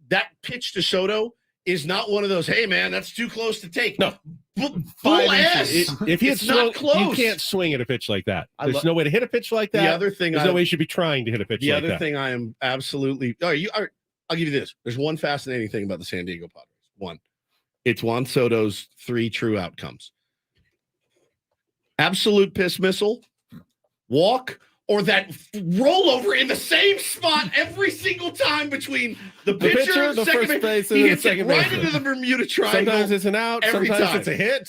that pitch to Soto is not one of those. Hey man, that's too close to take. No, full ass. If he had It's not swung, close. you can't swing at a pitch like that. There's no way to hit a pitch like that. The other thing, there's no way you should be trying to hit a pitch the like other that. thing I am absolutely. I'll give you this. There's one fascinating thing about the San Diego Padres. One, it's Juan Soto's 3 true outcomes: absolute piss missile, walk, or that rollover in the same spot every single time between the pitcher, the second first base. baseman, He and hits the it second right baseman. into the Bermuda Triangle. Sometimes it's an out. Every Sometimes time. it's a hit.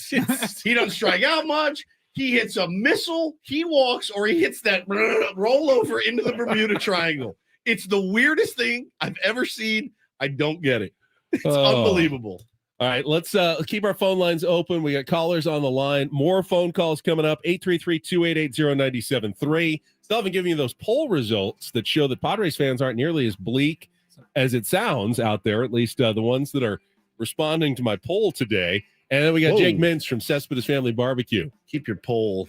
He doesn't strike out much. He hits a missile, he walks, or he hits that rollover into the Bermuda Triangle. It's the weirdest thing I've ever seen. I don't get it. It's unbelievable. All right, let's keep our phone lines open. We got callers on the line. More phone calls coming up. 833-288-0973. Still haven't given you those poll results that show that Padres fans aren't nearly as bleak as it sounds out there, at least the ones that are responding to my poll today. And then we got Jake Mintz from Cespedes Family Barbecue. Keep your poll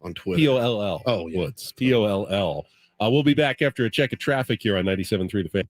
on Twitter. P-O-L-L. Oh, yeah. Woods. P-O-L-L. We'll be back after a check of traffic here on 97.3 The Fan.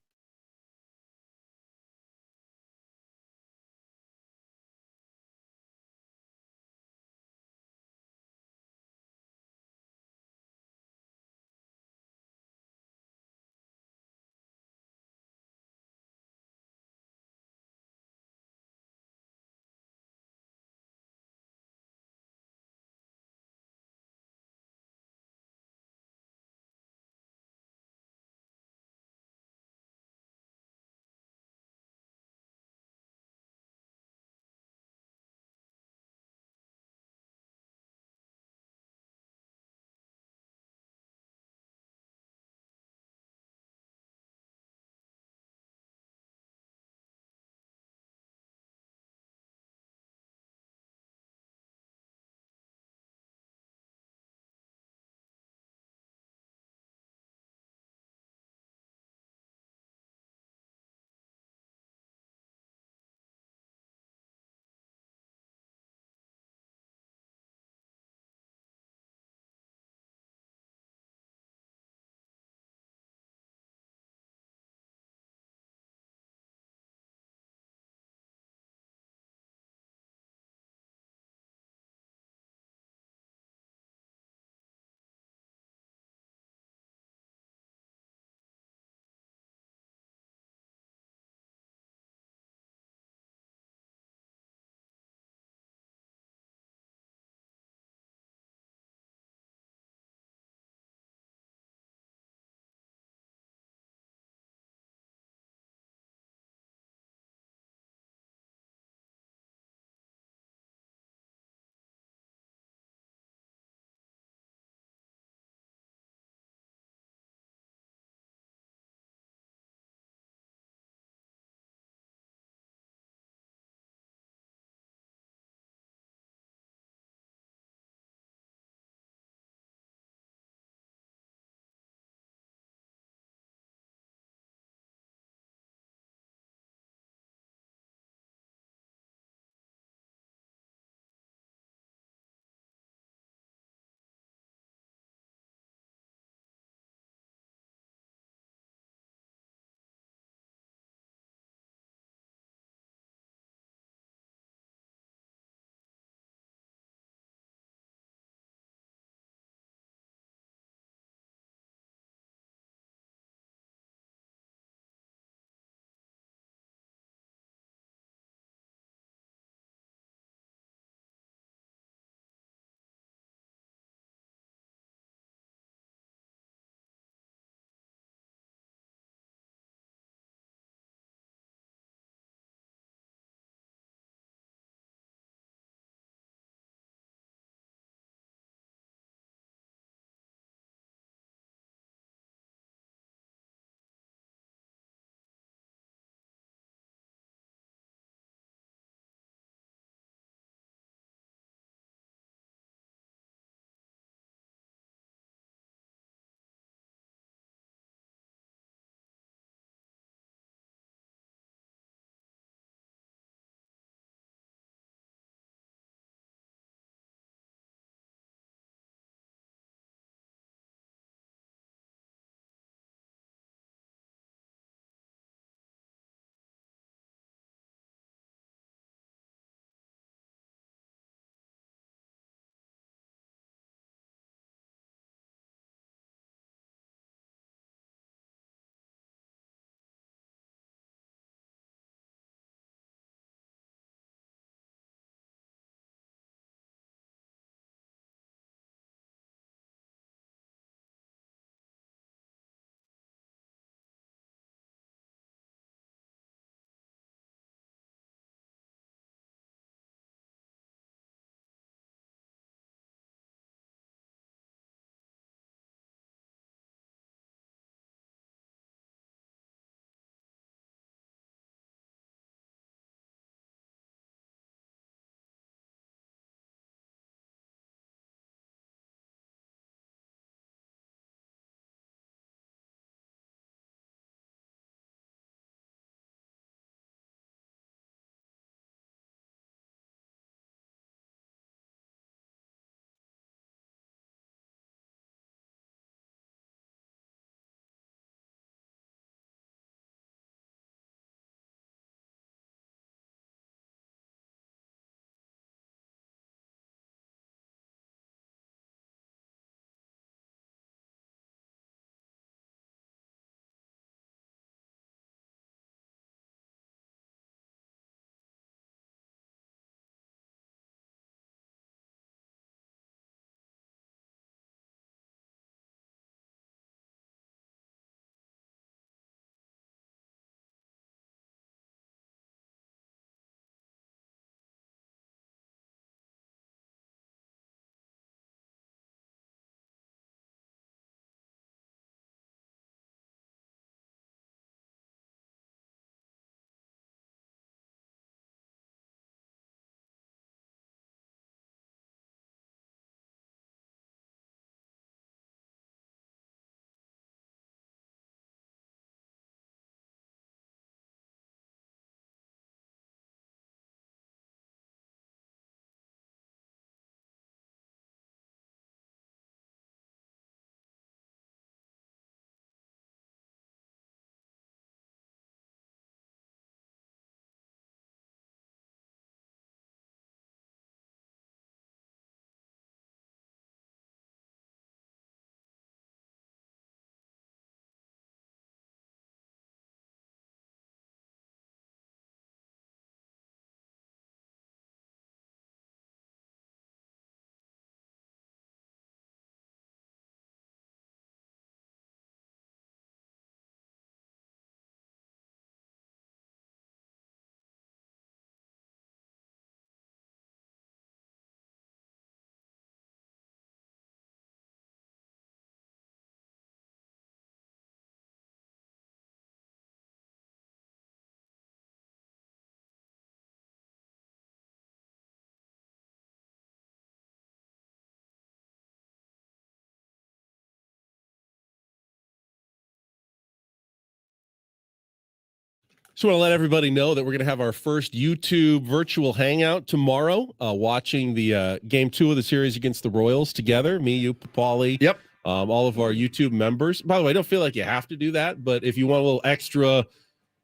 Just want to let everybody know that we're going to have our first YouTube virtual hangout tomorrow, watching the game 2 of the series against the Royals together. Me, you, Paulie. Yep. All of our YouTube members. By the way, I don't feel like you have to do that, but if you want a little extra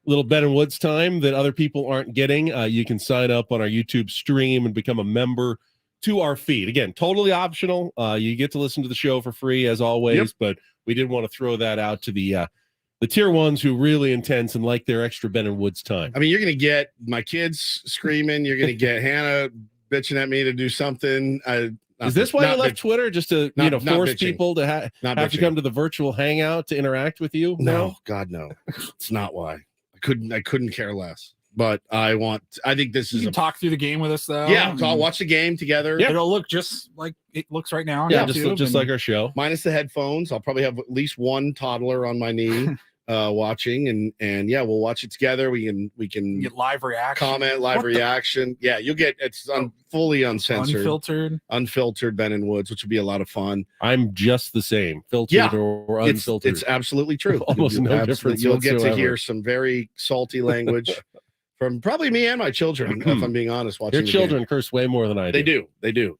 little Ben and Woods time that other people aren't getting, you can sign up on our YouTube stream and become a member to our feed. Again, totally optional. You get to listen to the show for free as always, but we did want to throw that out to the tier ones who really intense and like their extra Ben and Woods time. I mean, you're going to get my kids screaming. You're going to get Hannah bitching at me to do something. Is this why you left Twitter, just to force bitching. people to have to come to the virtual hangout to interact with you? No, God, no. It's not why. I couldn't care less. But I think this is You can talk through the game with us, though. Yeah, so I'll watch the game together. Yeah. It'll look just like it looks right now. On Yeah, YouTube, just like our show. Minus the headphones. I'll probably have at least one toddler on my knee watching, and yeah, we'll watch it together. We can get live reaction, comment, live reaction. Yeah, you'll get fully uncensored, unfiltered Ben and Woods, which would be a lot of fun. I'm just the same, filtered or unfiltered. It's absolutely true. Almost no difference. You'll get to hear some very salty language from probably me and my children, if I'm being honest. Watching your children curse way more than I do. They do.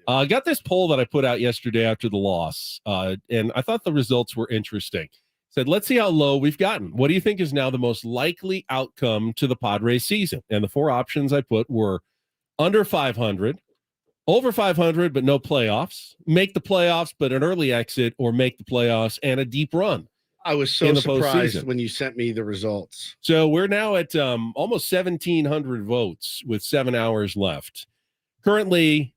I got this poll that I put out yesterday after the loss, and I thought the results were interesting. Said, let's see how low we've gotten. What do you think is now the most likely outcome to the Padres season? And the 4 options I put were under 500, over 500, but no playoffs, make the playoffs, but an early exit, or make the playoffs and a deep run. I was so surprised when you sent me the results. So we're now at almost 1,700 votes with 7 hours left. Currently,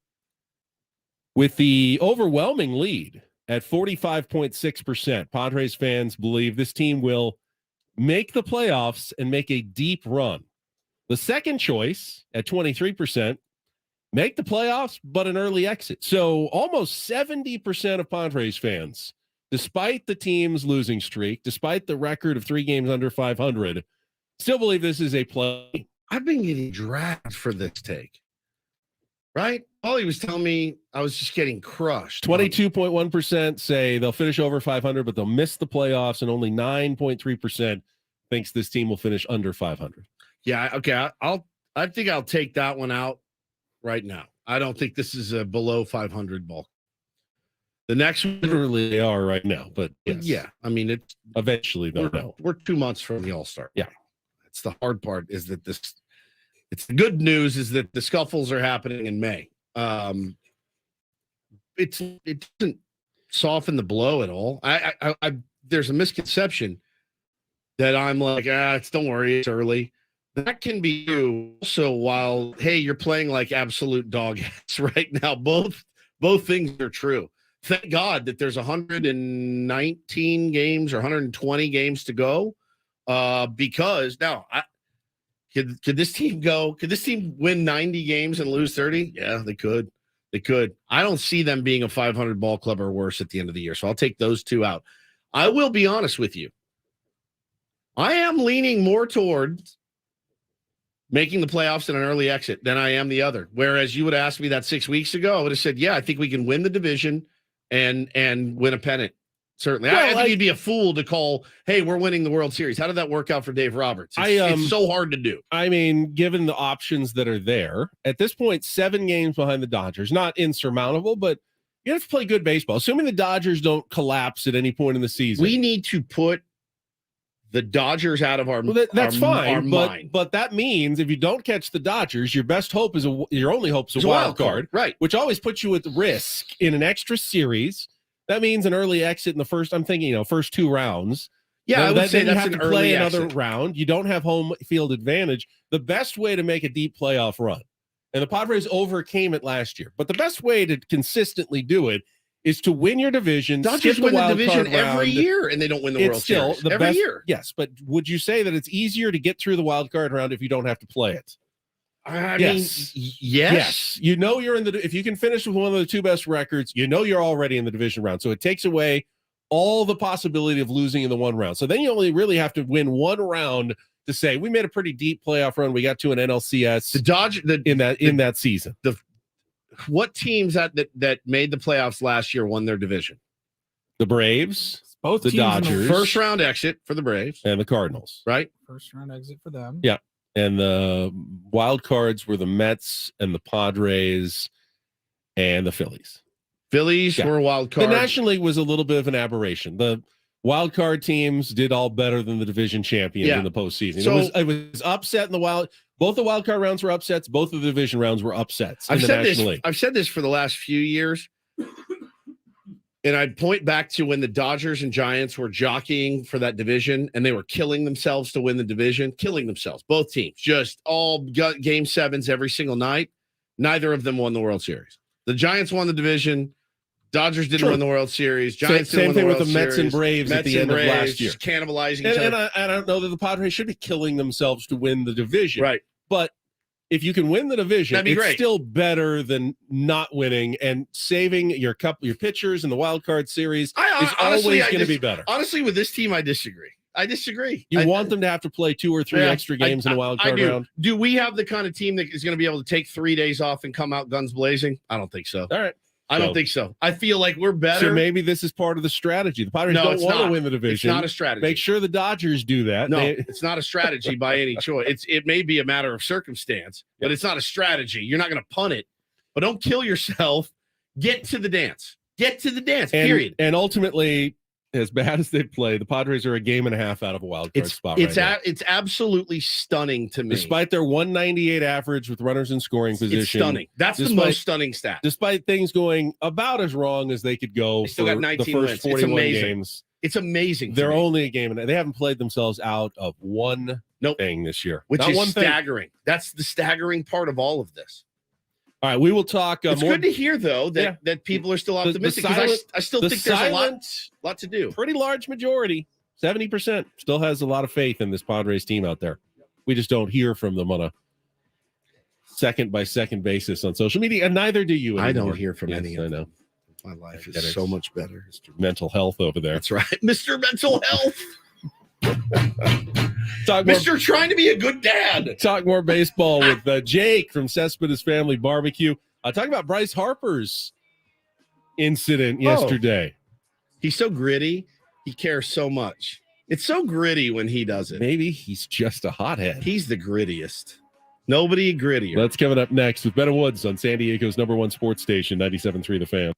with the overwhelming lead at 45.6%, Padres fans believe this team will make the playoffs and make a deep run. The second choice at 23%, make the playoffs, but an early exit. So almost 70% of Padres fans, despite the team's losing streak, despite the record of 3 games under 500, still believe this is a play. I've been getting dragged for this take. Right? All he was telling me, I was just getting crushed. 22.1% say they'll finish over 500, but they'll miss the playoffs, and only 9.3% thinks this team will finish under 500. Yeah, okay. I think I'll take that one out right now. I don't think this is a below 500 ball. The next one, literally they are right now, but yes. Yeah, I mean it's eventually they'll know. We're 2 months from the All-Star. Yeah, it's the hard part. Is that this? It's the good news is that the scuffles are happening in May. It doesn't soften the blow at all. I there's a misconception that I'm like, don't worry, it's early. That can be true. Also, while you're playing like absolute dogheads right now. Both things are true. Thank God that there's 119 games or 120 games to go. Because now could this team go? Could this team win 90 games and lose 30? Yeah, they could. They could. I don't see them being a 500 ball club or worse at the end of the year. So I'll take those 2 out. I will be honest with you. I am leaning more towards making the playoffs and an early exit than I am the other. Whereas you would ask me that 6 weeks ago, I would have said, yeah, I think we can win the division and win a pennant. Certainly. I think you'd be a fool to call, hey, we're winning the World Series. How did that work out for Dave Roberts? It's so hard to do. I mean, given the options that are there, at this point, 7 games behind the Dodgers, not insurmountable, but you have to play good baseball. Assuming the Dodgers don't collapse at any point in the season. We need to put the Dodgers out of our that's fine, mind. But that means if you don't catch the Dodgers, your best hope is your only hope is a wild card, right? Which always puts you at risk in an extra series. That means an early exit in the first. I'm thinking, first 2 rounds. Yeah, I would say that's you have to an play early another exit. round. You don't have home field advantage. The best way to make a deep playoff run, and the Padres overcame it last year, but the best way to consistently do it is to win your division. Dodgers win the division every year, and they don't win the World Series every year. Yes, but would you say that it's easier to get through the wild card round if you don't have to play it? I mean, yes. You know you're in the. If you can finish with one of the 2 best records, you know you're already in the division round. So it takes away all the possibility of losing in the 1 round. So then you only really have to win 1 round to say we made a pretty deep playoff run. We got to an NLCS. In that season. What teams that made the playoffs last year won their division? The Braves, Both the teams in the Dodgers, First round exit for the Braves and the Cardinals. right? First round exit for them. Yeah. And the wild cards were the Mets and the Padres and the Phillies. Phillies were a wild card. The National League was a little bit of an aberration. The wild card teams did all better than the division champions in the postseason. So, it was upset in the wild. Both the wild card rounds were upsets. Both of the division rounds were upsets in the National League. I've said this for the last few years. And I'd point back to when the Dodgers and Giants were jockeying for that division and they were killing themselves to win the division, killing themselves, both teams, just all got game sevens every single night. Neither of them won the World Series. The Giants won the division. Dodgers didn't win the World Series. Giants Same thing with the Mets Series. and Braves at the end of last year. Cannibalizing each other. And I don't know that the Padres should be killing themselves to win the division. Right. But if you can win the division, That'd be it's great. still better than not winning, and saving your pitchers in the wild card series is always going to be better. Honestly, with this team, I disagree. You want them to have to play 2 or 3 extra games in a wild card round? Do we have the kind of team that is going to be able to take 3 days off and come out guns blazing? I don't think so. All right. I don't think so. I feel like we're better. So maybe this is part of the strategy. The Padres don't want to win the division. It's not a strategy. Make sure the Dodgers do that. No, it's not a strategy by any choice. It may be a matter of circumstance, but it's not a strategy. You're not going to punt it, but don't kill yourself. Get to the dance. Period. And ultimately, as bad as they play, the Padres are a game and a half out of a wild card spot. It's absolutely stunning to me. Despite their 198 average with runners in scoring position, it's stunning. That's the most stunning stat. Despite things going about as wrong as they could go still for got 19 the first wins. 41 games. It's amazing. They're only a game and they haven't played themselves out of one thing this year, which Not is one staggering. That's the staggering part of all of this. All right, we will talk. It's more. good to hear, though, that people are still optimistic. Because I still think there's a lot to do. Pretty large majority, 70%, still has a lot of faith in this Padres team out there. We just don't hear from them on a second-by-second basis on social media, and neither do you anymore. I don't hear from any of them. I know. My life is so much better. Mr. Mental health over there. That's right. Mr. Mental Health. Mr. Trying to be a good dad. Talk more baseball with Jake from Cespedes Family Barbecue. Talking about Bryce Harper's incident yesterday. He's so gritty. He cares so much. It's so gritty when he does it. Maybe he's just a hothead. He's the grittiest. Nobody grittier. That's coming up next with Ben Woods on San Diego's #1 sports station, 97.3 The Fan.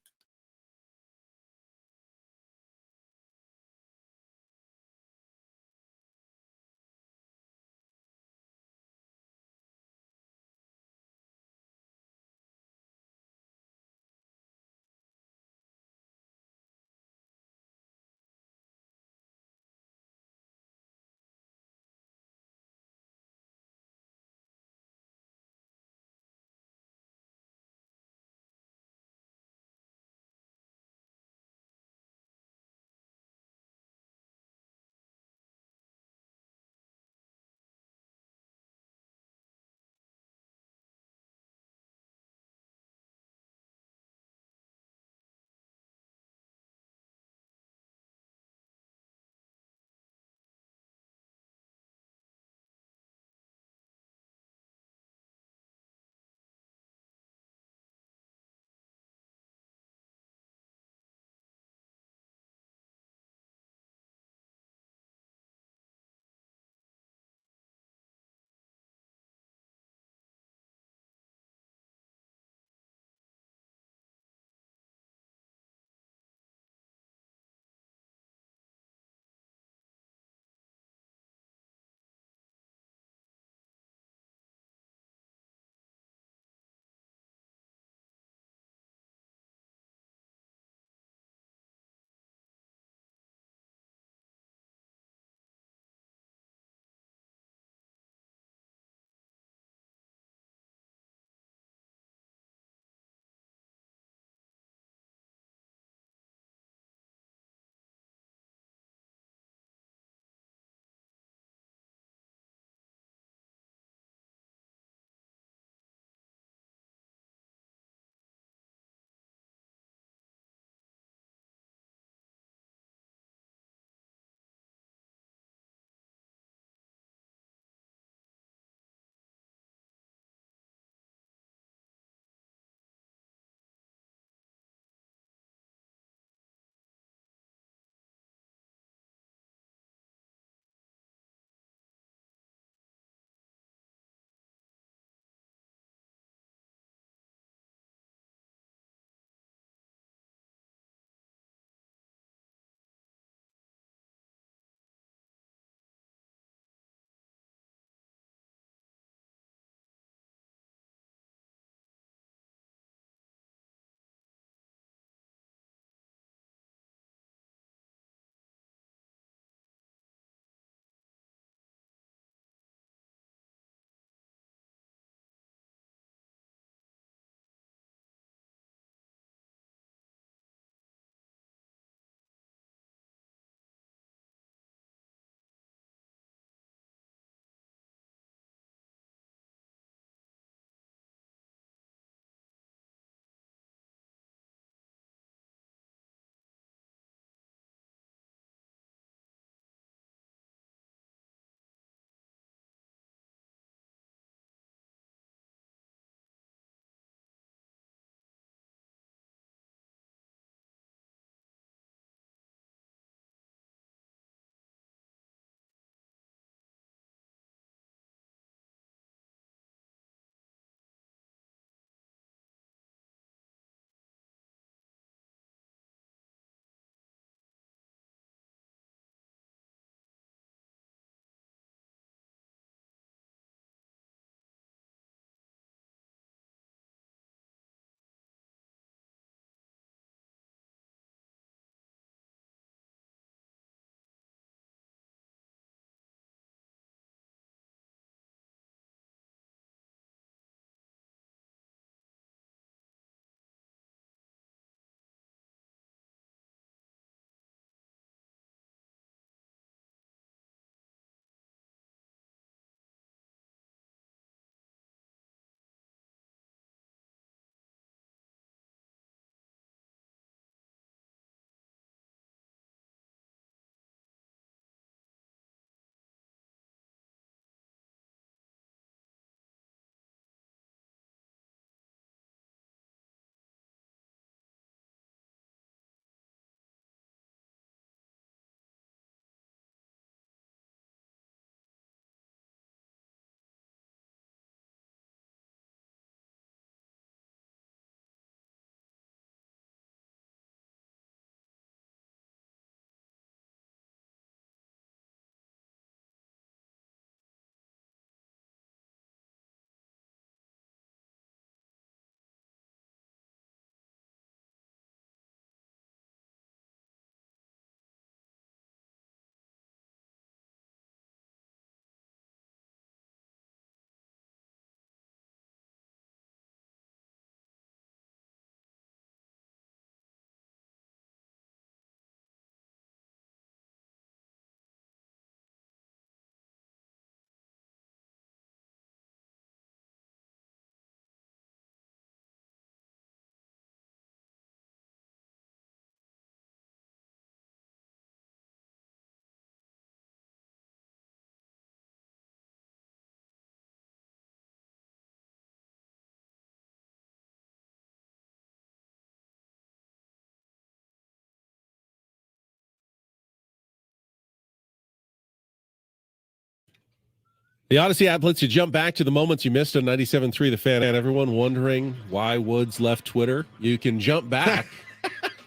The Odyssey app lets you jump back to the moments you missed on 97.3 The Fan. And everyone wondering why Woods left Twitter, you can jump back,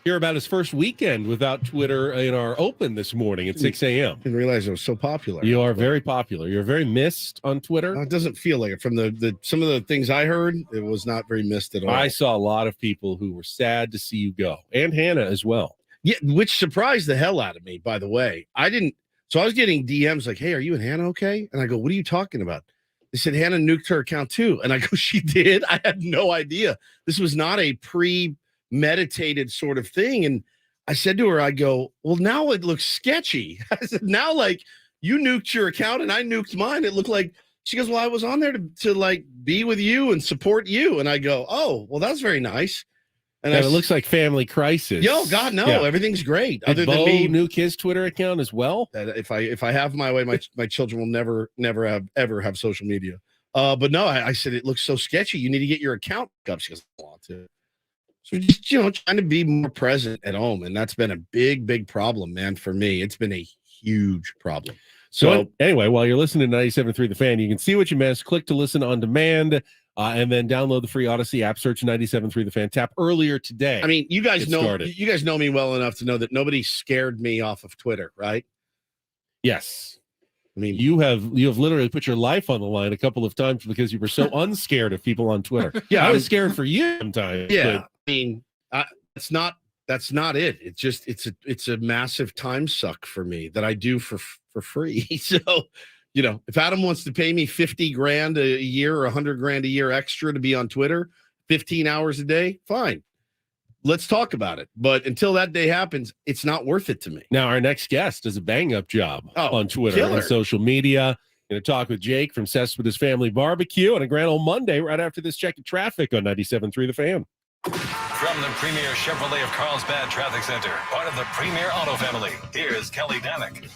hear about his first weekend without Twitter in our open this morning at 6 a.m. Didn't realize it was so popular. You are very popular. You're very missed on Twitter. It doesn't feel like it. From the some of the things I heard, it was not very missed at all. I saw a lot of people who were sad to see you go, and Hannah as well. Yeah, which surprised the hell out of me, by the way. So I was getting DMs like, hey, are you and Hannah okay? And I go, what are you talking about? They said Hannah nuked her account too. And I go, she did? I had no idea. This was not a premeditated sort of thing. And I said to her, I go, well, now it looks sketchy. I said, now like you nuked your account and I nuked mine. It looked like, she goes, well, I was on there to like be with you and support you. And I go, oh, well, that's very nice. And it looks like family crisis. Yo, God, no, everything's great. Did Other Bo than me nuke his Twitter account as well. If I have my way, my children will never have social media. But no, I said it looks so sketchy. You need to get your account up. She goes, I want to. So just trying to be more present at home, and that's been a big problem, man. For me, it's been a huge problem. So anyway, while you're listening to 97.3 The Fan, you can see what you missed. Click to listen on demand. And then download the free Odyssey app, search 97.3 The Fan, tap earlier today. I mean, you guys know me well enough to know that nobody scared me off of Twitter, right? Yes. I mean, you have literally put your life on the line a couple of times because you were so unscared of people on Twitter. Yeah, I was scared for you sometimes. Yeah, I mean, that's not it. It's just it's a massive time suck for me that I do for free. So, if Adam wants to pay me $50,000 a year or $100,000 a year extra to be on Twitter, 15 hours a day, fine. Let's talk about it. But until that day happens, it's not worth it to me. Now, our next guest does a bang-up job on Twitter killer. and social media. Going to talk with Jake from Cespedes Family Barbecue on a grand old Monday right after this check of traffic on 97.3 The Fan. From the premier Chevrolet of Carlsbad Traffic Center, part of the premier auto family, here's Kelly Danick.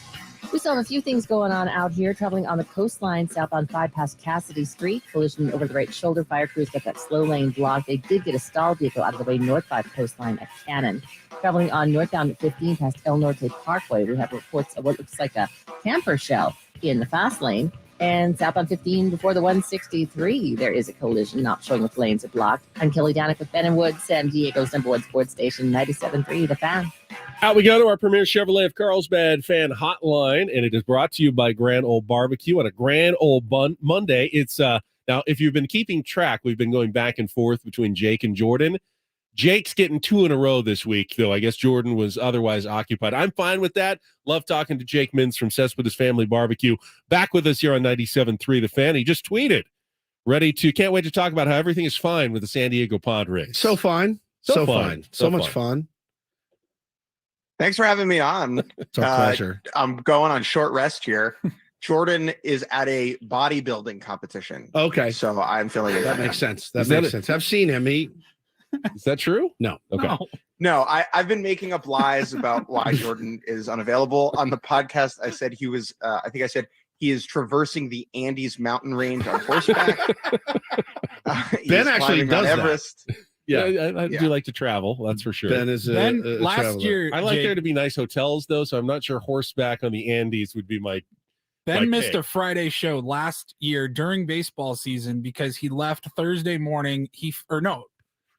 We still have a few things going on out here. Traveling on the coastline southbound 5 past Cassidy Street. Collision over the right shoulder. Fire crews got that slow lane blocked. They did get a stalled vehicle out of the way north 5 coastline at Cannon. Traveling on northbound at 15 past El Norte Parkway. We have reports of what looks like a camper shell in the fast lane. And southbound 15 before the 163, there is a collision, not showing which lanes are blocked. I'm Kelly Danick with Ben & Wood, San Diego's #1 sports station, 97.3 The Fan. Out we go to our premier Chevrolet of Carlsbad fan hotline, and it is brought to you by Grand Old Barbecue on a grand old Monday. It's now, if you've been keeping track, we've been going back and forth between Jake and Jordan. Jake's getting 2 in a row this week, though. I guess Jordan was otherwise occupied. I'm fine with that. Love talking to Jake Mintz from Cespedes Family Barbecue. Back with us here on 97.3 The Fan. He just tweeted, can't wait to talk about how everything is fine with the San Diego Padres. So fine. So fine. So much fun. Thanks for having me on. It's our pleasure. I'm going on short rest here. Jordan is at a bodybuilding competition. Okay. So I'm feeling it. That makes sense. That makes sense. I've seen him. Is that true? No. Okay. No, I've been making up lies about why Jordan is unavailable. On the podcast, I said he was, he is traversing the Andes mountain range on horseback. Ben actually does Everest. that. Yeah, I do like to travel. That's for sure. Ben is last traveler. year. I like Jake, there to be nice hotels, though, so I'm not sure horseback on the Andes would be my. Ben missed a Friday show last year during baseball season because he left Thursday morning.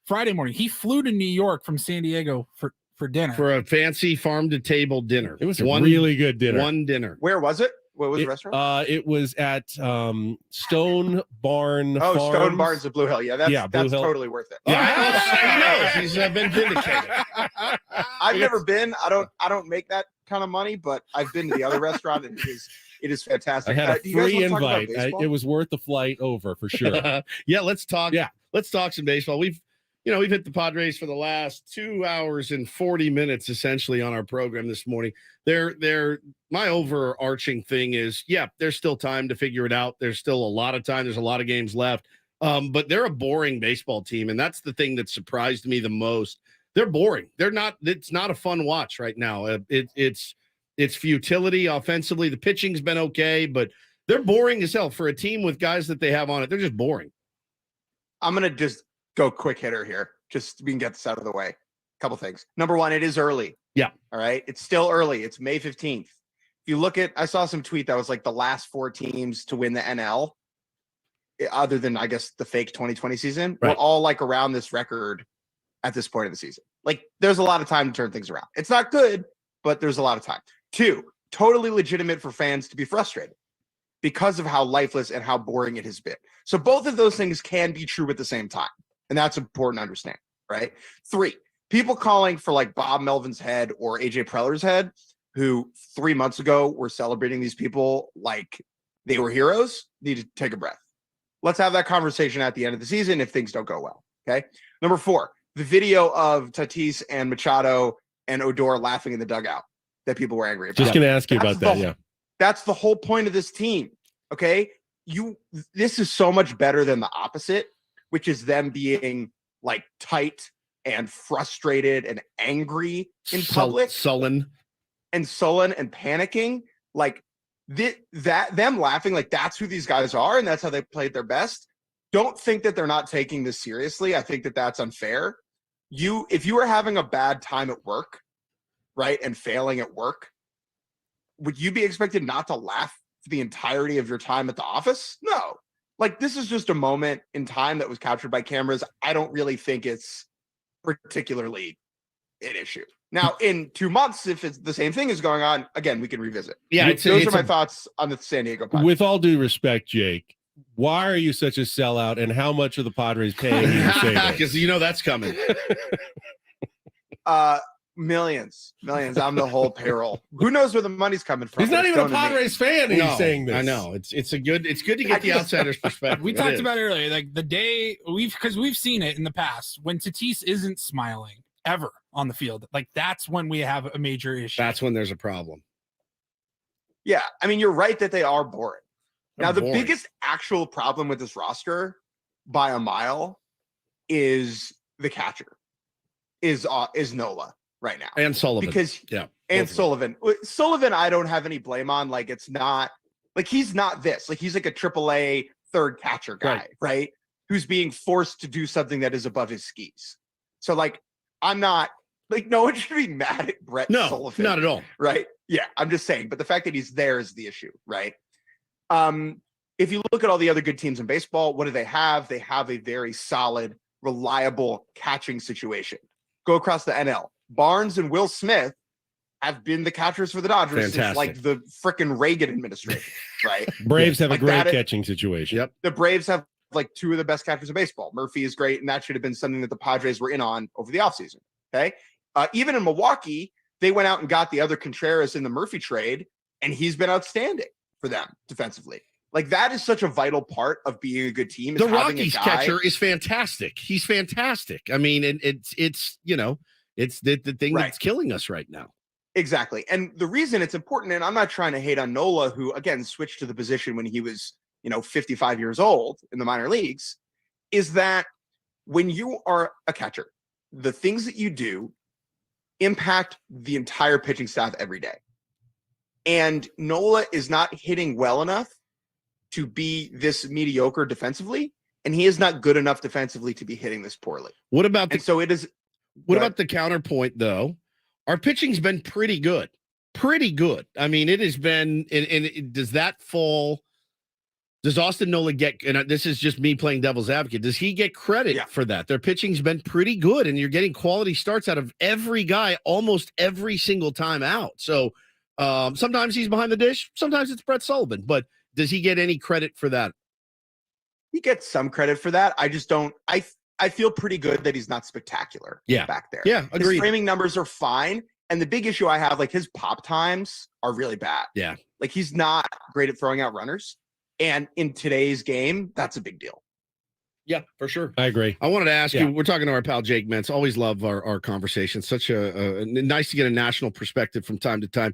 Friday morning. He flew to New York from San Diego for dinner. For a fancy farm-to-table dinner. It was a really good dinner. One dinner. Where was it? What was the restaurant? It was at Stone Barn Oh, Farms. Stone Barns of Blue Hill. Yeah, that's Blue Hill. totally worth it. Yeah, he knows. He's been vindicated. I've never been. I don't make that kind of money, but I've been to the other restaurant, and it is fantastic. I had a do you guys free wanna talk about invite. baseball? It was worth the flight over for sure. Yeah, let's talk. Yeah, let's talk some baseball. We've hit the Padres for the last 2 hours and 40 minutes essentially on our program this morning. My overarching thing is, there's still time to figure it out. There's still a lot of time. There's a lot of games left. But they're a boring baseball team, and that's the thing that surprised me the most. They're boring. It's not a fun watch right now. It's futility offensively. The pitching's been okay, but they're boring as hell for a team with guys that they have on it. They're just boring. I'm gonna just go quick hitter here, just so we can get this out of the way. Couple things. Number one, it is early. Yeah. All right. It's still early. It's May 15th. you look at, I saw some tweet that was like the last 4 teams to win the NL, other than I guess the fake 2020 season, Right. were all like around this record at this point of the season. Like there's a lot of time to turn things around. It's not good, but there's a lot of time. 2, totally legitimate for fans to be frustrated because of how lifeless and how boring it has been. So both of those things can be true at the same time. And that's important to understand, right? 3, people calling for like Bob Melvin's head or AJ Preller's head, who 3 months ago were celebrating these people like they were heroes, need to take a breath. Let's have that conversation at the end of the season if things don't go well, okay? Number 4, the video of Tatis and Machado and Odor laughing in the dugout that people were angry about. Just going to ask you about that. Yeah. That's the whole point of this team. Okay. This is so much better than the opposite, which is them being like tight and frustrated and angry in public, sullen and panicking. Like them laughing, like that's who these guys are. And that's how they played their best. Don't think that they're not taking this seriously. I think that that's unfair. If you were having a bad time at work, right, and failing at work, would you be expected not to laugh for the entirety of your time at the office? No. Like, this is just a moment in time that was captured by cameras. I don't really think it's particularly an issue. Now, in 2 months, if it's the same thing is going on, again, we can revisit. Yeah, those are my thoughts on the San Diego Padres. With all due respect, Jake, why are you such a sellout, and how much are the Padres paying you to say this? Because you know that's coming. Millions. I'm the whole payroll. Who knows where the money's coming from? He's not even a Padres fan, and he's saying this. I know. It's good to get the outsider's perspective. We talked about it earlier, like the day we've seen it in the past when Tatis isn't smiling ever on the field. Like that's when we have a major issue. That's when there's a problem. Yeah, I mean, you're right that they are boring. Now, the boring. biggest actual problem with this roster by a mile is the catcher, is Nola right now. And Sullivan. Because Sullivan, I don't have any blame on. Like, it's not like he's not this. Like, he's like a AAA third catcher guy, right? Who's being forced to do something that is above his skis. So, like, I'm not like no one should be mad at Brett Sullivan. Not at all. Right? Yeah, I'm just saying. But the fact that he's there is the issue, right? If you look at all the other good teams in baseball, what do they have? They have a very solid, reliable catching situation. Go across the NL. Barnes and Will Smith have been the catchers for the Dodgers since like the frickin' Reagan administration, right? Braves have a great catching situation. Yep. The Braves have like 2 of the best catchers in baseball. Murphy is great, and that should have been something that the Padres were in on over the offseason. Okay. Even in Milwaukee, they went out and got the other Contreras in the Murphy trade, and he's been outstanding for them defensively. Like, that is such a vital part of being a good team. The Rockies catcher is fantastic. He's fantastic. I mean, it's the thing that's killing us right now. Exactly. And the reason it's important, and I'm not trying to hate on Nola, who again switched to the position when he was, 55 years old in the minor leagues, is that when you are a catcher, the things that you do impact the entire pitching staff every day. And Nola is not hitting well enough to be this mediocre defensively, and he is not good enough defensively to be hitting this poorly. What about about the counterpoint though? Our pitching's been pretty good. Pretty good. I mean, it has been does that fall? Does Austin Nola get, and this is just me playing devil's advocate, does he get credit for that? Their pitching's been pretty good, and you're getting quality starts out of every guy almost every single time out. So sometimes he's behind the dish, sometimes it's Brett Sullivan, but does he get any credit for that? He gets some credit for that. I just don't. I feel pretty good that he's not spectacular back there. Yeah, agreed. His framing numbers are fine. And the big issue I have, like his pop times are really bad. Yeah. Like he's not great at throwing out runners. And in today's game, that's a big deal. Yeah, for sure. I agree. I wanted to ask you, we're talking to our pal Jake Mentz. Always love our conversations. Such a nice to get a national perspective from time to time.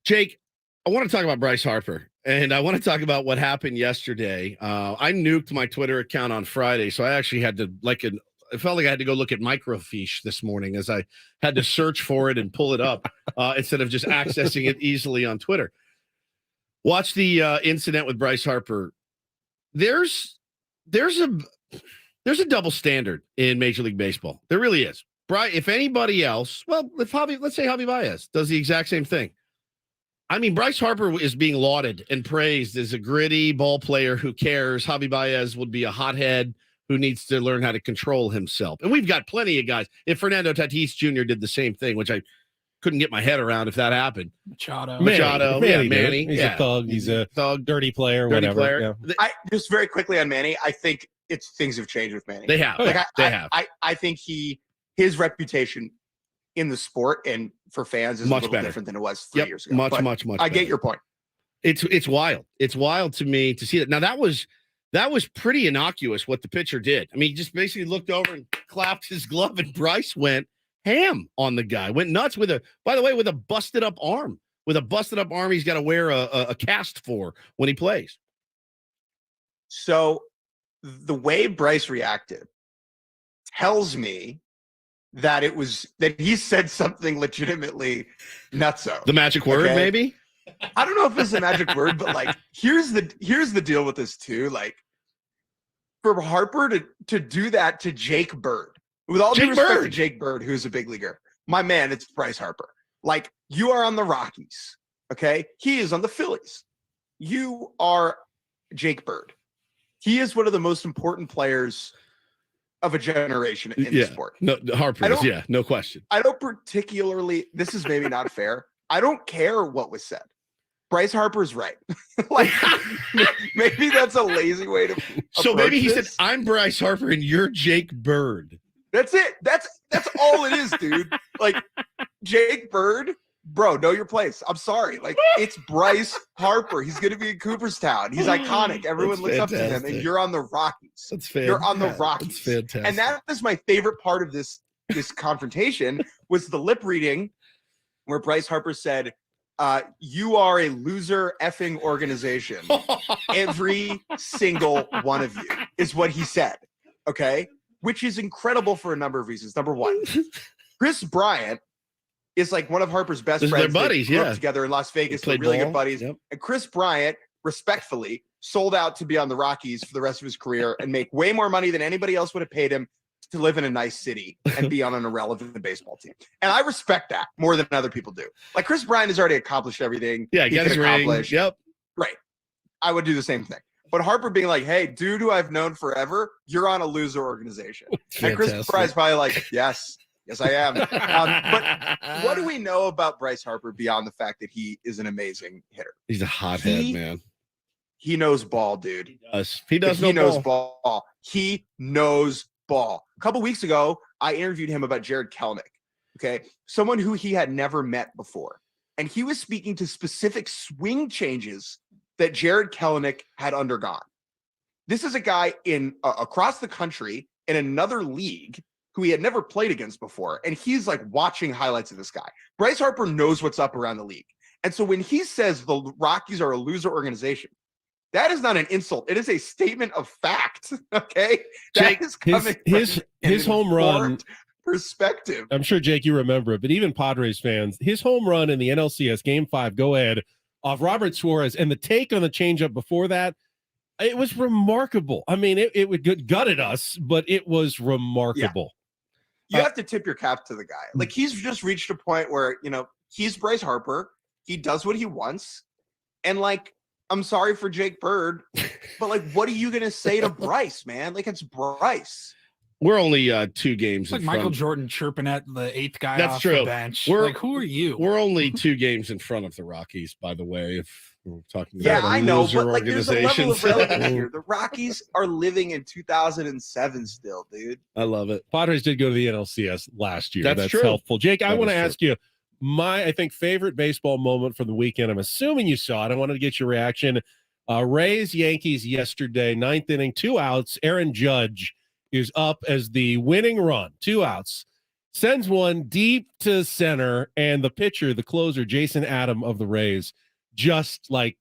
Jake, I want to talk about Bryce Harper, and I want to talk about what happened yesterday. I nuked my Twitter account on Friday, so I actually had to I felt like I had to go look at microfiche this morning as I had to search for it and pull it up instead of just accessing it easily on Twitter. Watch the incident with Bryce Harper. There's a double standard in Major League Baseball. There really is. If anybody else, let's say Javi Baez does the exact same thing. I mean, Bryce Harper is being lauded and praised as a gritty ball player who cares. Javi Baez would be a hothead who needs to learn how to control himself. And we've got plenty of guys. If Fernando Tatis Jr. did the same thing, which I couldn't get my head around if that happened. Machado. Manny. He's a thug. He's a thug, dirty player, dirty whatever. player. Yeah. I just very quickly on Manny, I think things have changed with Manny. They have. I think his reputation in the sport and for fans is much a little better. different than it was 3 years ago. Much I get better. your point. It's wild. It's wild to me to see that. Now that was pretty innocuous what the pitcher did. I mean, he just basically looked over and clapped his glove, and Bryce went ham on the guy. Went nuts with a busted up arm. With a busted up arm, he's got to wear a cast for when he plays. So the way Bryce reacted tells me that he said something legitimately nutso. The magic word, okay? maybe? I don't know if it's a magic word, but like here's the deal with this too. Like for Harper to do that to Jake Bird, with all due respect to Jake Bird, who's a big leaguer, my man, it's Bryce Harper. Like you are on the Rockies, okay? He is on the Phillies. You are Jake Bird. He is one of the most important players of a generation in the sport. No, Harper is, no question. I don't particularly, this is maybe not fair. I don't care what was said. Bryce Harper's right. Like maybe that's a lazy way to So maybe he this. said, I'm Bryce Harper and you're Jake Bird. That's it. That's all it is, dude. Like Jake Bird, bro, know your place. I'm sorry. Like it's Bryce Harper. He's going to be in Cooperstown. He's iconic. Everyone looks up to him, and you're on the Rockies. That's fantastic. You're on the Rockies. That's fantastic. And that is my favorite part of this confrontation was the lip reading where Bryce Harper said, you are a loser effing organization. Every single one of you is what he said. Okay. Which is incredible for a number of reasons. Number one, Chris Bryant is like one of Harper's best friends. They're buddies, they grew up together in Las Vegas. They're really good buddies. Yep. And Chris Bryant, respectfully, sold out to be on the Rockies for the rest of his career and make way more money than anybody else would have paid him to live in a nice city and be on an irrelevant baseball team. And I respect that more than other people do. Like Chris Bryant has already accomplished everything Yeah, he get could his ring. accomplish. Yep. Right. I would do the same thing. But Harper being like, hey, dude who I've known forever, you're on a loser organization. And Chris Bryant's probably like, yes, I am. But what do we know about Bryce Harper beyond the fact that he is an amazing hitter? He's a hothead, man. He knows ball, dude. He knows ball. He knows ball. A couple weeks ago, I interviewed him about Jared Kelenic, okay? Someone who he had never met before. And he was speaking to specific swing changes that Jared Kelenic had undergone. This is a guy in across the country in another league who he had never played against before. And he's like watching highlights of this guy. Bryce Harper knows what's up around the league. And so when he says the Rockies are a loser organization, that is not an insult. It is a statement of fact. Okay. Jake, that is coming his home run perspective. I'm sure, Jake, you remember it, but even Padres fans, his home run in the NLCS Game 5 go-ahead off Robert Suarez and the take on the changeup before that, it was remarkable. I mean, it gutted us, but it was remarkable. Yeah. You have to tip your cap to the guy. Like he's just reached a point where, he's Bryce Harper. He does what he wants. And like, I'm sorry for Jake Bird, but like, what are you going to say to Bryce, man? Like it's Bryce. We're only 2 games. It's like Michael Jordan chirping at the 8th guy That's off true. the bench. We're like, who are you? We're only 2 games in front of the Rockies, by the way. If we're talking Yeah, about I know, loser but like there's a level of organizations. relevance here. The Rockies are living in 2007 still, dude. I love it. Padres did go to the NLCS last year. That's true. Helpful. Jake, I That want to is ask you my, I think, favorite baseball moment from the weekend. I'm assuming you saw it. I wanted to get your reaction. Rays, Yankees yesterday, 9th inning, 2 outs. Aaron Judge is up as the winning run, 2 outs, sends one deep to center, and the pitcher, the closer, Jason Adam of the Rays, just like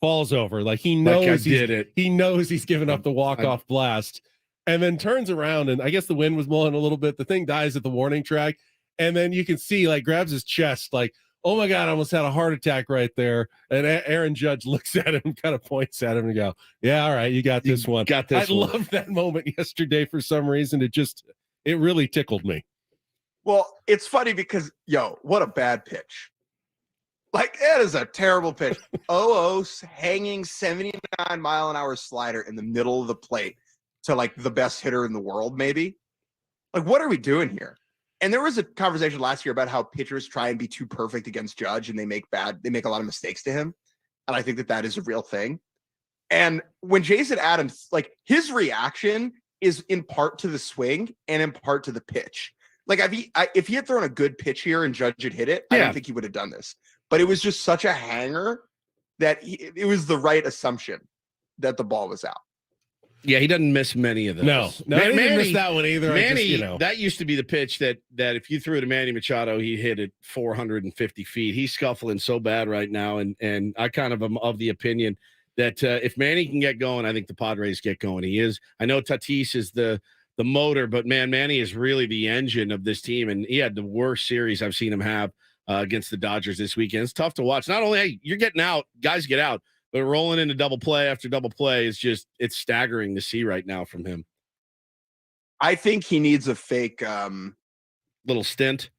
falls over. Like he knows he knows he's given up the walk-off blast, and then turns around, and I guess the wind was blowing a little bit. The thing dies at the warning track, and then you can see, like, grabs his chest, like, oh my God, I almost had a heart attack right there. And Aaron Judge looks at him, kind of points at him and go, yeah, all right, you got this one. I love that moment yesterday for some reason. It really tickled me. Well, it's funny because, what a bad pitch. Like, it is a terrible pitch. Hanging 79-mile-an-hour slider in the middle of the plate to, like, the best hitter in the world, maybe. Like, what are we doing here? And there was a conversation last year about how pitchers try and be too perfect against Judge, and they make a lot of mistakes to him. And I think that is a real thing. And when Jason Adams, like, his reaction is in part to the swing and in part to the pitch. Like, if he had thrown a good pitch here and Judge had hit it, I don't think he would have done this. But it was just such a hanger that it was the right assumption that the ball was out. Yeah, he doesn't miss many of those. No, he didn't miss that one either. Manny, that used to be the pitch that if you threw to Manny Machado, he hit it 450 feet. He's scuffling so bad right now, and I kind of am of the opinion that if Manny can get going, I think the Padres get going. He is. I know Tatis is the motor, but man, Manny is really the engine of this team, and he had the worst series I've seen him have against the Dodgers this weekend. It's tough to watch. Not only, hey, you're getting out, guys get out, but rolling into double play after double play is just, it's staggering to see right now from him. I think he needs a fake little stint.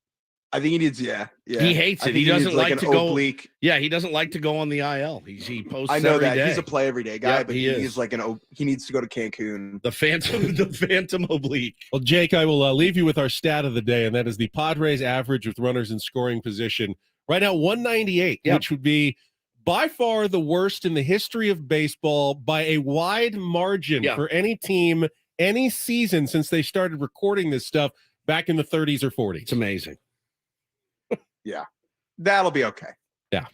I think he needs, yeah. He hates it. He doesn't like to go. Oblique. Yeah, he doesn't like to go on the IL. He posts. I know every that day. he's a play every day guy, Yep, but he's like he needs to go to Cancun. The phantom oblique. Well, Jake, I will leave you with our stat of the day, and that is the Padres average with runners in scoring position right now, 198, which would be by far the worst in the history of baseball by a wide margin for any team, any season since they started recording this stuff back in the 30s or 40s. It's amazing. Yeah, that'll be okay. Yeah,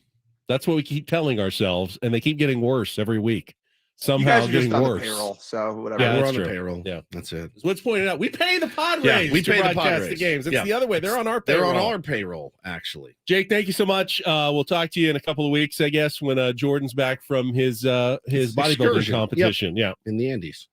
that's what we keep telling ourselves, and they keep getting worse every week. Somehow you guys are getting just on worse. The payroll, so whatever. Yeah, we're that's on true. the payroll. Yeah, that's it. What's pointed out, we pay the Padres. Yeah, we to pay the broadcast Padres. the games. It's the other way. They're on our They're payroll. on our payroll, actually. Jake, thank you so much. We'll talk to you in a couple of weeks, I guess, when Jordan's back from his bodybuilding excursion. competition. Yep. Yeah, in the Andes.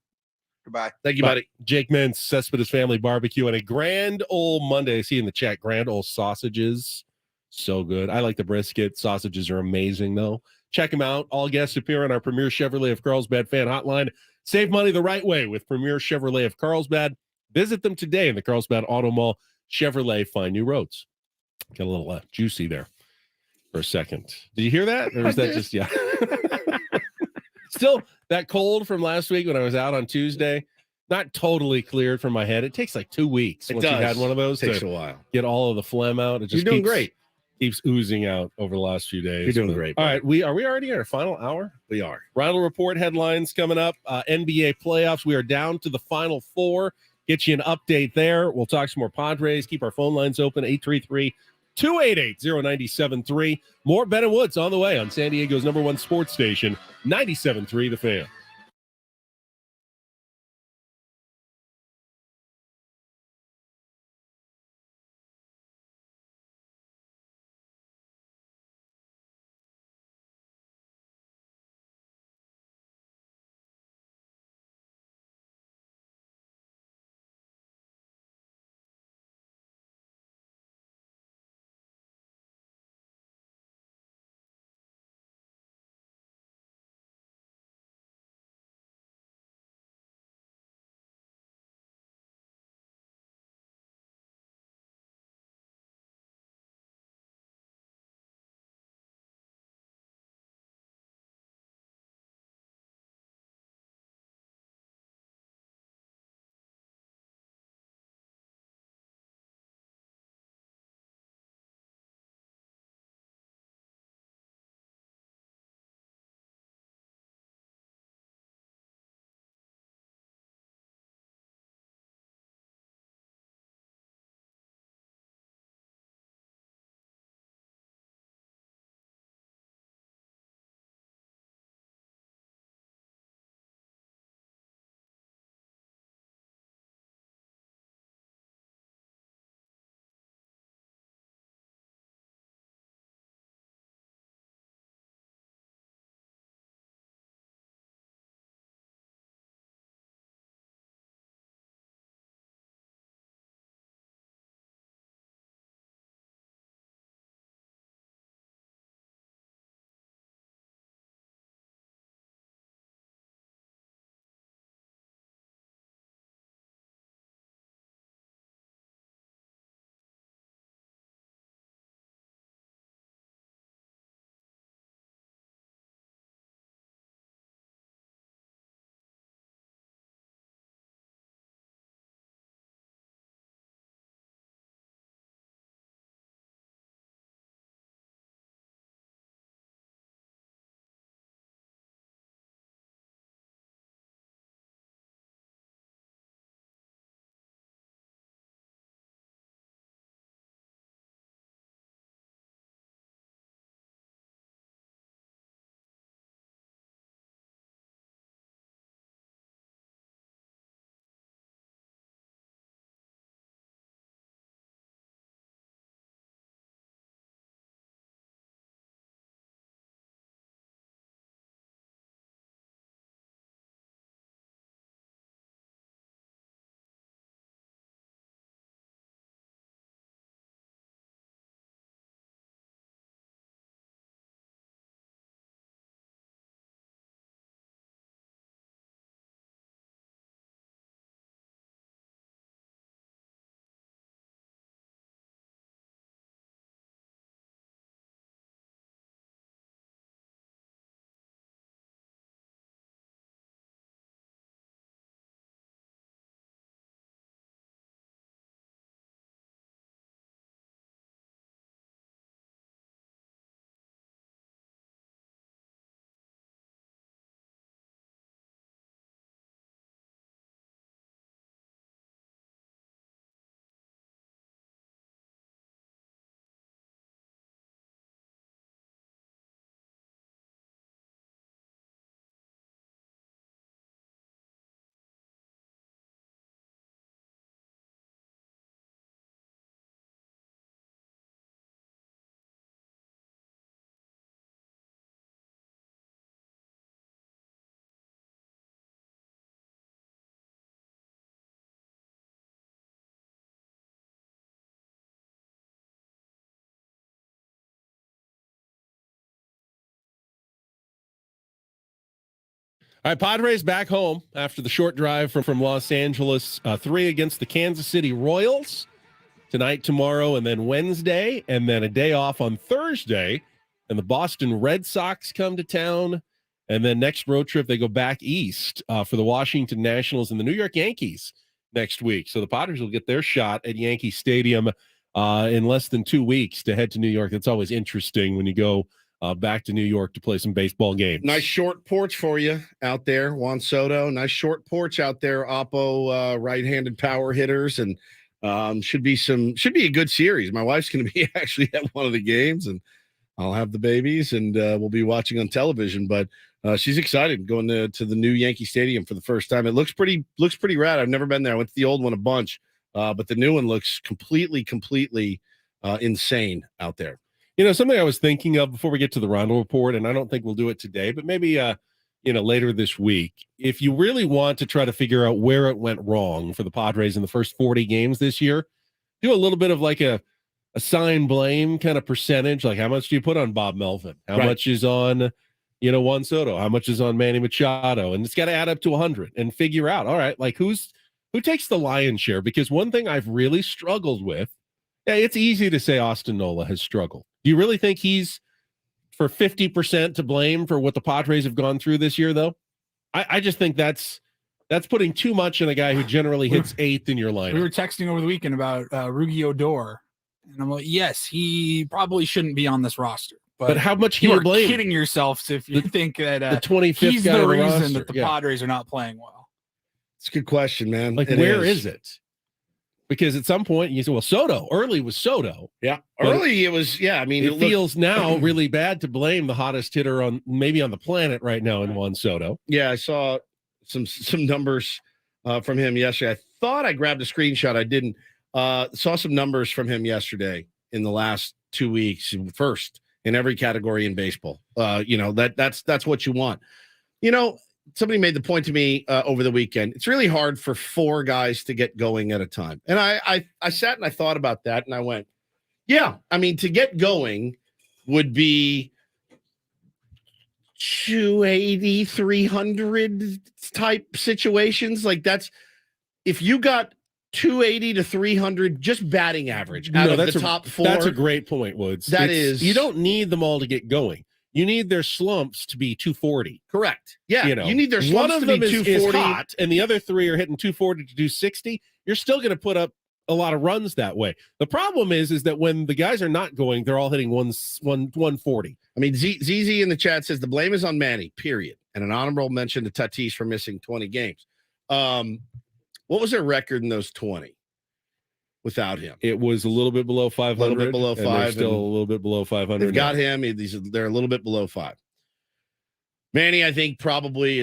Goodbye. Thank you, buddy. Jake Mintz, Cespedes Family Barbecue, and a grand old Monday. I see in the chat, grand old sausages. So good. I like the brisket. Sausages are amazing, though. Check them out. All guests appear on our Premier Chevrolet of Carlsbad fan hotline. Save money the right way with Premier Chevrolet of Carlsbad. Visit them today in the Carlsbad Auto Mall. Chevrolet, find new roads. Got a little juicy there for a second. Did you hear that? Or was that just, yeah. Still, that cold from last week when I was out on Tuesday, not totally cleared from my head. It takes like 2 weeks once you've had one of those. It takes a while. Get all of the phlegm out. It just You're doing great. Keeps oozing out over the last few days. You're doing great. All right, are we already in our final hour? We are. Ronald Report headlines coming up. NBA playoffs. We are down to the final four. Get you an update there. We'll talk some more Padres. Keep our phone lines open, 833-288-0973. More Ben and Woods on the way on San Diego's #1 sports station, 97.3 The Fan. All right, Padres back home after the short drive from Los Angeles. 3 against the Kansas City Royals tonight, tomorrow, and then Wednesday, and then a day off on Thursday. And the Boston Red Sox come to town. And then next road trip, they go back east for the Washington Nationals and the New York Yankees next week. So the Padres will get their shot at Yankee Stadium in less than 2 weeks to head to New York. It's always interesting when you go back to New York to play some baseball games. Nice short porch for you out there, Juan Soto. Nice short porch out there, Oppo right-handed power hitters, and should be a good series. My wife's going to be actually at one of the games, and I'll have the babies, and we'll be watching on television. But she's excited going to the new Yankee Stadium for the first time. It looks pretty rad. I've never been there. I went to the old one a bunch, but the new one looks completely insane out there. You know, something I was thinking of before we get to the Rondo Report, and I don't think we'll do it today, but maybe later this week, if you really want to try to figure out where it went wrong for the Padres in the first 40 games this year, do a little bit of like a assign blame kind of percentage. Like, how much do you put on Bob Melvin? How much is on, Juan Soto? How much is on Manny Machado? And it's got to add up to 100 and figure out, all right, like who takes the lion's share? Because one thing I've really struggled with, it's easy to say Austin Nola has struggled. Do you really think he's for 50% to blame for what the Padres have gone through this year, though? I just think that's putting too much on a guy who generally hits 8th in your lineup. We were texting over the weekend about Rugi Odor, and I'm like, yes, he probably shouldn't be on this roster. But how much can you you are blame? kidding yourselves if you think that the 25th he's guy the on reason roster. that the Padres are not playing well. It's a good question, man. Like, where is it? Because at some point you say, well, Soto, early was Soto. Yeah. Early it was, I mean, it feels now really bad to blame the hottest hitter on the planet right now in Juan Soto. Yeah, I saw some numbers from him yesterday. I thought I grabbed a screenshot. I didn't. Saw some numbers from him yesterday in the last 2 weeks, first in every category in baseball. That's what you want. Somebody made the point to me over the weekend. It's really hard for 4 guys to get going at a time. And I sat and I thought about that, and I went, yeah, I mean, to get going would be 280, 300 type situations. Like, that's if you got 280 to 300 just batting average out of the top 4. That's a great point, Woods. You don't need them all to get going. You need their slumps to be 240. Correct. Yeah. You need their slumps one of to them be is 240. hot, and the other 3 are hitting 240 to 260. You're still going to put up a lot of runs that way. The problem is that when the guys are not going, they're all hitting 140. I mean, ZZ in the chat says the blame is on Manny, period. And an honorable mention to Tatis for missing 20 games. What was their record in those 20 without him? It was a little bit below 500. A little bit below 5. Still a little bit below 500. They've got him. They're a little bit below 5. Manny, I think probably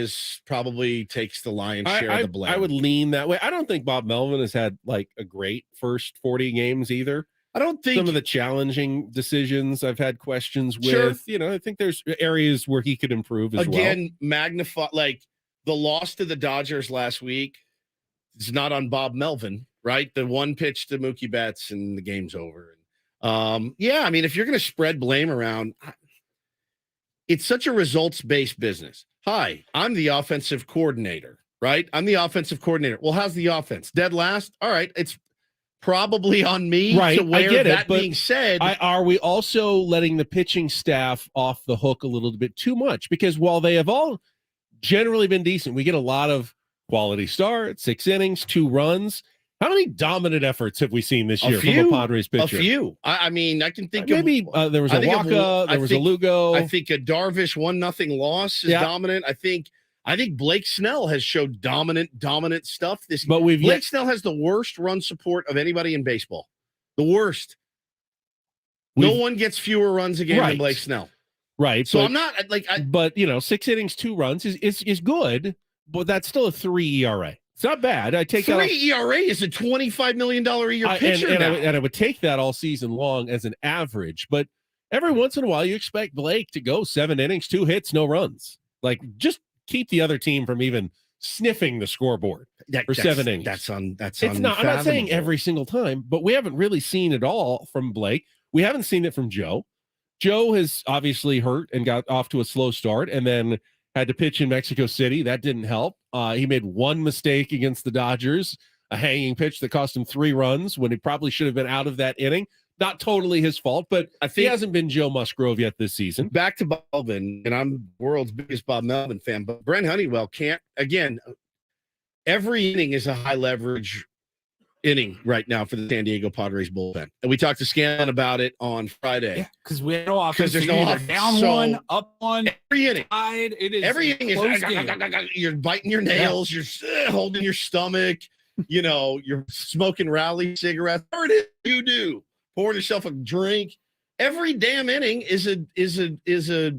takes the lion's share of the blame. I would lean that way. I don't think Bob Melvin has had like a great first 40 games either. I don't think some of the challenging decisions I've had questions with. Sure. I think there's areas where he could improve as well. Again, magnify, like the loss to the Dodgers last week is not on Bob Melvin, right? The one pitch to Mookie Betts and the game's over. I mean, if you're going to spread blame around, it's such a results-based business. Hi, I'm the offensive coordinator, right? I'm the offensive coordinator. Well, how's the offense? Dead last? All right, it's probably on me. Right, to wear. I get that it. But being said, are we also letting the pitching staff off the hook a little bit too much? Because while they have all generally been decent, we get a lot of quality starts, 6 innings, 2 runs. How many dominant efforts have we seen this year from a Padres pitcher? A few. I mean, I can think maybe there was a Waka, there was a Lugo. I think a Darvish 1-0 loss is dominant. I think Blake Snell has showed dominant stuff. Blake Snell has the worst run support of anybody in baseball. The worst. No one gets fewer runs a game than Blake Snell. Right. So I'm not like. But 6 innings, 2 runs is good, but that's still a 3 ERA. It's not bad. I take 3 ERA is a $25 million a year pitcher now. And I would take that all season long as an average. But every once in a while, you expect Blake to go 7 innings, 2 hits, no runs. Like, just keep the other team from even sniffing the scoreboard for 7 innings. That's I'm not saying every single time, but we haven't really seen it all from Blake. We haven't seen it from Joe. Joe has obviously hurt and got off to a slow start, and then had to pitch in Mexico City. That didn't help. He made one mistake against the Dodgers, a hanging pitch that cost him 3 runs when he probably should have been out of that inning. Not totally his fault, but I think he hasn't been Joe Musgrove yet this season. Back to Melvin, and I'm the world's biggest Bob Melvin fan, but Brent Honeywell can't, again, every inning is a high leverage inning right now for the San Diego Padres bullpen. And we talked to Scanlon about it on Friday. Because we had no offense. There's no offense. Down So, one, up one. Every inning. It is Every inning is you're biting your nails, you're holding your stomach, you're smoking rally cigarettes. Whatever it is you do, pouring yourself a drink. Every damn inning is a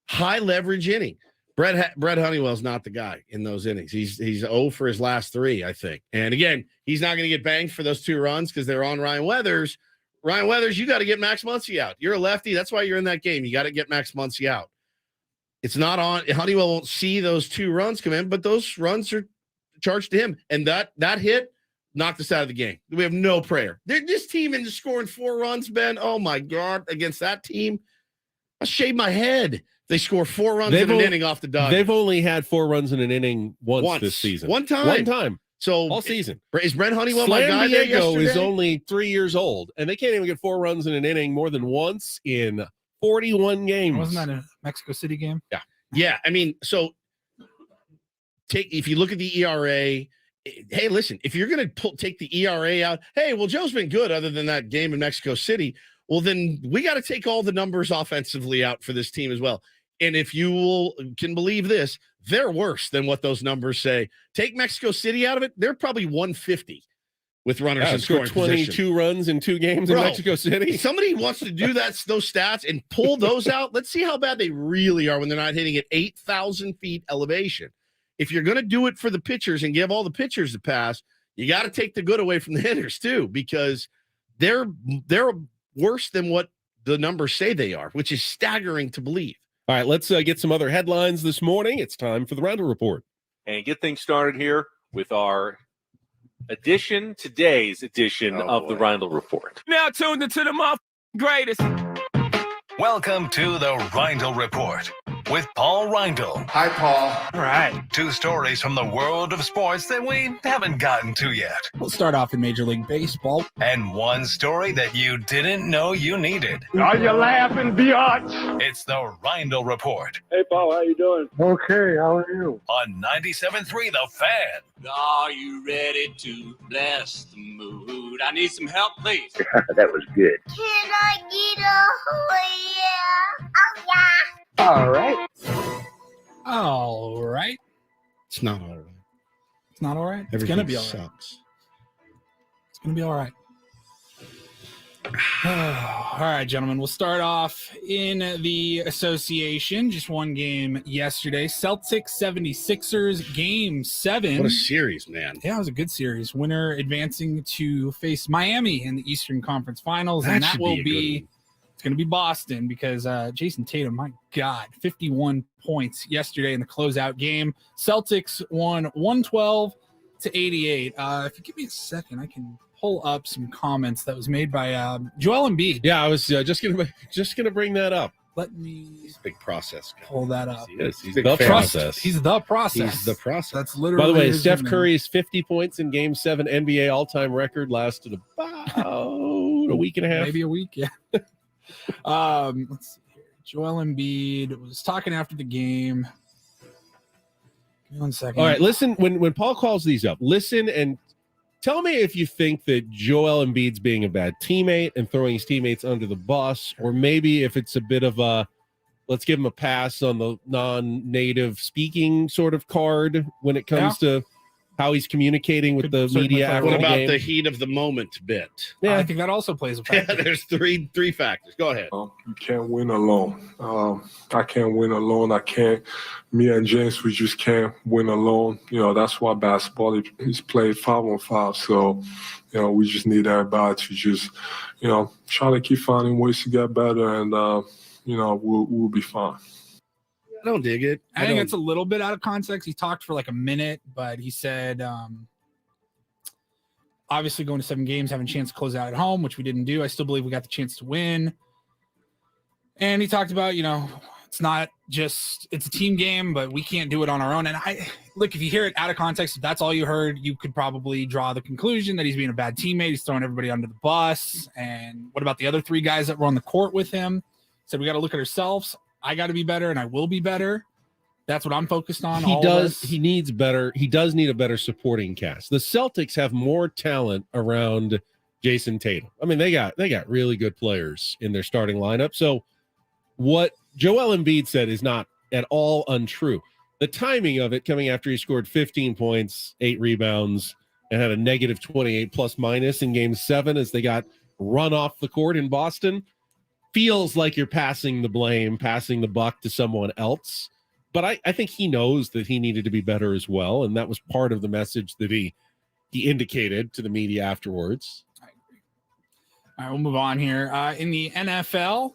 high leverage inning. Brett Honeywell's not the guy in those innings. He's 0 for his last 3, I think. And again, he's not going to get banged for those 2 runs because they're on Ryan Weathers. Ryan Weathers, you got to get Max Muncy out. You're a lefty. That's why you're in that game. You got to get Max Muncy out. It's not on. Honeywell won't see those 2 runs come in, but those runs are charged to him. And that hit knocked us out of the game. We have no prayer. This team into scoring 4 runs, Ben. Oh my God, against that team, I'll shave my head. They score 4 runs in an inning off the Dodgers. They've only had 4 runs in an inning once this season. One time. So all season. Is Brent Honeywell Slam my guy Diego there is only 3 years old, and they can't even get 4 runs in an inning more than once in 41 games. Wasn't that a Mexico City game? Yeah. Yeah. I mean, so if you look at the ERA, hey, listen, if you're going to take the ERA out, hey, well, Joe's been good other than that game in Mexico City. Well, then we got to take all the numbers offensively out for this team as well. And if you can believe this, they're worse than what those numbers say. Take Mexico City out of it, they're probably 150 with runners in scoring 22 position. Runs in 2 games in Mexico City. If somebody wants to do those stats and pull those out, let's see how bad they really are when they're not hitting at 8,000 feet elevation. If you're going to do it for the pitchers and give all the pitchers a pass, you got to take the good away from the hitters too, because they're worse than what the numbers say they are, which is staggering to believe. All right, let's get some other headlines this morning. It's time for the Roundel Report. And get things started here with our today's edition of the Roundel Report. Now tuned into the greatest. Welcome to the Reindl Report with Paul Reindl. Hi, Paul. All right. 2 stories from the world of sports that we haven't gotten to yet. We'll start off in Major League Baseball. And 1 story that you didn't know you needed. Are you laughing, biatch? It's the Reindl Report Hey, Paul, how you doing? Okay, how are you? on 97.3 The Fan. Are you ready to bless the mood? I need some help, please. That was good. Can I get a yeah? Oh, yeah. All right. All right. It's not all right. It's not all right. It's Everything going to be all right. sucks. It's going to be all right. All right, gentlemen. We'll start off in the association. Just 1 game yesterday. Celtics 76ers game 7. What a series, man. Yeah, it was a good series. Winner advancing to face Miami in the Eastern Conference Finals. And that should will be a be good one. it's going to be Boston because Jason Tatum, my God, 51 points yesterday in the closeout game. Celtics won 112-88. If you give me a second, I can pull up some comments that was made by Joel Embiid. Yeah, I was just gonna bring that up. Let me Big process guy. pull that up. He is. He's Big the fan. process. He's the process. He's the process. That's literally. By the way, his Steph name. Curry's 50 points in Game 7 NBA all-time record lasted about a week and a half. Maybe a week, yeah. Let's see here. Joel Embiid was talking after the game. Give me 1 second. All right, listen, when Paul calls these up, listen and tell me if you think that Joel Embiid's being a bad teammate and throwing his teammates under the bus, or maybe if it's a bit of a let's give him a pass on the non-native speaking sort of card when it comes to how he's communicating with the media after What the about game. the heat of the moment bit? Yeah, I think that also plays a factor. Yeah, there's three factors. Go ahead. You can't win alone. I can't win alone. Me and James, we just can't win alone. That's why basketball is played 5-on-5. So, we just need everybody to just, try to keep finding ways to get better, and, we'll be fine. I don't dig it. I think it's a little bit out of context. He talked for like a minute, but he said, obviously going to 7 games, having a chance to close out at home, which we didn't do. I still believe we got the chance to win. And he talked about, It's not just, it's a team game, but we can't do it on our own. And look, if you hear it out of context, if that's all you heard, you could probably draw the conclusion that he's being a bad teammate. He's throwing everybody under the bus. And what about the other 3 guys that were on the court with him? Said, we got to look at ourselves. I got to be better and I will be better. That's what I'm focused on. He needs better. He does need a better supporting cast. The Celtics have more talent around Jason Tatum. I mean, they got really good players in their starting lineup. So what Joel Embiid said is not at all untrue. The timing of it coming after he scored 15 points, 8 rebounds, and had a negative 28 plus minus in game 7 as they got run off the court in Boston feels like you're passing the blame, passing the buck to someone else. But I think he knows that he needed to be better as well. And that was part of the message that he indicated to the media afterwards. I agree. All right, we'll move on here. In the NFL,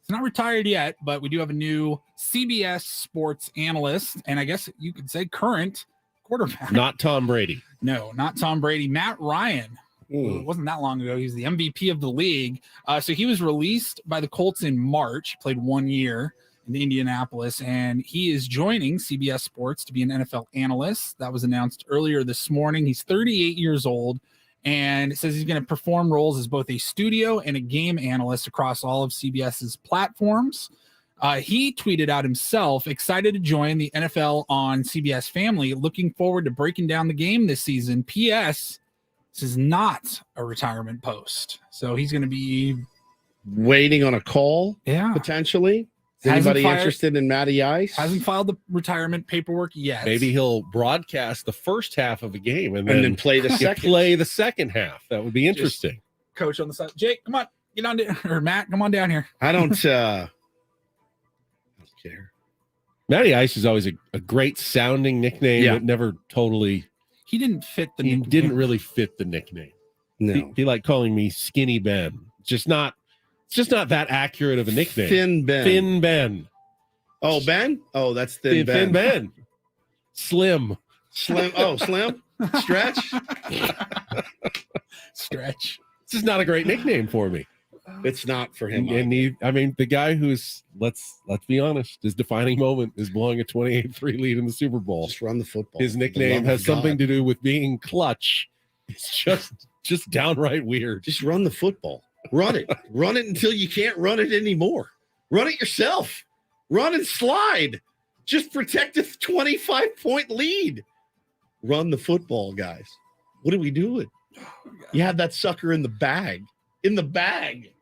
it's not retired yet, but we do have a new CBS sports analyst, and I guess you could say current quarterback. Not Tom Brady. No, not Tom Brady. Matt Ryan. It wasn't that long ago. He was the MVP of the league. So he was released by the Colts in March, played 1 year in Indianapolis, and he is joining CBS Sports to be an NFL analyst. That was announced earlier this morning. He's 38 years old, and it says he's going to perform roles as both a studio and a game analyst across all of CBS's platforms. He tweeted out himself, excited to join the NFL on CBS family, looking forward to breaking down the game this season. P.S. This is not a retirement post. So he's going to be waiting on a call, potentially. Is anybody interested in Matty Ice? Hasn't filed the retirement paperwork yet. Maybe he'll broadcast the first half of the game and then play the second half. That would be interesting. Just coach on the side. Jake, come on. Get on down. Or Matt, come on down here. I don't care. Matty Ice is always a great sounding nickname. It never totally... He didn't fit the nickname. He didn't really fit the nickname. No. He liked calling me Skinny Ben. It's just not that accurate of a nickname. Thin Ben. Thin Ben. Oh, Ben? Oh, that's Thin Ben. Thin Ben. Slim. Slim. Oh, Slim? Stretch? Stretch. This is not a great nickname for me. It's not for him. And the guy who's, let's be honest, his defining moment is blowing a 28-3 lead in the Super Bowl. Just run the football. His nickname has something to do with being clutch. It's just downright weird. Just run the football. Run it. Run it until you can't run it anymore. Run it yourself. Run and slide. Just protect a 25-point lead. Run the football, guys. What are we doing? You had that sucker in the bag. In the bag.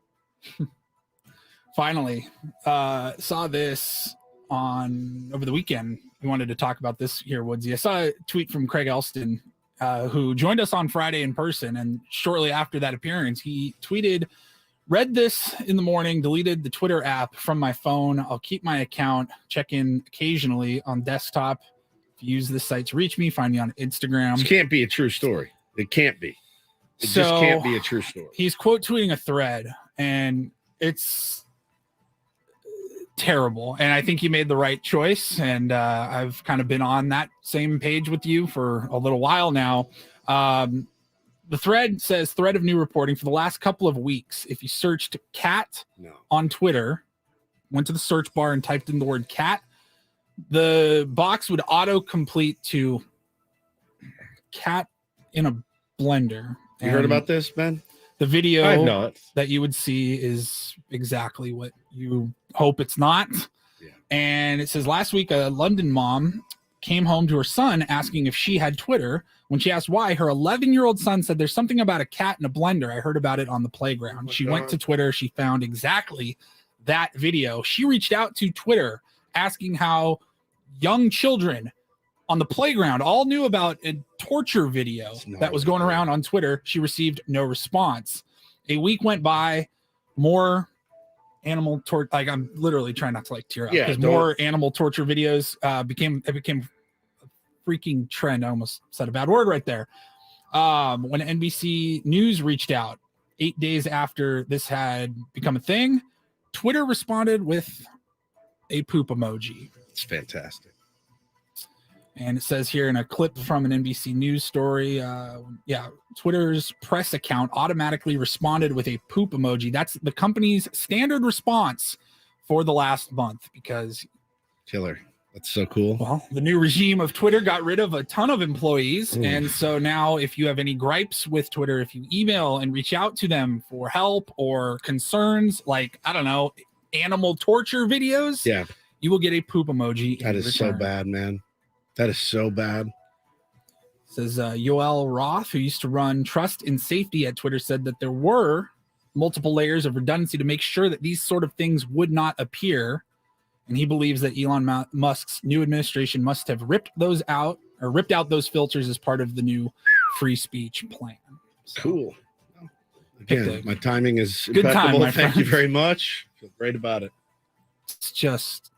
Finally, saw this over the weekend. We wanted to talk about this here, Woodsy. I saw a tweet from Craig Elston, who joined us on Friday in person. And shortly after that appearance, he tweeted, read this in the morning, deleted the Twitter app from my phone. I'll keep my account, check in occasionally on desktop. If you use this site to reach me, find me on Instagram. This can't be a true story. It can't be. It just can't be a true story. He's quote tweeting a thread, and it's terrible. And I think he made the right choice. And I've kind of been on that same page with you for a little while now. The thread says, thread of new reporting for the last couple of weeks. If you searched cat on Twitter, went to the search bar and typed in the word cat, the box would auto-complete to cat in a blender. You heard about this, Ben? The video I've not. that you would see is exactly what you hope it's not. Yeah. And it says, last week, a London mom came home to her son asking if she had Twitter. When she asked why, her 11-year-old son said, there's something about a cat in a blender. I heard about it on the playground. She went to Twitter. She found exactly that video. She reached out to Twitter asking how young children on the playground all knew about a torture video that was going around on Twitter. She received no response. A week went by, more animal torture. Like, I'm literally trying not to tear up because more animal torture videos became a freaking trend. I almost said a bad word right there. When NBC News reached out 8 days after this had become a thing, Twitter responded with a poop emoji. It's fantastic. And it says here in a clip from an NBC News story, Twitter's press account automatically responded with a poop emoji. That's the company's standard response for the last month because killer. That's so cool. Well, the new regime of Twitter got rid of a ton of employees. Ooh. And so now if you have any gripes with Twitter, if you email and reach out to them for help or concerns, like, I don't know, animal torture videos, yeah, you will get a poop emoji. That is so bad, man. That is so bad. Says Yoel Roth, who used to run trust and safety at Twitter, said that there were multiple layers of redundancy to make sure that these sort of things would not appear. And he believes that Elon Musk's new administration must have ripped out those filters as part of the new free speech plan. So, cool. Again, my timing is good impeccable. time, Thank you very much. Feel great about it. It's just,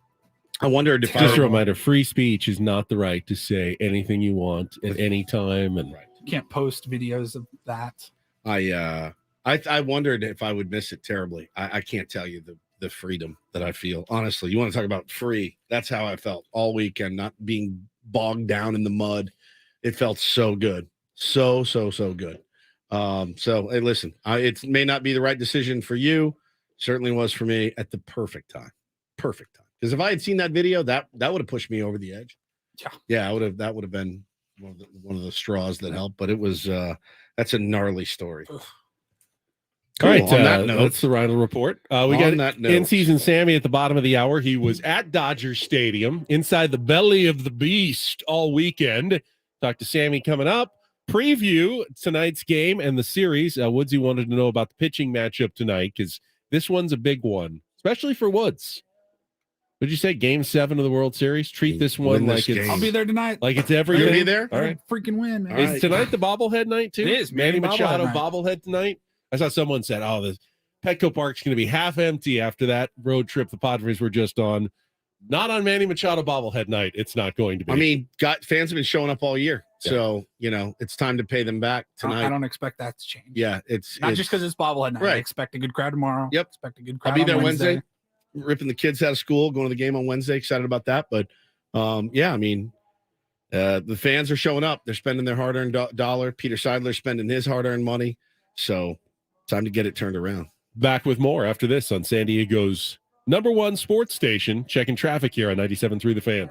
I wondered if just a reminder: free speech is not the right to say anything you want at any time, and you can't post videos of that. I wondered if I would miss it terribly. I can't tell you the freedom that I feel. Honestly, you want to talk about free? That's how I felt all weekend, not being bogged down in the mud. It felt so good. So good. So hey, listen, it may not be the right decision for you. Certainly was for me at the perfect time. Perfect time. Because if I had seen that video, that would have pushed me over the edge. Yeah, that would have been one of the straws that helped. But it was that's a gnarly story. Cool. All right, on that note, that's the Rhino Report. We got in-season Sammy at the bottom of the hour. He was at Dodger Stadium, inside the belly of the beast all weekend. Talk to Sammy coming up. Preview tonight's game and the series. Woodsy wanted to know about the pitching matchup tonight because this one's a big one, especially for Woods. What did you say? Game 7 of the World Series. Treat this one like it's. I'll be there tonight. Like it's everything. You'll be there. All right. Freaking win. Man. Is tonight the bobblehead night too? It is. Manny Machado bobblehead bobblehead tonight. I saw someone said, "Oh, the Petco Park's going to be half empty after that road trip the Padres were just on." Not on Manny Machado bobblehead night. It's not going to be. I mean, fans have been showing up all year, so it's time to pay them back tonight. I don't expect that to change. Yeah, it's not just because it's bobblehead night. Right. I expect a good crowd tomorrow. Yep, expect a good crowd. I'll be there on Wednesday, ripping the kids out of school, going to the game on Wednesday. Excited about that, but yeah, I mean, the fans are showing up. They're spending their hard-earned dollar. Peter Seidler's spending his hard-earned money. So, time to get it turned around. Back with more after this on San Diego's #1 sports station. Checking traffic here on 97.3 The Fan.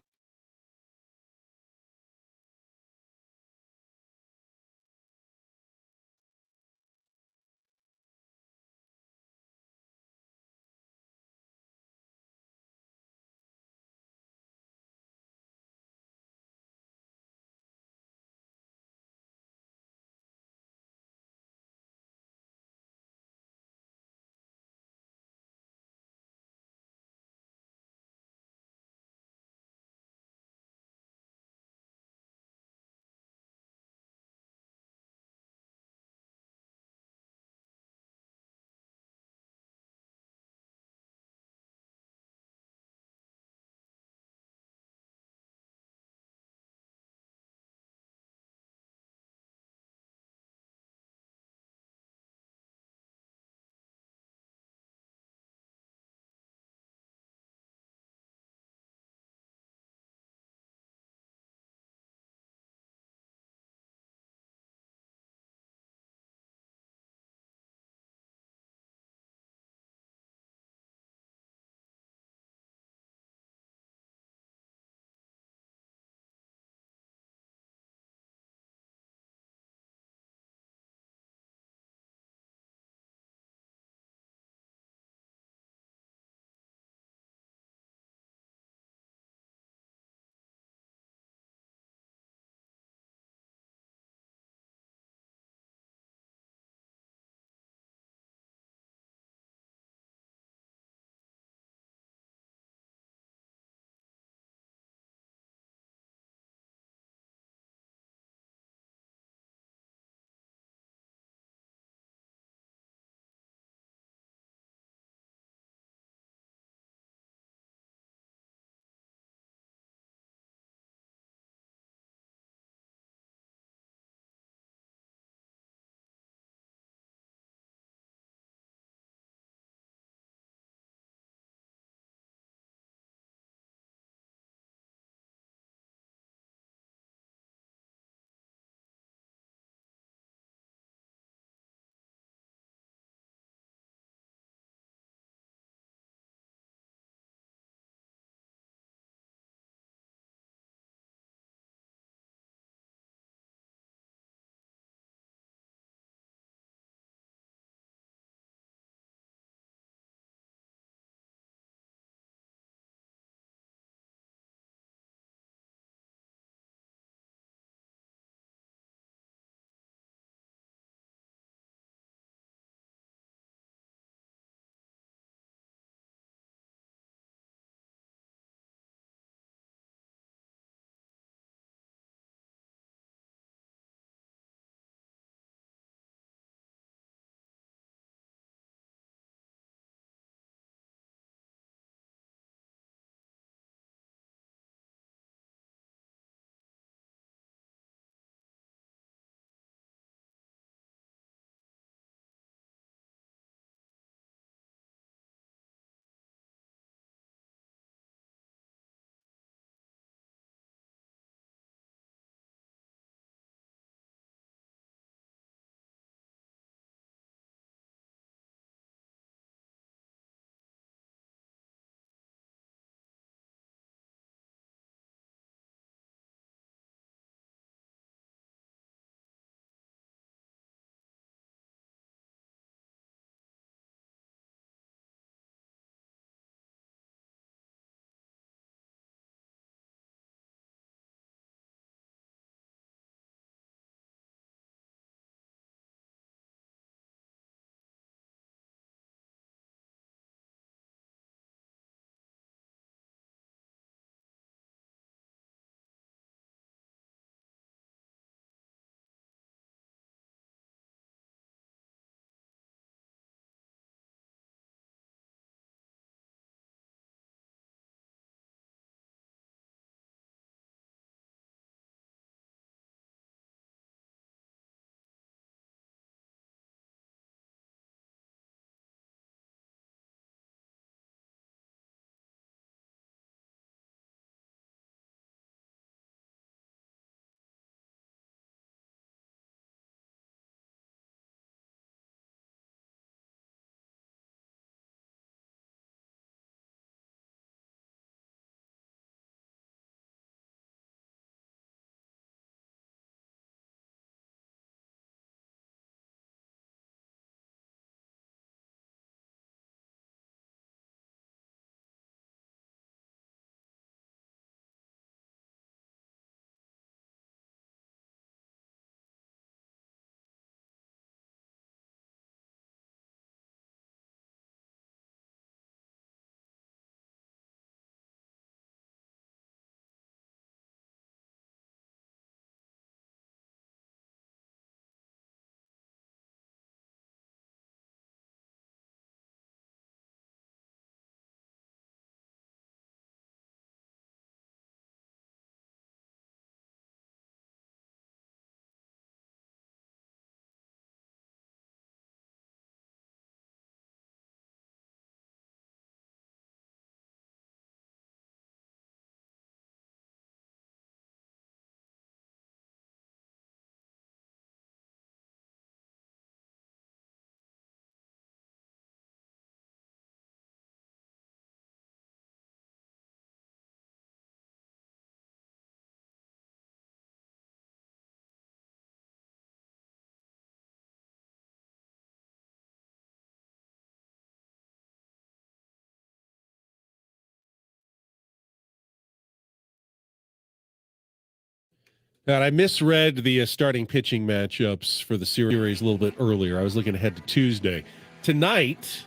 And I misread the starting pitching matchups for the series a little bit earlier. I was looking ahead to Tuesday. Tonight,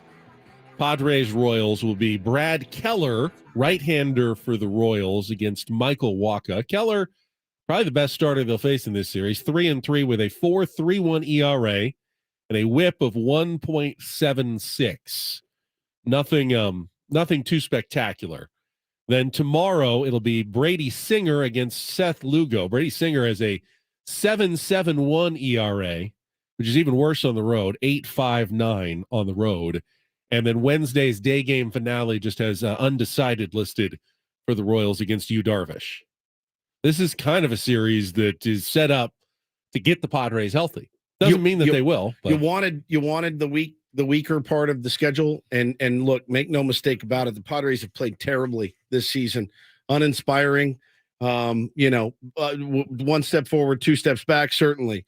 Padres Royals will be Brad Keller, right-hander for the Royals, against Michael Wacha. Keller, probably the best starter they'll face in this series, 3-3 with a 4.31 ERA and a WHIP of 1.76. Nothing too spectacular. Then tomorrow it'll be Brady Singer against Seth Lugo. Brady Singer has a 7.71 ERA, which is even worse on the road, 8.59 on the road. And then Wednesday's day game finale just has undecided listed for the Royals against Yu Darvish. This is kind of a series that is set up to get the Padres healthy. Doesn't mean that they will. But. You wanted the weaker part of the schedule, and look, make no mistake about it, the Padres have played terribly this season, uninspiring. One step forward, two steps back. Certainly,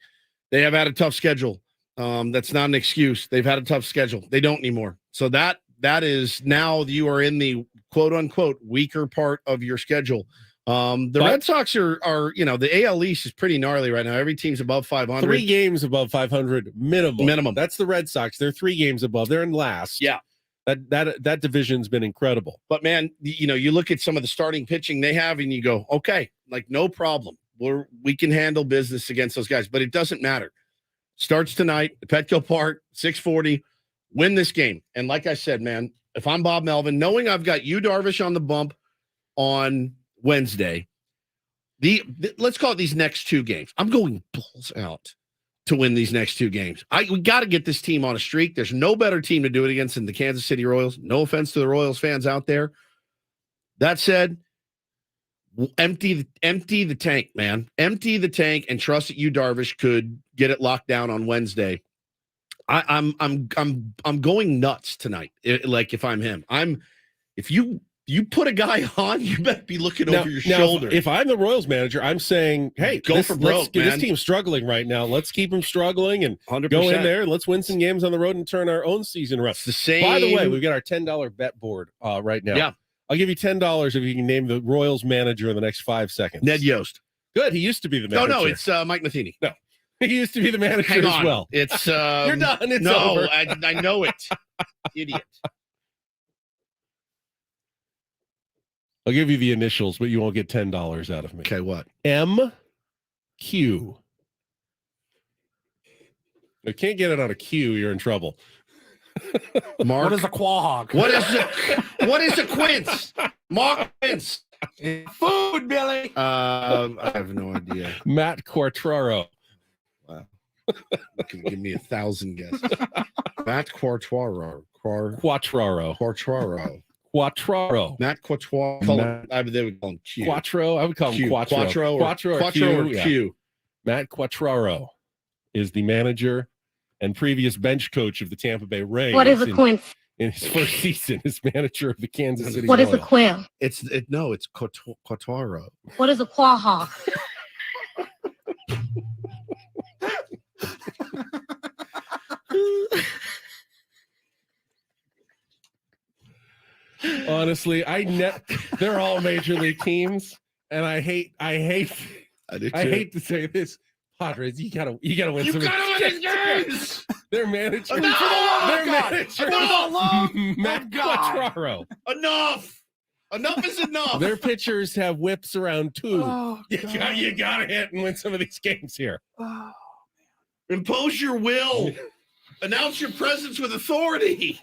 they have had a tough schedule. That's not an excuse. They've had a tough schedule. They don't anymore. So that is now you are in the quote unquote weaker part of your schedule. Red Sox are the AL East is pretty gnarly right now. Every team's above 500. 3 games above 500 minimum. That's the Red Sox. They're 3 games above. They're in last. Yeah. That division's been incredible. But man, you look at some of the starting pitching they have and you go, okay, like no problem. We can handle business against those guys, but it doesn't matter. Starts tonight, Petco Park, 6:40. Win this game. And like I said, man, if I'm Bob Melvin, knowing I've got Yu Darvish on the bump on Wednesday, let's call it these next 2 games. I'm going balls out to win these next 2 games. We got to get this team on a streak. There's no better team to do it against than the Kansas City Royals. No offense to the Royals fans out there. That said, empty the tank, man. Empty the tank and trust that Yu Darvish could get it locked down on Wednesday. I'm going nuts tonight. If I'm him, if you put a guy on, you better be looking over your shoulder. If I'm the Royals manager, I'm saying, hey, go for broke, man. This team's struggling right now. Let's keep them struggling and 100%. Go in there. Let's win some games on the road and turn our own season around. It's the same. By the way, we've got our $10 bet board right now. Yeah. I'll give you $10 if you can name the Royals manager in the next 5 seconds. Ned Yost. Good. He used to be the manager. No, it's Mike Matheny. No, he used to be the manager Hang on. as well. It's you're done. It's over. I know it. Idiot. I'll give you the initials, but you won't get $10 out of me. Okay, what? MQ. I can't get it on a Q. You're in trouble. Mark. What is a quahog? What is a quince? Mark Quince. Food, Billy. I have no idea. Matt Quartraro. Wow. You can give me 1,000 guesses. Matt Quartraro. Quattraro. Matt Quattraro. They would call him Q. Quattro. I would call him Q. Quattro. Quattro or Q. Matt Quattraro is the manager and previous bench coach of the Tampa Bay Rays. What is a quince? In his first season as manager of the Kansas City What Royals. is a quail? It's Quattraro. What is a quahog? Honestly, they're all major league teams, and I hate to say this, Padres. You gotta win some games. Their manager, Matt Quattraro. Enough is enough. Their pitchers have whips around 2. Oh, you gotta hit and win some of these games here. Oh, impose your will. Announce your presence with authority.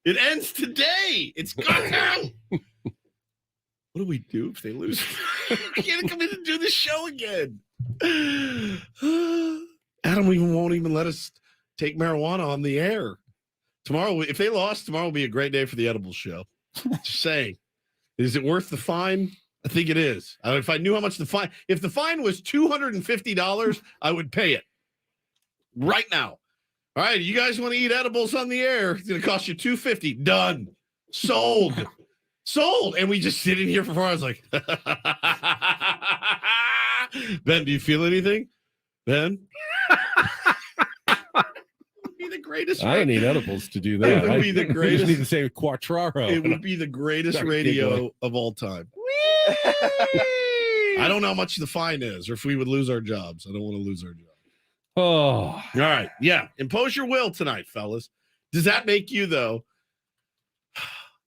It ends today. It's gone now. What do we do if they lose? I can't come in and do the show again. Adam won't even let us take marijuana on the air. Tomorrow, if they lost, tomorrow will be a great day for the edibles show. Just saying. Is it worth the fine? I think it is. If I knew how much if the fine was $250, I would pay it right now. All right, you guys want to eat edibles on the air? It's going to cost you $250. Done. Sold. And we just sit in here for 4 hours like, Ben, do you feel anything? Ben? Be the greatest. I don't need edibles to do that. It would be the greatest. I just need to say Quattraro. It would be the greatest radio of all time. I don't know how much the fine is or if we would lose our jobs. I don't want to lose our jobs. Oh, all right. Yeah. Impose your will tonight, fellas. Does that make you, though?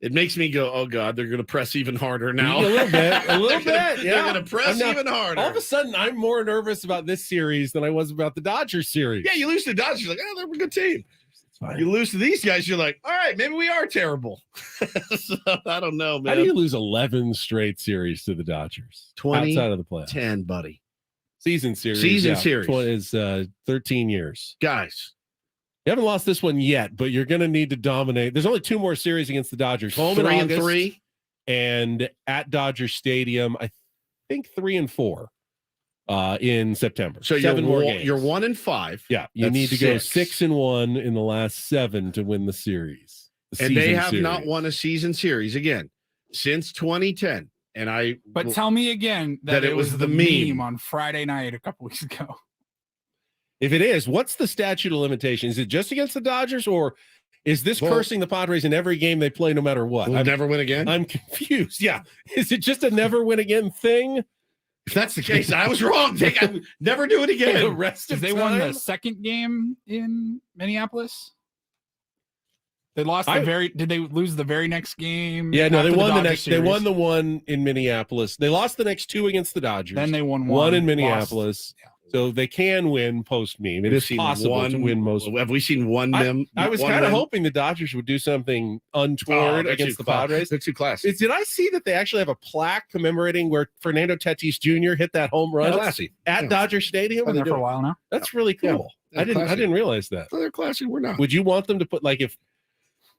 It makes me go, oh, God, they're going to press even harder now. A little bit. A little They're bit. They're going to press even harder. All of a sudden, I'm more nervous about this series than I was about the Dodgers series. Yeah, you lose to the Dodgers, you're like, oh, they're a good team. You lose to these guys, you're like, all right, maybe we are terrible. So, I don't know, man. How do you lose 11 straight series to the Dodgers? 20 outside of the playoffs. 10, buddy. Season series. Series. Is 13 years. Guys. You haven't lost this one yet, but you're going to need to dominate. There's only 2 more series against the Dodgers. Home in August, 3-3. And at Dodger Stadium, I think 3-4 in September. So Seven more games. You're 1-5. Yeah, you That's need to go 6. 6-1 in the last 7 to win the series. And they have not won a season series again since 2010. But tell me again that it was the meme on Friday night a couple weeks ago. If it is, what's the statute of limitations? Is it just against the Dodgers, or is this cursing the Padres in every game they play, no matter what? We'll never win again? I'm confused. Yeah. Is it just a never win again thing? If that's the case, I was wrong. Never do it again. The rest of they won the second game in Minneapolis. They lost did they lose the very next game? Yeah, no, they won the next. Series? They won the one in Minneapolis. They lost the next 2 against the Dodgers. Then they won one in Minneapolis. Yeah. So they can win post meme. It is possible to win most. Have we seen one meme? I was kind of hoping the Dodgers would do something untoward against the Padres. They're too classy. Did I see that they actually have a plaque commemorating where Fernando Tatis Jr. hit that home run at Dodger Stadium? Been there for a while now. That's really cool. Yeah, I didn't realize that. They're classy. We're not. Would you want them to put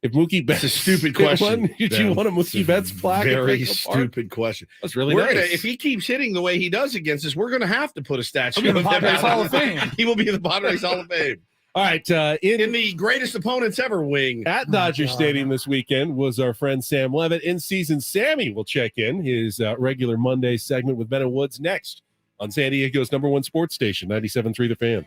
if Mookie Betts? It's a stupid question. Did you want a Mookie Betts plaque? Very stupid question. That's really nice. If he keeps hitting the way he does against us, we're going to have to put a statue of him. Hall of Fame. He will be in the Padres Hall of Fame. All right. In the greatest opponents ever wing. At Dodger Stadium this weekend was our friend Sam Levitt. In season, Sammy will check in his regular Monday segment with Ben and Woods next on San Diego's #1 sports station, 97.3 The Fan.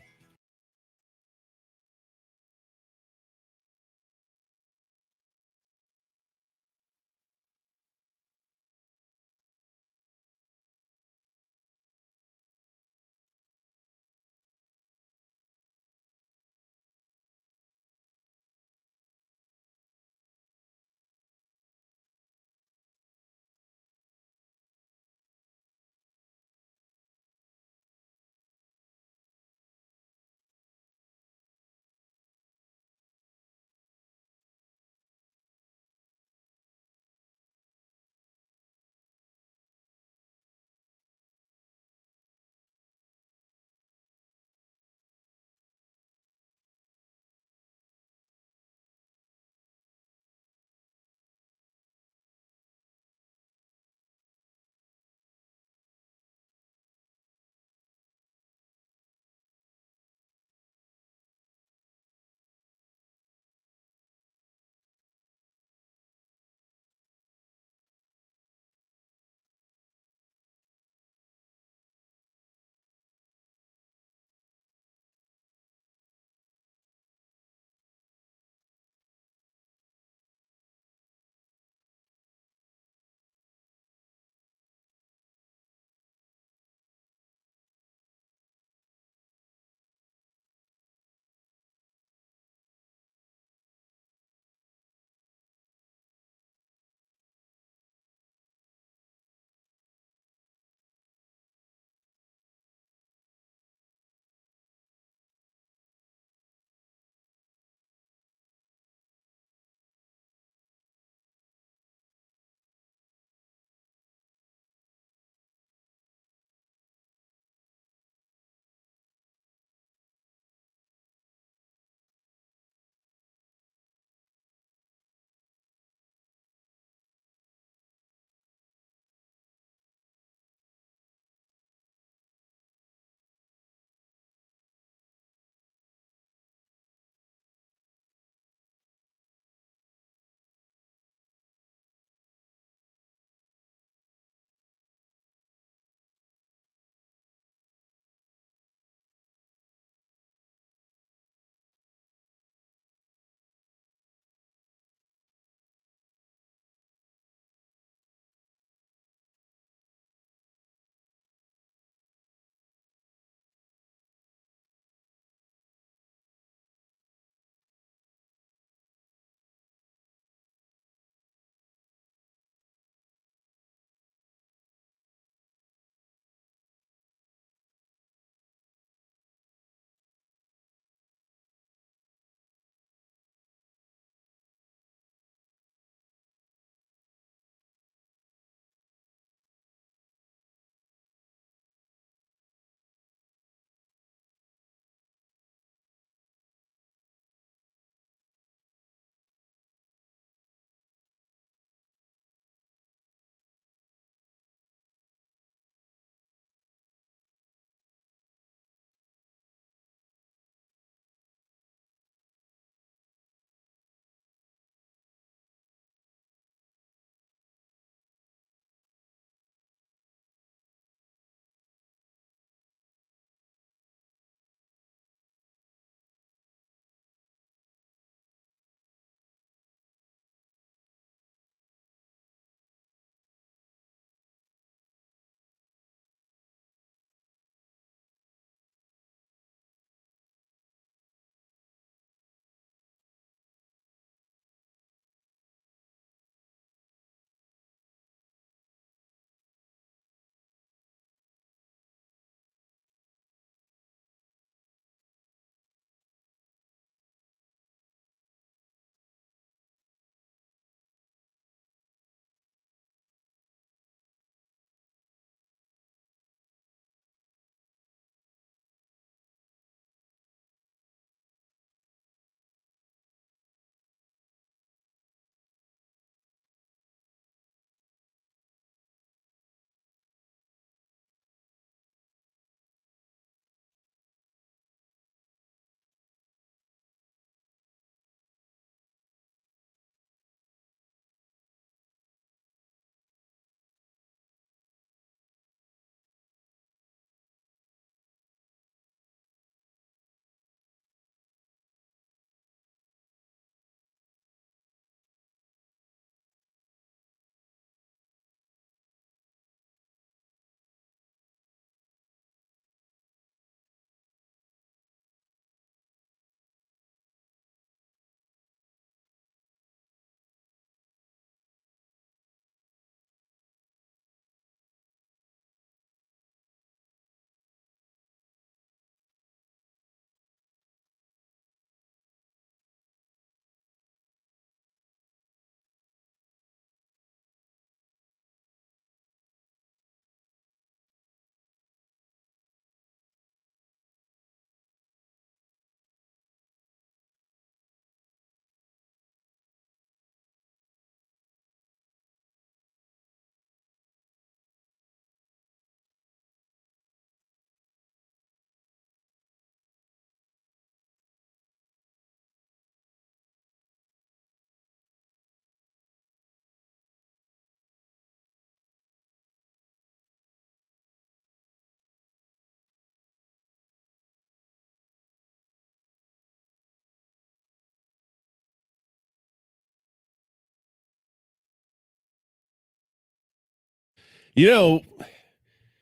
You know,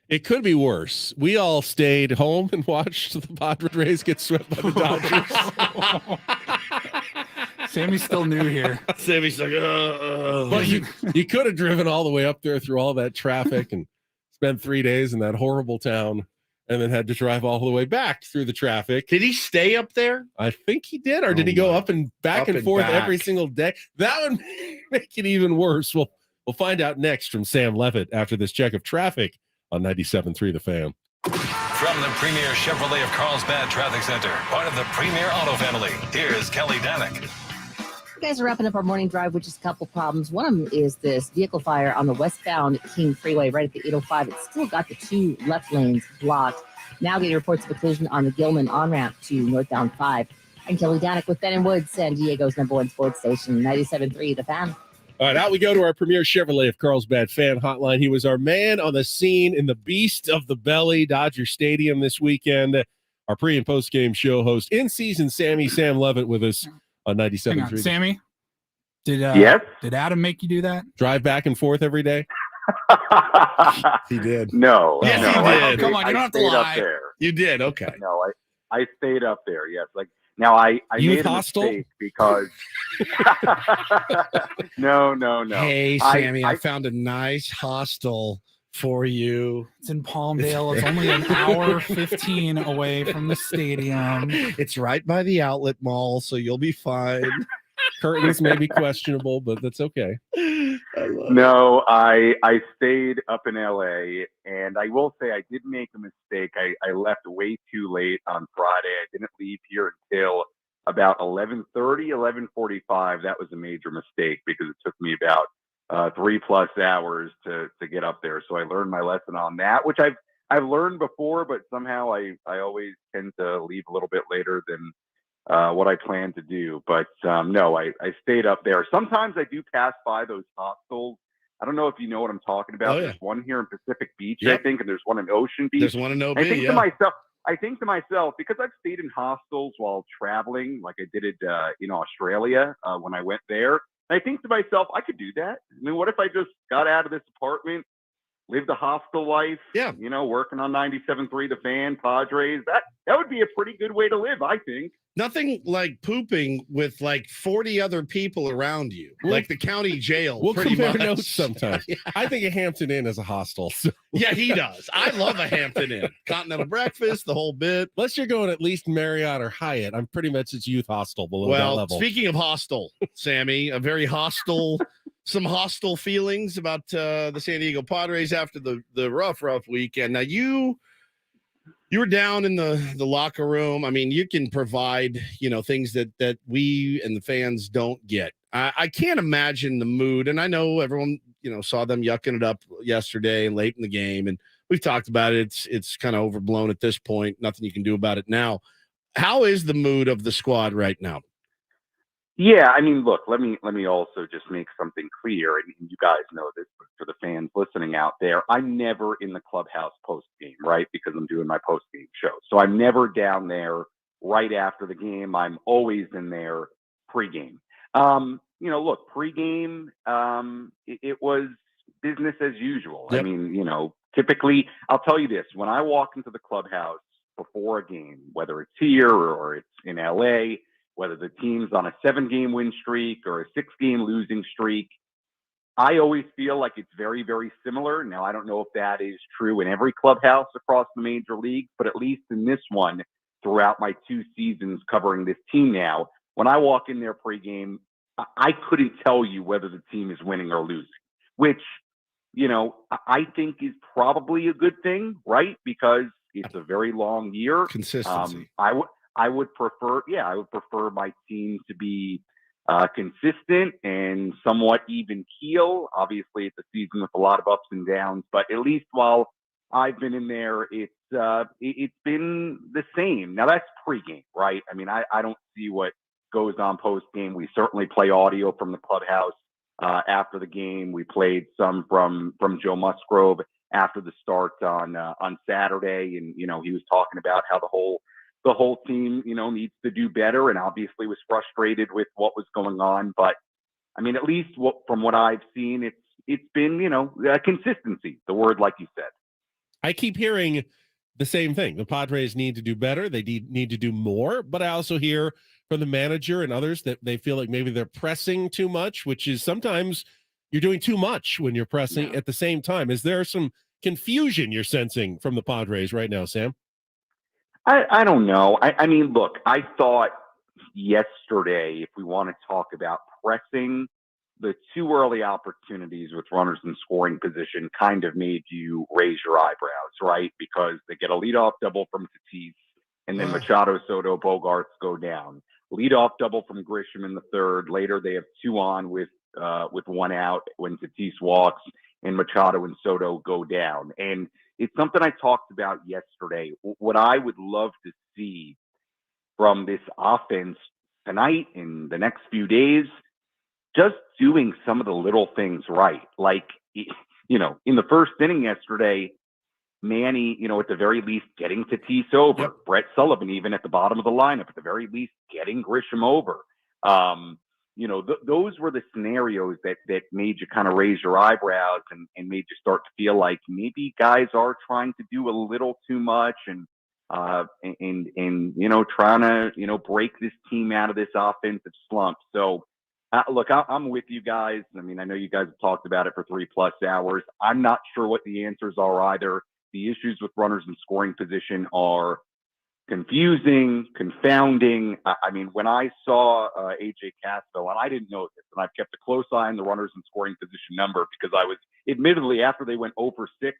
it could be worse. We all stayed home and watched the Padres get swept by the Dodgers. Sammy's still new here. Sammy's like, But you could have driven all the way up there through all that traffic and spent 3 days in that horrible town and then had to drive all the way back through the traffic. Did he stay up there? I think he did. Or did he go up and back and forth every single day? That would make it even worse. We'll find out next from Sam Levitt after this check of traffic on 97.3 The Fan. From the premier Chevrolet of Carlsbad Traffic Center, part of the Premier Auto family, here's Kelly Danick. You guys are wrapping up our morning drive, which is a couple problems. One of them is this vehicle fire on the westbound King Freeway right at the 805. It's still got the 2 left lanes blocked. Now getting reports of a collision on the Gilman on-ramp to northbound 5. I'm Kelly Danick with Ben & Woods, San Diego's #1 sports station, 97.3 The Fan. All right, out we go to our premier Chevrolet of Carlsbad fan hotline. He was our man on the scene in the Beast of the Belly, Dodger Stadium this weekend. Our pre- and post-game show host, in-season Sam Levitt with us on 97.3. Sammy, did Adam make you do that? Drive back and forth every day? He did. No. Yes, no, he did. Come on, you don't have to lie. There. You did. Okay. No, I stayed up there. Yes. Like now I made a mistake because No. Hey, Sammy, I found a nice hostel for you. It's in Palmdale. It's only an hour 15 away from the stadium. It's right by the outlet mall, so you'll be fine. Curtains may be questionable, but that's okay. No, I stayed up in LA, and I will say I did make a mistake. I left way too late on Friday. I didn't leave here until about 11:30, 11:45. That was a major mistake because it took me about 3+ hours to get up there. So I learned my lesson on that, which I've learned before, but somehow I always tend to leave a little bit later than what I plan to do. But no, I stayed up there. Sometimes I do pass by those hostels. I don't know if you know what I'm talking about. Oh, yeah. There's one here in Pacific Beach, Yep. I think, and there's one in Ocean Beach. There's one in OB, I think yeah. I think to myself, because I've stayed in hostels while traveling, like I did it in Australia when I went there. I think to myself, I could do that. I mean, what if I just got out of this apartment, lived a hostel life? Yeah. Working on 97.3 The Fan, Padres. That would be a pretty good way to live, I think. Nothing like pooping with like 40 other people around you, like the county jail. We'll pretty compare much. notes sometimes. Yeah. I think a Hampton Inn is a hostel. So. Yeah, he does. I love a Hampton Inn. Continental breakfast, the whole bit. Unless you're going at least Marriott or Hyatt. I'm pretty much it's youth hostel below that level. Speaking of hostel, Sammy, a very hostile, some hostile feelings about the San Diego Padres after the rough weekend. Now you were down in the locker room. I mean, you can provide, things that we and the fans don't get. I can't imagine the mood. And I know everyone, saw them yucking it up yesterday and late in the game. And we've talked about it. It's kind of overblown at this point. Nothing you can do about it now. How is the mood of the squad right now? Yeah, I mean, look, let me also just make something clear, and you guys know this, but for the fans listening out there, I'm never in the clubhouse post-game, right, because I'm doing my post-game show. So I'm never down there right after the game. I'm always in there pre-game. Look, pre-game, it was business as usual. Yep. I mean, typically, I'll tell you this, when I walk into the clubhouse before a game, whether it's here or it's in LA, whether the team's on a 7-game win streak or a 6-game losing streak, I always feel like it's very, very similar. Now, I don't know if that is true in every clubhouse across the major leagues, but at least in this one, throughout my 2 seasons covering this team now, when I walk in there pregame, I couldn't tell you whether the team is winning or losing, which, I think is probably a good thing, right? Because it's a very long year. Consistency. I would prefer my team to be consistent and somewhat even keel. Obviously, it's a season with a lot of ups and downs, but at least while I've been in there, it's been the same. Now that's pregame, right? I mean, I don't see what goes on postgame. We certainly play audio from the clubhouse after the game. We played some from Joe Musgrove after the start on Saturday, and he was talking about how the whole team, needs to do better, and obviously was frustrated with what was going on. But I mean, at least from what I've seen, it's been, consistency, the word like you said. I keep hearing the same thing. The Padres need to do better. They need to do more. But I also hear from the manager and others that they feel like maybe they're pressing too much, which is sometimes you're doing too much when you're pressing at the same time. Is there some confusion you're sensing from the Padres right now, Sam? I don't know. I mean, look, I thought yesterday, if we want to talk about pressing, the too early opportunities with runners in scoring position kind of made you raise your eyebrows, right? Because they get a leadoff double from Tatis, and then Machado, Soto, Bogarts go down. Leadoff double from Grisham in the third. Later, they have 2 on with 1 out when Tatis walks, and Machado and Soto go down. And it's something I talked about yesterday. What I would love to see from this offense tonight and the next few days, just doing some of the little things right. Like, in the first inning yesterday, Manny, at the very least, getting Tatis over. Yep. Brett Sullivan, even at the bottom of the lineup, at the very least, getting Grisham over. Those were the scenarios that made you kind of raise your eyebrows and made you start to feel like maybe guys are trying to do a little too much and trying to, break this team out of this offensive slump. So, look, I'm with you guys. I mean, I know you guys have talked about it for 3+ hours. I'm not sure what the answers are either. The issues with runners in scoring position are confusing, confounding. I mean, when I saw AJ Casville, and I didn't know this, and I've kept a close eye on the runners in scoring position number because I was, admittedly, after they went 0 for 6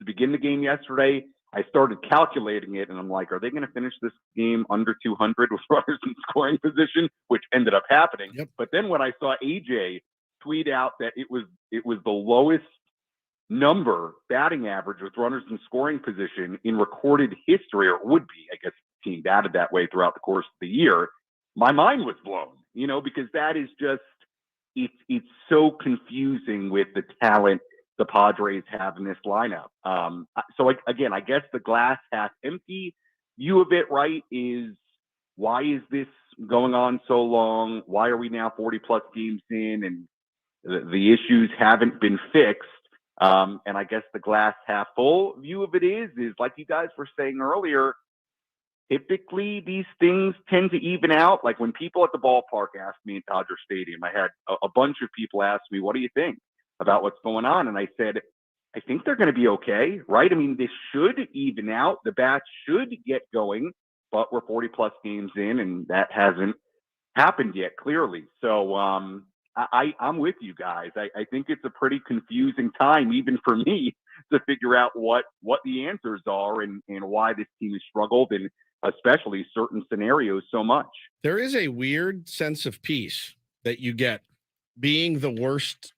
to begin the game yesterday, I started calculating it, and I'm like, are they going to finish this game under 200 with runners in scoring position, which ended up happening. Yep. But then when I saw AJ tweet out that it was the lowest number batting average with runners in scoring position in recorded history, or it would be, I guess, the team batted that way throughout the course of the year, my mind was blown, because that is just, it's so confusing with the talent the Padres have in this lineup. So again, I guess the glass half empty view of it, right, is why is this going on so long? Why are we now 40+ games in and the issues haven't been fixed? And I guess the glass half full view of it is like you guys were saying earlier, typically these things tend to even out. Like when people at the ballpark asked me in Dodger Stadium, I had a bunch of people ask me, what do you think about what's going on? And I said, I think they're going to be okay, right? I mean, this should even out. The bats should get going, but we're 40+ games in and that hasn't happened yet, clearly. So, I'm with you guys. I think it's a pretty confusing time, even for me, to figure out what the answers are and why this team has struggled in especially certain scenarios so much. There is a weird sense of peace that you get being the worst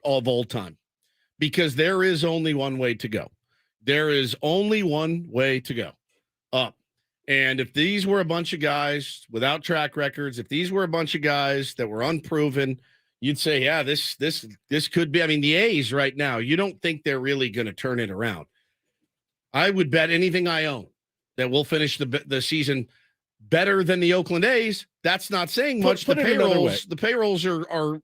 of all time, because there is only one way to go. There is only one way to go, up. And if these were a bunch of guys without track records, if these were a bunch of guys that were unproven, you'd say, yeah, this could be. I mean, the A's right now, you don't think they're really going to turn it around. I would bet anything I own that we'll finish the season better than the Oakland A's. That's not saying much. The payrolls are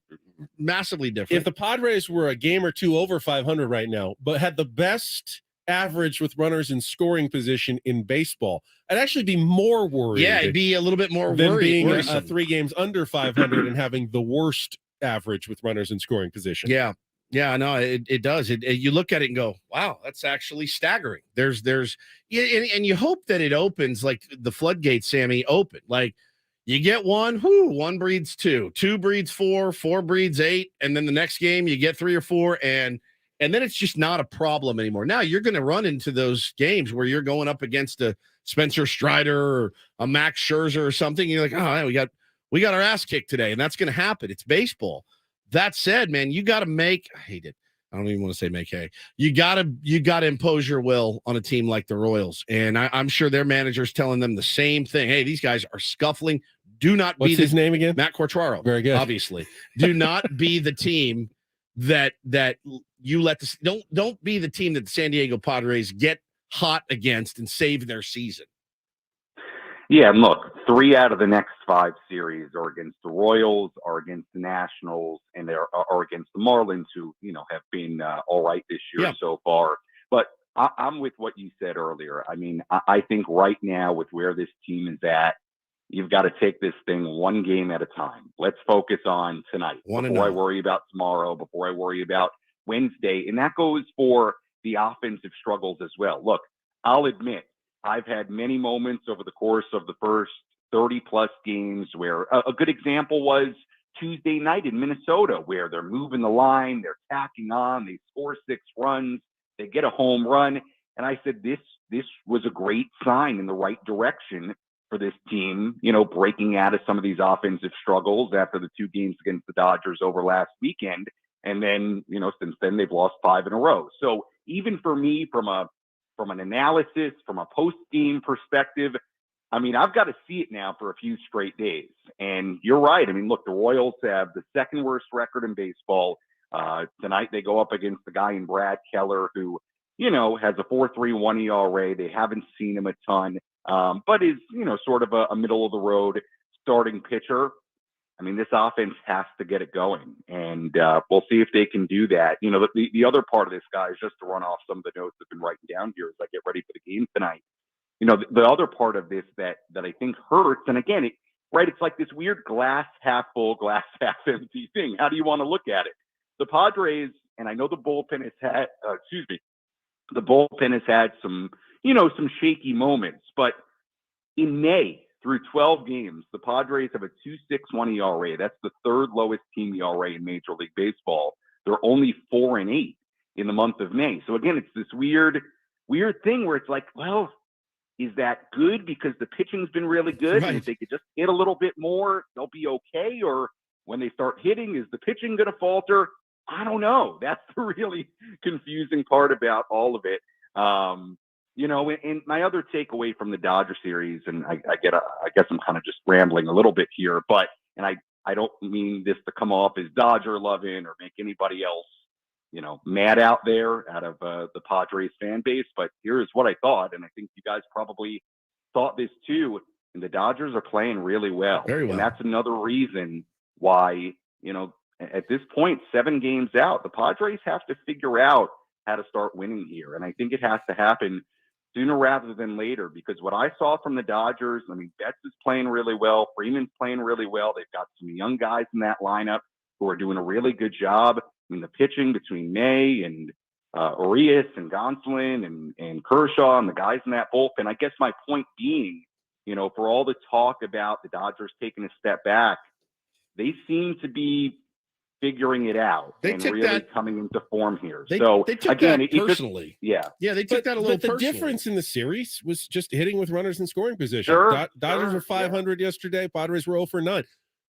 massively different. If the Padres were a game or two over 500 right now, but had the best average with runners in scoring position in baseball, I'd actually be more worried. Yeah, it'd be a little bit more than worried. Being 3 games under 500 and having the worst average with runners in scoring position. Yeah, no, it does. You look at it and go, wow, that's actually staggering. There's and you hope that it opens like the floodgates, Sammy, open. Like you get one breeds 2 breeds 4 breeds 8, and then the next game you get 3 or 4, and then it's just not a problem anymore. Now you're going to run into those games where you're going up against a Spencer Strider or a Max Scherzer or something. You're like, oh, we got our ass kicked today, and that's going to happen. It's baseball. That said, man, you got to make. I hate it. I don't even want to say make hay. You got to impose your will on a team like the Royals, and I'm sure their manager's telling them the same thing. Hey, these guys are scuffling. Do not be his name again? Matt Quartararo. Very good. Obviously, do not be the team that you let this. Don't be the team that the San Diego Padres get hot against and save their season. Yeah, and look, 3 out of the next 5 series are against the Royals, are against the Nationals, and are against the Marlins, who have been all right this year so far. But I'm with what you said earlier. I mean, I think right now with where this team is at, you've got to take this thing one game at a time. Let's focus on tonight before I worry about tomorrow, before I worry about Wednesday. And that goes for the offensive struggles as well. Look, I'll admit, I've had many moments over the course of the first 30-plus games where a good example was Tuesday night in Minnesota, where they're moving the line, they're tacking on, they score 6 runs, they get a home run. And I said, this was a great sign in the right direction for this team, breaking out of some of these offensive struggles after the 2 games against the Dodgers over last weekend. And then, since then they've lost 5 in a row. So even for me, from an analysis, from a post-game perspective, I mean, I've got to see it now for a few straight days. And you're right. I mean, look, the Royals have the 2nd worst record in baseball. Tonight they go up against the guy in Brad Keller, who, has a 4.31 ERA. They haven't seen him a ton, but is, sort of a middle-of-the-road starting pitcher. I mean, this offense has to get it going, and we'll see if they can do that. The other part of this, guys, just to run off some of the notes I've been writing down here as I get ready for the game tonight. The other part of this that I think hurts, and again, it's like this weird glass half full, glass half empty thing. How do you want to look at it? The Padres, and I know the bullpen has had, the bullpen has had some shaky moments, but in May, through 12 games, the Padres have a 2.61 ERA. That's the 3rd lowest team ERA in Major League Baseball. They're only 4-8 in the month of May. So again, it's this weird thing where it's like, well, is that good because the pitching's been really good? Right. And if they could just hit a little bit more, they'll be okay. Or when they start hitting, is the pitching going to falter? I don't know. That's the really confusing part about all of it. And my other takeaway from the Dodger series, and I guess I'm kind of just rambling a little bit here, but I don't mean this to come off as Dodger loving or make anybody else, mad out there out of the Padres fan base. But here's what I thought, and I think you guys probably thought this too. And the Dodgers are playing really well. Very well. And that's another reason why, at this point, 7 games out, the Padres have to figure out how to start winning here. And I think it has to happen sooner rather than later, because what I saw from the Dodgers, I mean, Betts is playing really well. Freeman's playing really well. They've got some young guys in that lineup who are doing a really good job. I mean, the pitching between May and Urias and Gonsolin and Kershaw and the guys in that bullpen. I guess my point being, for all the talk about the Dodgers taking a step back, they seem to be figuring it out and really coming into form here. They took again, that personally. Yeah, they took that a little the personally. difference in the series was just hitting with runners in scoring position. Sure, Dodgers were 500 yesterday. Padres were 0 for 9.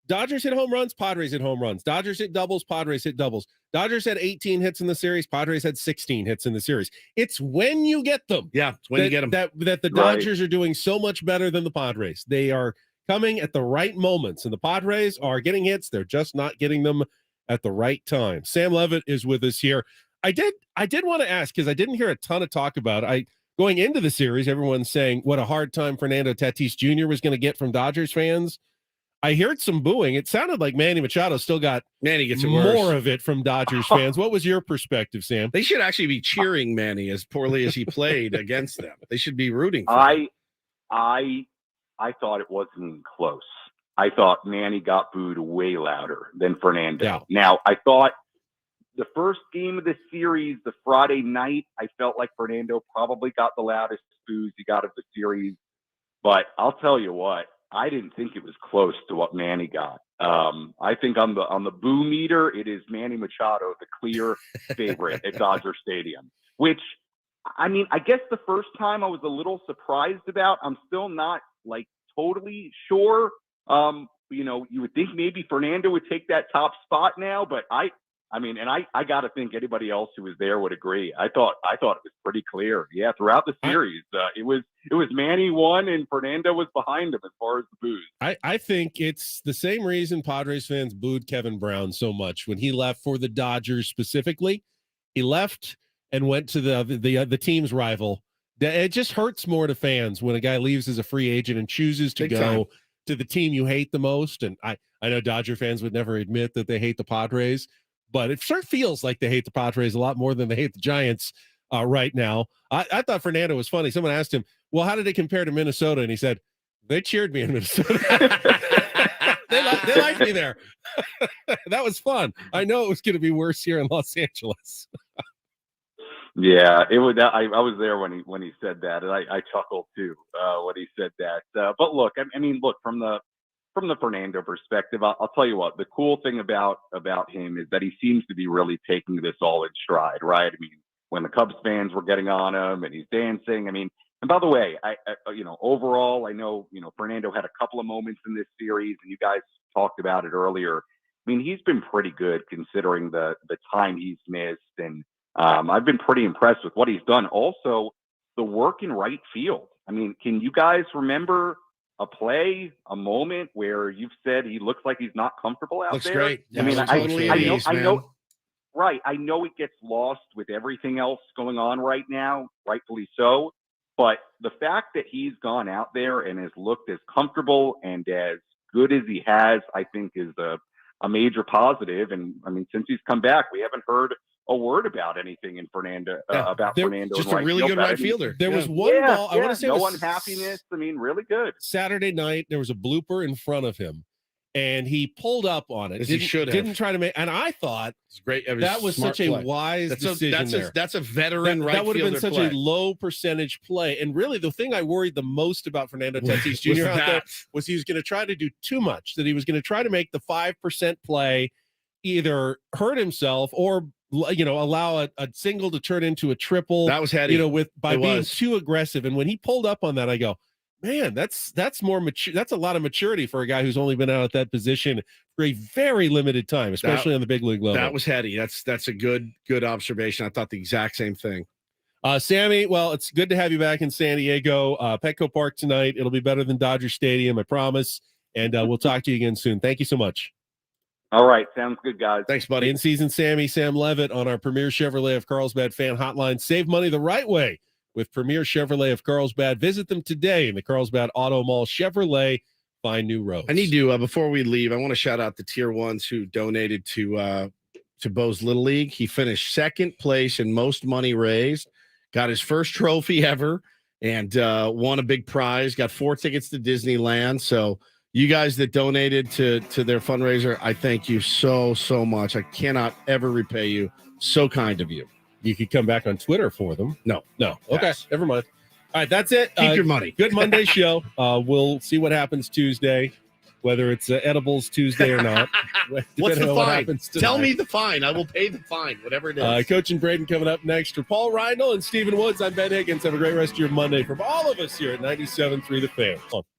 Dodgers hit home runs. Padres hit home runs. Dodgers hit doubles. Padres hit doubles. Dodgers had 18 hits in the series. Padres had 16 hits in the series. It's when you get them. Yeah, it's when you get them. That the Dodgers are doing so much better than the Padres. They are coming at the right moments, and the Padres are getting hits. They're just not getting them at the right time. Sam Levitt is with us here. I did want to ask, because I didn't hear a ton of talk about it. Going into the series, everyone's saying what a hard time Fernando Tatis Jr. was going to get from Dodgers fans. I heard some booing. It sounded like Manny Machado still got gets more of it from Dodgers fans. What was your perspective, Sam? They should actually be cheering Manny as poorly as he played against them. They should be rooting for him. I thought it wasn't even close. I thought Manny got booed way louder than Fernando. Yeah. Now, I thought the first game of the series, the Friday night, I felt like Fernando probably got the loudest boos he got of the series. But I'll tell you what, I didn't think it was close to what Manny got. I think on the boo meter, it is Manny Machado, the clear favorite at Dodger Stadium, which, I mean, I guess the first time I was a little surprised about. I'm still not totally sure. You would think maybe Fernando would take that top spot now, but I got to think anybody else who was there would agree. I thought it was pretty clear. Yeah, throughout the series, it was Manny won and Fernando was behind him as far as the boos. I think it's the same reason Padres fans booed Kevin Brown so much when he left for the Dodgers specifically. He left and went to the team's rival It just hurts more to fans when a guy leaves as a free agent and chooses to Big go time. to the team you hate the most. And I know Dodger fans would never admit that they hate the Padres, but it sure feels like they hate the Padres a lot more than they hate the Giants right now. I thought Fernando was funny. Someone asked him, well, how did it compare to Minnesota? And he said, they cheered me in Minnesota. They liked me there. That was fun. I know it was going to be worse here in Los Angeles. Yeah, it would. I was there when he said that, and I chuckled too when he said that. But look, I mean, look from the Fernando perspective, I'll tell you what. The cool thing about him is that he seems to be really taking this all in stride, right? I mean, when the Cubs fans were getting on him and he's dancing. I mean, and by the way, I overall, I know Fernando had a couple of moments in this series, and you guys talked about it earlier. I mean, he's been pretty good considering the time he's missed, and I've been pretty impressed with what he's done. Also, the work in right field. I mean, can you guys remember a moment where you've said he looks like he's not comfortable out Looks there? great. I mean, Totally I know. Right. I know it gets lost with everything else going on right now, rightfully so. But the fact that he's gone out there and has looked as comfortable and as good as he has, I think is a major positive. And I mean, since he's come back, we haven't heard a word about anything in Fernando Fernando. Just a really good right fielder. There was one ball. I want to say no unhappiness. I mean, really good. Saturday night, there was a blooper in front of him, and he pulled up on it. He should have. Didn't try to make. And I thought it's great. That was such a wise decision. That's a veteran right That would have been such play. a low percentage play. And really, the thing I worried the most about Fernando Tatis Jr. out there was he was going to try to do too much. That he was going to try to make the 5% play, either hurt himself or allow a single to turn into a triple. That was heady. By being too aggressive. And when he pulled up on that, I go, man, that's more mature. That's a lot of maturity for a guy who's only been out at that position for a very limited time, especially on the big league level. That was heady. That's a good observation. I thought the exact same thing. Sammy, well, it's good to have you back in San Diego. Petco Park tonight. It'll be better than Dodger Stadium, I promise. And we'll talk to you again soon. Thank you so much. All right. Sounds good, guys. Thanks, buddy. In-season Sammy, Sam Levitt on our Premier Chevrolet of Carlsbad fan hotline. Save money the right way with Premier Chevrolet of Carlsbad. Visit them today in the Carlsbad Auto Mall. Chevrolet, find new roads. I need to, before we leave, I want to shout out the tier ones who donated to Bo's Little League. He finished second place in most money raised, got his first trophy ever, and won a big prize, got 4 tickets to Disneyland. So you guys that donated to their fundraiser, I thank you so much. I cannot ever repay you. So kind of you. You could come back on Twitter for them. No. Okay, Yes. never mind. All right, that's it. Keep your money. Good Monday show. We'll see what happens Tuesday, whether it's edibles Tuesday or not. What's the fine? Happens Tell me the fine. I will pay the fine, whatever it is. Coach and Braden coming up next. For Paul Reinl and Stephen Woods, I'm Ben Higgins. Have a great rest of your Monday from all of us here at 97.3 The Fan.